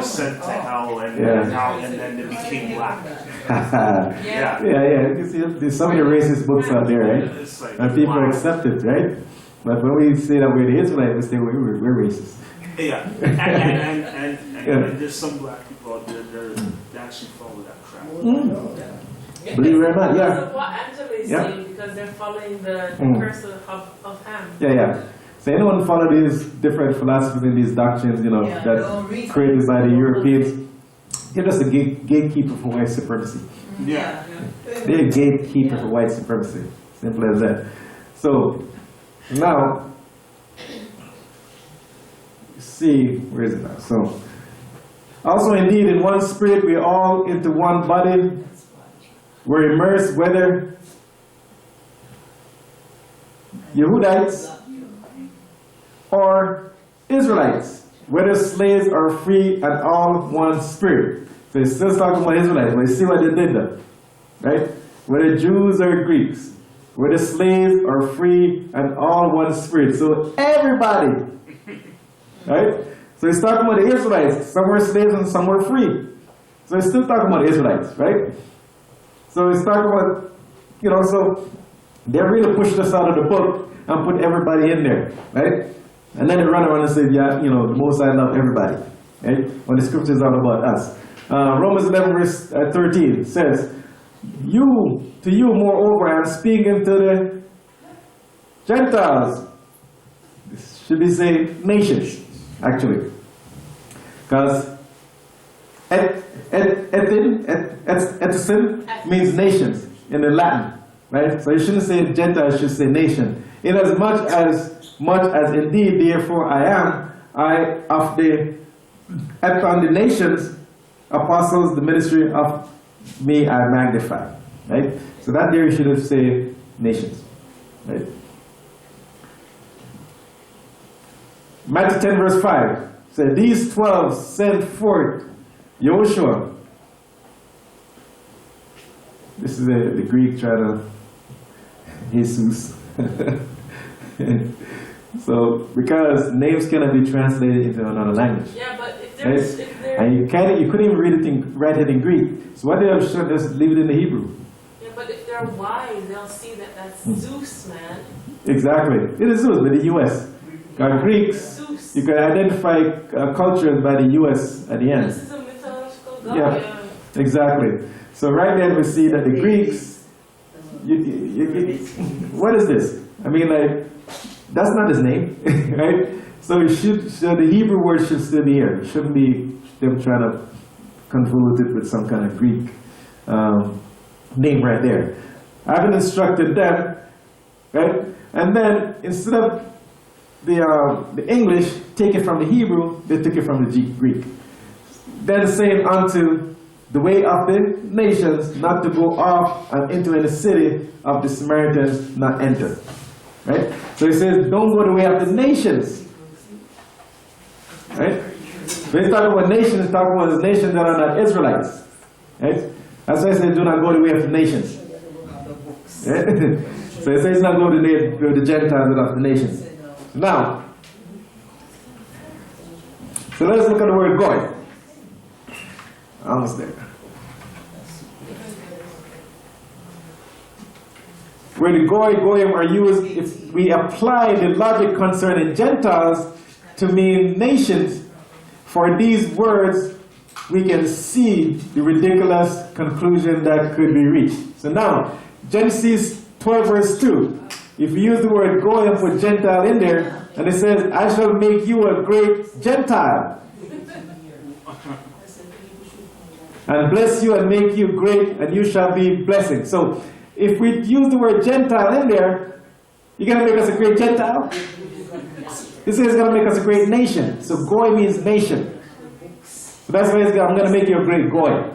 sent to hell, and then they became black. You see, there's so many racist books out there, right? Like, and people accept it, right? But when we say that we're the Israelites, we say we're racist. Yeah, and there's some black people out there that actually follow that crap. Believe it or not, Because of what Angela is saying, because they're following the curse of Ham. So anyone follow these different philosophies and these doctrines, that's created by the Europeans, they're just a gatekeeper for white supremacy. They're a gatekeeper for white supremacy. Simple as that. So now, see, where is it now? So, also indeed in one spirit we all into one body were immersed, whether Yehudites or Israelites, whether slaves or free, and all one spirit. So he's still talking about Israelites, but you see what they did there, right? Whether Jews or Greeks, whether slaves or free, and all one spirit. So everybody, right? So he's talking about the Israelites. Some were slaves and some were free. So he's still talking about the Israelites, right? So he's talking about, so they really pushed us out of the book and put everybody in there, right? And then they run around and say, the Most High love everybody, right? When the scripture is all about us. Romans 11 verse 13 says, to you moreover I am speaking to the Gentiles. This should be say nations, actually. Because ethnos means nations in the Latin, right? So you shouldn't say Gentiles, you should say nation. In as much as indeed, therefore I of the ethnos, the nations, apostles, the ministry of me I magnify, right? So that there you should have said nations. Right? Matthew 10 verse 5 said, these 12 sent forth Joshua. This is the Greek trying to Jesus. So, because names cannot be translated into another language. Yeah, but if Right? there's, if there, And you couldn't even write it in Greek. So what they have shown, just leave it in the Hebrew. yeah, but if they're wise, they'll see that that's Zeus, man. Exactly. It is Zeus, but the US. Greeks, Zeus. you can identify cultures by the US at the end. This is a mythological god. Yeah. Exactly. So right there we see that the Greeks, what is this? I mean, like, that's not his name, right? So the Hebrew word should still be here. It shouldn't be them trying to convolute it with some kind of Greek name right there. I haven't instructed them, right? And then instead of the English, take it from the Hebrew, they took it from the Greek. Then saying unto the way of the nations, not to go off and into any city of the Samaritans, not enter. Right? So he says, don't go the way of the nations. Right? When he's talking about nations, he's talking about the nations that are not Israelites. Right? That's why he says, do not go the way of the nations. Right? So he says, not go the Gentiles of the nations. Now, so let's look at the word goy. Almost there. Where the goyim are used, if we apply the logic concerning Gentiles to mean nations, for these words, we can see the ridiculous conclusion that could be reached. So now, Genesis 12 verse 2, if you use the word goyim for Gentile in there, and it says, I shall make you a great Gentile, and bless you and make you great, and you shall be blessing. So, if we use the word Gentile in there, you're going to make us a great Gentile? This is going to make us a great nation. So Goy means nation. So that's why I'm going to make you a great Goy.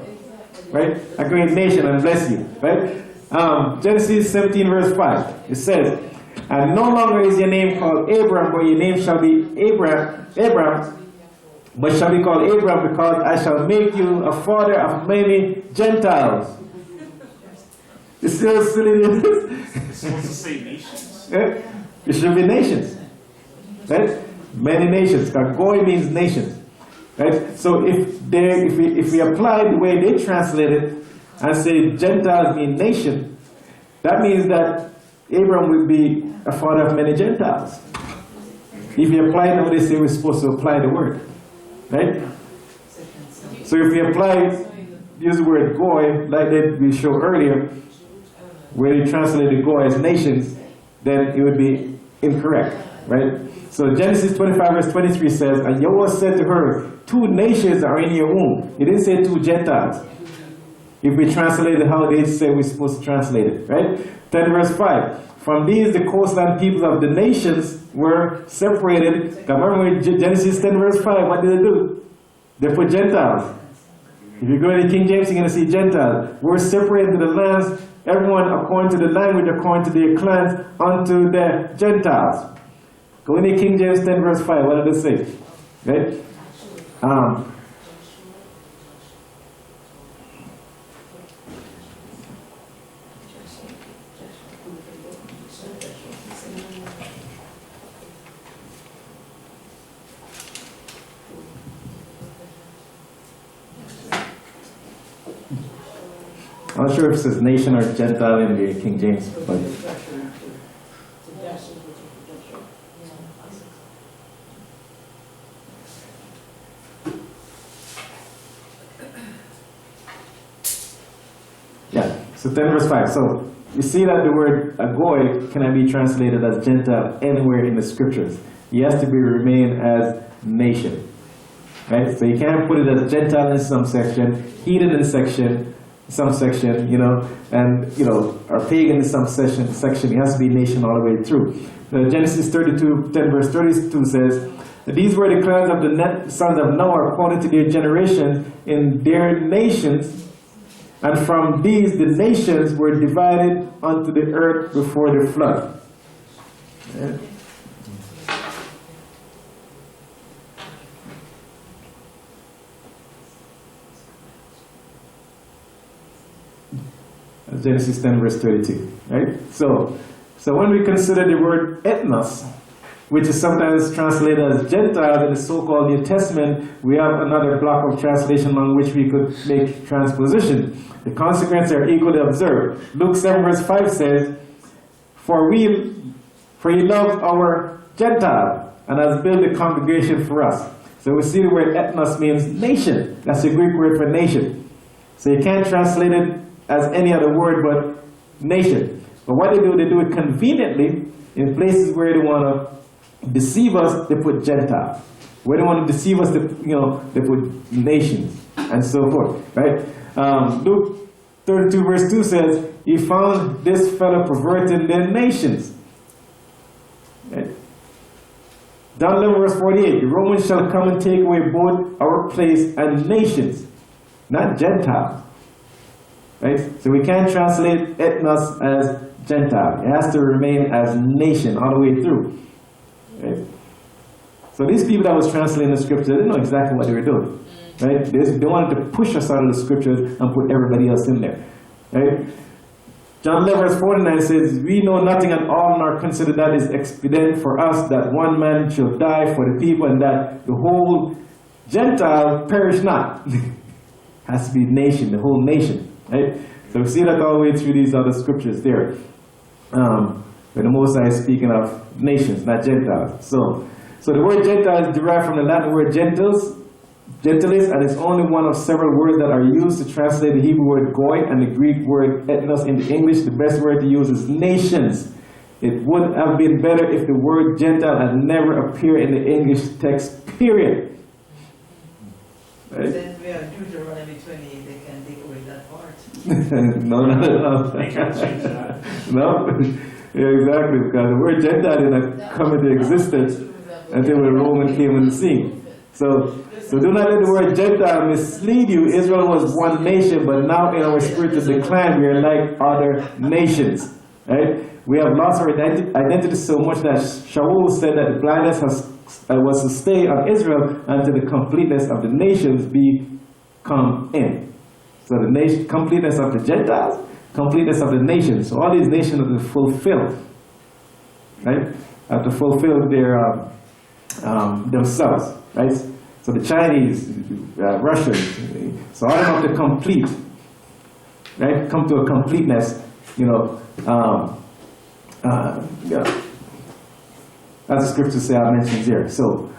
Right? A great nation and bless you. Right? Genesis 17 verse 5. It says, and no longer is your name called Abram, but your name shall be Abram, but shall be called Abram, because I shall make you a father of many Gentiles. It's still silly. It's supposed to say nations. Yeah? It should be nations. Right? Many nations. Goy means nations. Right? So if we apply the way they translate it and say Gentiles mean nation, that means that Abram will be a father of many Gentiles. If we apply it how they say we're supposed to apply the word. Right? So if we use the word Goy, like that we showed earlier, where they translated Goy as nations, then it would be incorrect, right? So Genesis 25 verse 23 says, and Yahweh said to her, 2 nations are in your womb. He didn't say 2 Gentiles. If we translate it how they say we're supposed to translate it, right? 10 verse 5. From these the coastland peoples of the nations were separated. Remember Genesis 10 verse 5, what did they do? They put Gentiles. If you go to the King James, you're going to see Gentiles. We're separated to the lands, everyone according to the language, according to their clans, unto the Gentiles. Go into King James 10 verse 5, what did it say? Right? I'm not sure if it says nation or Gentile in the King James, but yeah, so 10 verse 5. So you see that the word Goy cannot be translated as Gentile anywhere in the scriptures. He has to be remain as nation. Right? So you can't put it as Gentile in some section, heathen in some section, you know, and, you know, or pagan in some section, it has to be nation all the way through. Genesis 32, 10 verse 32 says, these were the clans of the sons of Noah according to their generation in their nations, And from these the nations were divided unto the earth before the flood. Yeah. Genesis 10 verse 32, right? So when we consider the word ethnos, which is sometimes translated as Gentile in the so-called New Testament, we have another block of translation on which we could make transposition. The consequences are equally observed. Luke 7 verse 5 says, For he loved our Gentile and has built a congregation for us. So we see the word ethnos means nation. That's the Greek word for nation. So you can't translate it as any other word but nation. But what they do it conveniently in places where they want to deceive us, they put Gentile. Where they want to deceive us, they put nations and so forth, right? Luke 32 verse 2 says, He found this fellow perverting their nations. Right? John 11 verse 48, the Romans shall come and take away both our place and nations, not Gentiles. Right? So we can't translate ethnos as Gentile. It has to remain as nation all the way through. Right? So these people that was translating the scripture, they didn't know exactly what they were doing. Right? They wanted to push us out of the scriptures and put everybody else in there. Right? John 11 verse 49 says, We know nothing at all, nor consider that is expedient for us that one man shall die for the people, and that the whole Gentile perish not. Has to be nation, the whole nation. Right? So we see that all the way through these other scriptures there. Where the Most High is speaking of nations, not Gentiles. So the word Gentile is derived from the Latin word gentilis, and it's only one of several words that are used to translate the Hebrew word goy and the Greek word ethnos into English. The best word to use is nations. It would have been better if the word Gentile had never appeared in the English text, period. Right? Then we are Deuteronomy 28, they can take away that part. No. They can't change that. No? Yeah, exactly, because the word Gentile didn't come into existence until the Roman came on the scene. So do not let the word Gentile mislead you. Israel was one nation, but now in our spiritual decline, we are like other nations. Right? We have lost our identity so much that Shaul said that the blindness was to stay on Israel until the completeness of the nations be come in. So the nation, completeness of the Gentiles, completeness of the nations. So all these nations have to fulfill, right? Have to fulfill their themselves, right? So the Chinese, Russians, so all of them have to complete, right? Come to a completeness, as the scriptures say, I mentioned here. So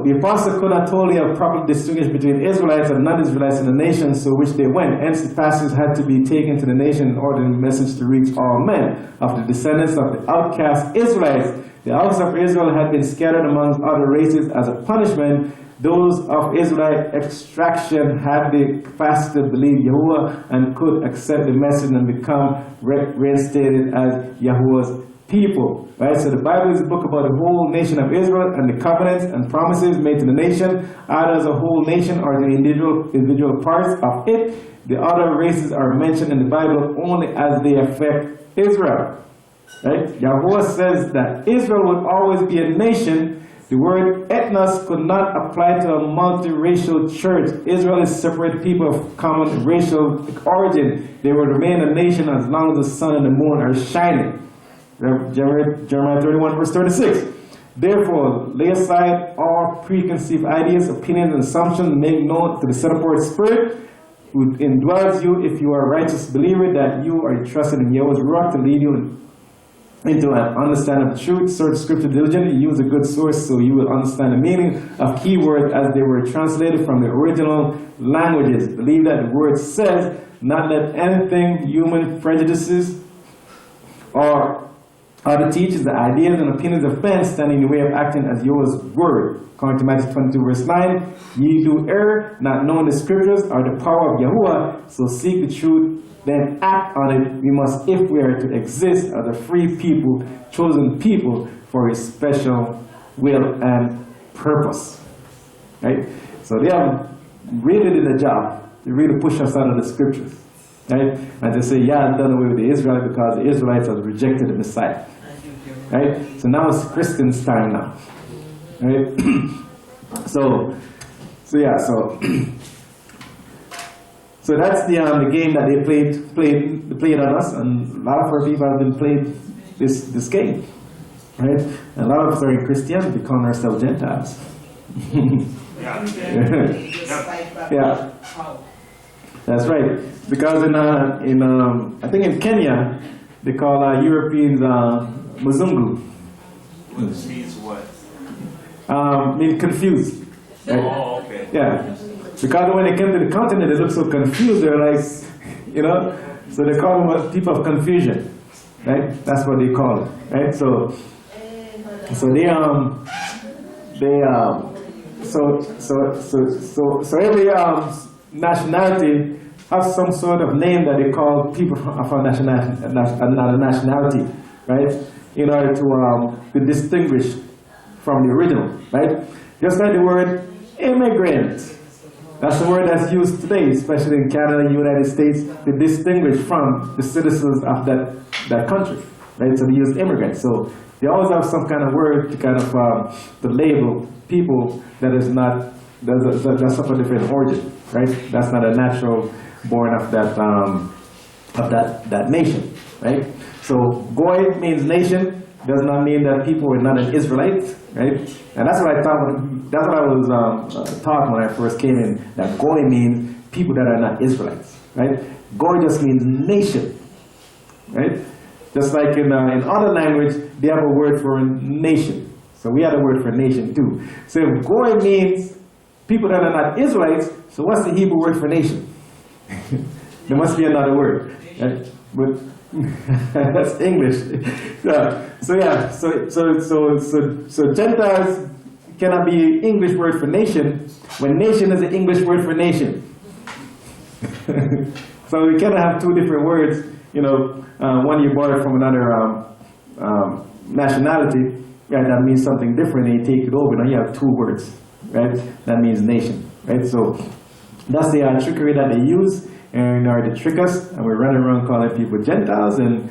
the apostle could not totally have properly distinguished between Israelites and non-Israelites in the nations to which they went. Hence the passage had to be taken to the nation in order for the message to reach all men. Of the descendants of the outcast Israelites, the house of Israel had been scattered among other races as a punishment. Those of Israelite extraction had the capacity to believe Yahuwah and could accept the message and become reinstated as Yahuwah's people. Right? So the Bible is a book about the whole nation of Israel and the covenants and promises made to the nation, either as a whole nation or the individual parts of it. The other races are mentioned in the Bible only as they affect Israel. Right? Yahuwah says that Israel will always be a nation. The word ethnos could not apply to a multiracial church. Israel is separate people of common racial origin. They will remain a nation as long as the sun and the moon are shining. Jeremiah 31 verse 36. Therefore, lay aside all preconceived ideas, opinions, and assumptions, and make known to the set apart Spirit who indwells you, if you are a righteous believer, that you are trusted in Yahweh's rock to lead you into an understanding of truth. Search scripture diligently, use a good source so you will understand the meaning of key words as they were translated from the original languages. Believe that the word says, not let anything, human prejudices or other teachers, the ideas and opinions of men stand in the way of acting as Yahweh's word. According to Matthew 22 verse 9, ye do err, not knowing the scriptures or the power of Yahuwah, so seek the truth, then act on it. We must, if we are to exist as a free people, chosen people for his special will and purpose. Right? So they have really did a job to really push us out of the scriptures, right? And to say, yeah, I've done away with the Israelites because the Israelites have rejected the Messiah, right? So now it's Christians' time now, right? So that's the game that they played on us, and a lot of our people have been played this game, right? And a lot of us are in Christianity, calling ourselves Gentiles. Yeah, that's right. Because in I think in Kenya they call Europeans Mzungu. Which means what? Mean confused. Right? Oh, okay. Yeah, because when they came to the continent, they looked so confused. They're like, so they call them people of confusion, right? That's what they call it, right? So every nationality has some sort of name that they call people of another nationality, right? In order to distinguish from the original, right? Just like the word immigrant. That's the word that's used today, especially in Canada, United States, to distinguish from the citizens of that country, right? So they use immigrant. So they always have some kind of word to kind of to label people that's of a different origin, right? That's not a natural born of that nation, right? So Goy means nation, does not mean that people were not an Israelite, right? And that's what I thought. That's what I was taught when I first came in. That Goy means people that are not Israelites, right? Goy just means nation, right? Just like in other language, they have a word for nation. So we have a word for nation too. So if Goy means people that are not Israelites, so what's the Hebrew word for nation? There must be another word, right? But that's English. So Gentiles cannot be English word for nation when nation is an English word for nation. So we cannot have two different words. One you borrow from another nationality, right? That means something different, and you take it over. Now you have two words, right? That means nation, right? So that's the trickery that they use in order to trick us, and we're running around calling people Gentiles, and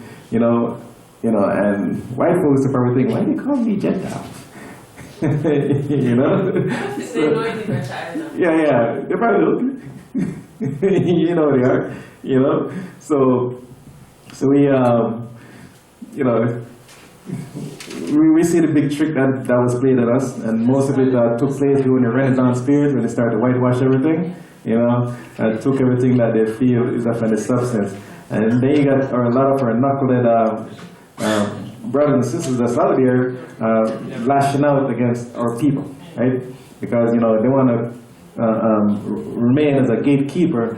and white folks are probably thinking, why do you call me Gentile? Yeah, they're probably they are, So we we see the big trick that was played at us, and most of it took place during the Renaissance period when they started to whitewash everything, and took everything that they feel is of any substance. And then you got a lot of our knucklehead brothers and sisters that's out there lashing out against our people, right? Because they want to remain as a gatekeeper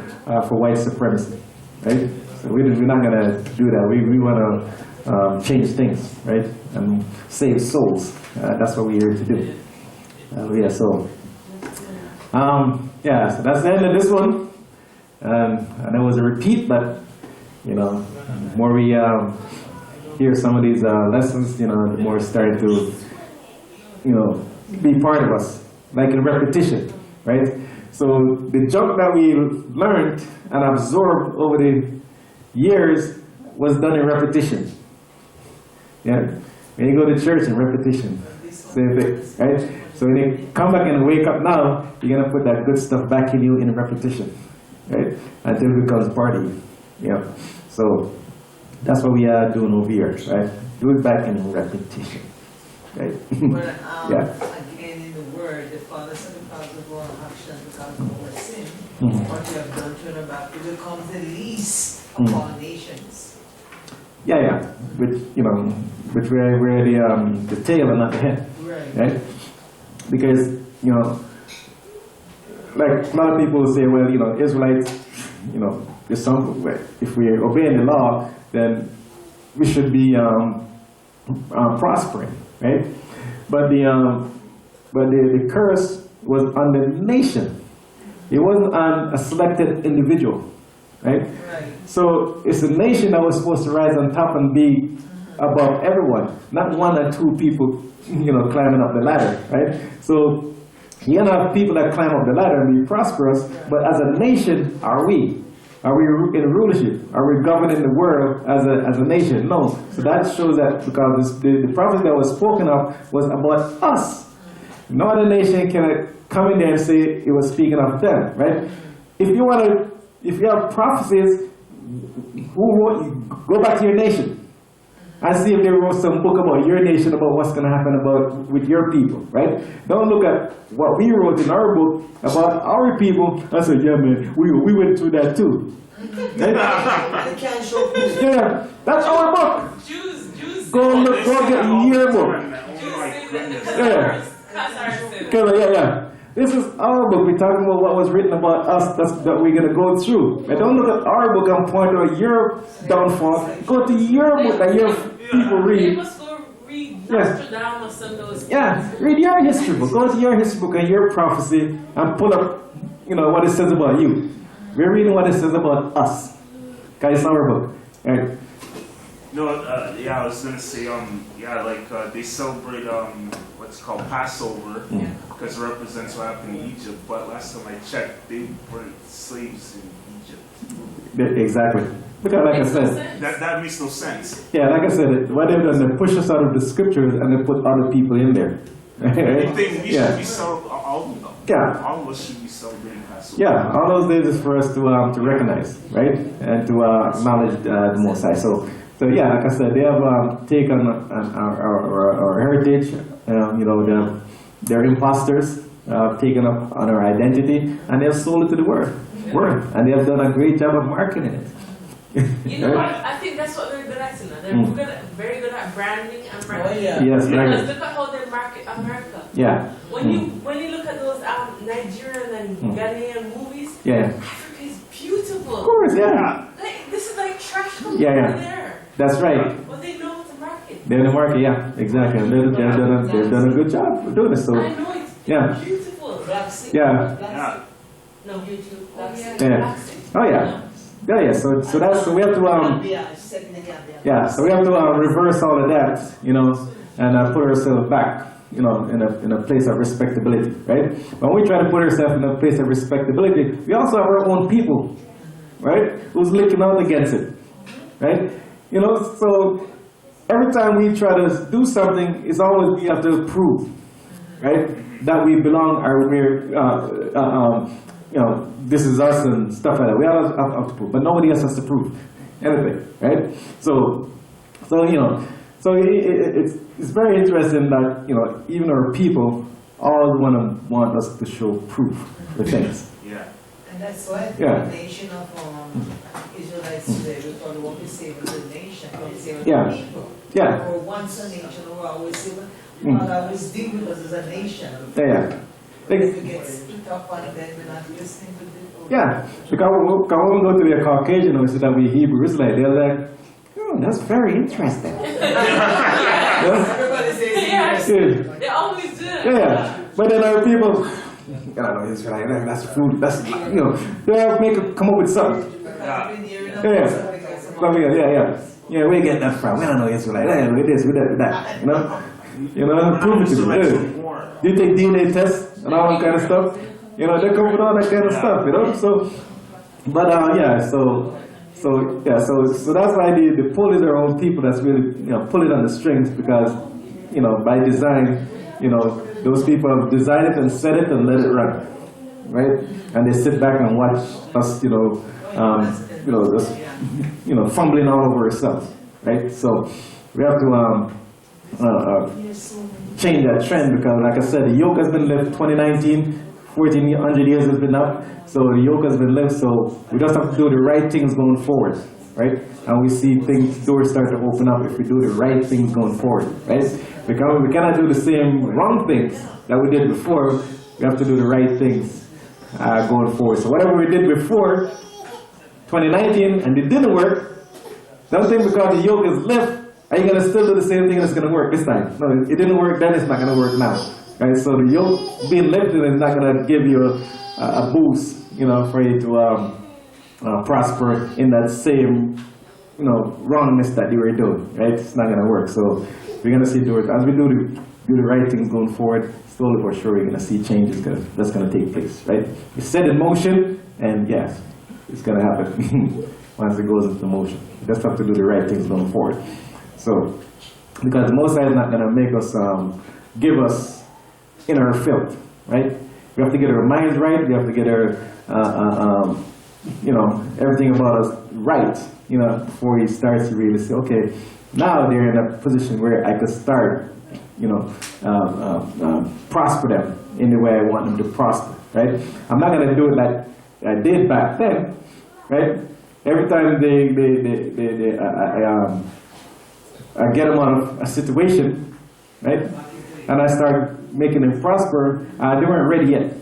for white supremacy, right? So we're not going to do that. We want to change things, right? And save souls. That's what we're here to do. So that's the end of this one. And it was a repeat, but the more we hear some of these lessons, the more it's starting to, be part of us, like in repetition, right? So the junk that we learned and absorbed over the years was done in repetition. Yeah, when you go to church, in repetition, same thing, right? So when you come back and wake up now, you're gonna put that good stuff back in you in repetition, right? Until it becomes part of you. Yeah. So that's what we are doing over here, right? Do it back in repetition, right? But again, in the word, the Father said because of our action, because of our sin, what you have done to them back, it becomes the least of all nations. Yeah. Which we're the tail and not the head, right? Because like a lot of people say, well, Israelites, there's some, if we're obeying the law, then we should be prospering, right? But the curse was on the nation. It wasn't on a selected individual, right? So it's a nation that was supposed to rise on top and be above everyone, not one or two people, climbing up the ladder, right? So You're going to have people that climb up the ladder and be prosperous, but as a nation, are we? Are we in rulership? Are we governing the world as a nation? No. So that shows that because the prophet that was spoken of was about us. No other nation can come in there and say it was speaking of them, right? If you have prophecies, go back to your nation and see if they wrote some book about your nation, about what's going to happen with your people, right? Don't look at what we wrote in our book about our people and say, yeah, man, we went through that too. Right? They can't show proof. Yeah, that's our book. Jews. Go get your book. Oh my goodness. Yeah. This is our book. We're talking about what was written about us that we're going to go through. And don't look at our book and point out your downfall. Go to your book that your people read. You must go read Nostradamus and those. Yeah, read your history book. Go to your history book and your prophecy and pull up, what it says about you. We're reading what it says about us. Because it's our book. Right? No, I was gonna say, they celebrate what's called Passover because it represents what happened in Egypt. But last time I checked, they weren't slaves in Egypt. Exactly. Because like I said, that makes no sense. Yeah, like I said, what they've done, they push us out of the scriptures and they put other people in there. I think we should be celebrating all of us should be celebrating Passover. Yeah, all those days is for us to recognize, right, and to acknowledge the Most High. So yeah, like I said, they have taken our heritage. They're imposters, taken up on our identity, and they have sold it to the world, and they have done a great job of marketing it. You know what? I think that's what they're good at now. They're very good at branding and marketing. Oh, yeah. Yes, because look at how they market America. Yeah. When you look at those Nigerian and Ghanaian movies, yeah, Africa is beautiful. Of course, yeah. Like, this is like trash over there. That's right. But they know how to market. They're in the market, yeah, exactly. And they've done a good job of doing this. So I know it's beautiful. Black Sea. Yeah. No, YouTube. Yeah. Oh yeah. Yeah. So we have to so we have to reverse all of that, and put ourselves back, in a place of respectability, right? When we try to put ourselves in a place of respectability, we also have our own people, right? Who's looking out against it, right? So every time we try to do something, it's always we have to prove, right, that we belong, or we're, this is us and stuff like that. We all have to prove, but nobody else has to prove anything, right? So it's very interesting that even our people all want us to show proof for things. Yeah. And that's why the nation of Israelites today, we call what we say was a nation, what we say was a people. Yeah. Or once a nation, or always say, always deal with us as a nation. Yeah. But if we get split up on them, we're not listening to them. Yeah, because when we go to the Caucasian and we say that we Hebrew Israelite, they're like, that's very interesting. Everybody says interesting. They always do. Yeah, but then our people, I don't know, Israelite, that's food, that's, they come up with something. Yeah, where you get that from? We don't know Israelite, with this, with that, prove it to me. Do you take DNA tests and all that kind of stuff? They come with all that kind of stuff, So, but so that's why the pull is our own people that's really pulling on the strings, because by design, those people have designed it and set it and let it run, right? And they sit back and watch us, just fumbling all over ourselves, right? So we have to change that trend, because like I said, the yoke has been left 2019, 1400 years has been up, so the yoke has been left, so we just have to do the right things going forward, right? And we see doors start to open up if we do the right things going forward, right? Because we cannot do the same wrong things that we did before. We have to do the right things going forward. So whatever we did before 2019 and it didn't work, don't think because the yoke is left, are you going to still do the same thing that's going to work this time? No, it didn't work then, it's not going to work now. Right? So the yoke being lifted is not going to give you a boost, for you to prosper in that same, wrongness that you were doing. Right? It's not going to work. So we're going to see doors as we do the right things going forward. slowly but surely you're going to see changes that's going to take place, right? You set in motion, and yes, it's going to happen once it goes into motion. You just have to do the right things going forward. So, because the Most High is not going to make us, give us inner filth, right? We have to get our minds right. We have to get our, everything about us right, before He starts to really say, okay, now they're in a position where I could start, prosper them in the way I want them to prosper, right? I'm not going to do it like I did back then, right? Every time I get them out of a situation, right? And I start making them prosper, they weren't ready yet,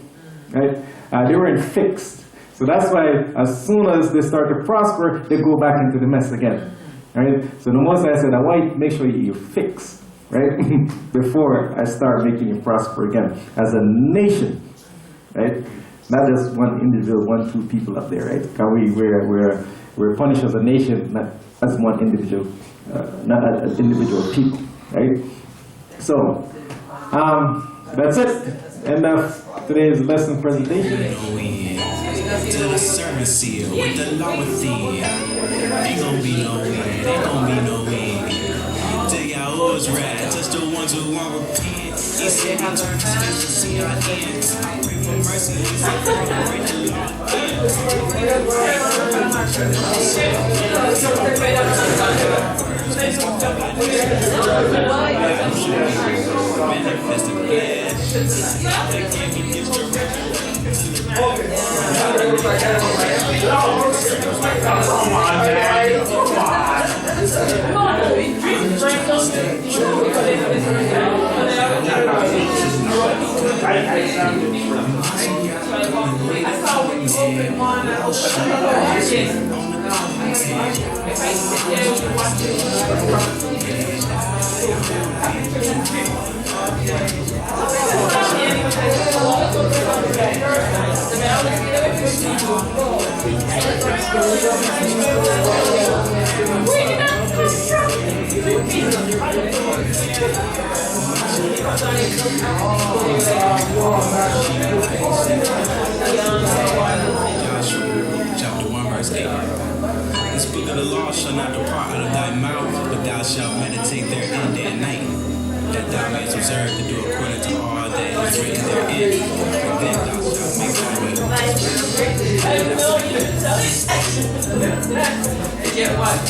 right? They weren't fixed. So that's why as soon as they start to prosper, they go back into the mess again, right? So the Most High said, I want you to make sure you fix, right? Before I start making you prosper again. As a nation, right? Not just one individual, 1, 2 people up there, right? Because we're punished as a nation, not as one individual, not as individual people, right? So, that's it. End of today's lesson presentation. To the servant seal with the law with thee. Ain't gonna be no end, ain't gonna be no end. Tell y'all who's right, touch the ones who won't repent. He said he turned his face to see our end. I pray for mercy, he said break the law manifested bad. They can't be disrupted. Chapter 1, verse 8. This book of the law shall not depart out of thy mouth, but thou shalt meditate therein day and night, that thou mayest observe to do according to all that is written therein. And then thou shalt make thy way. Get what?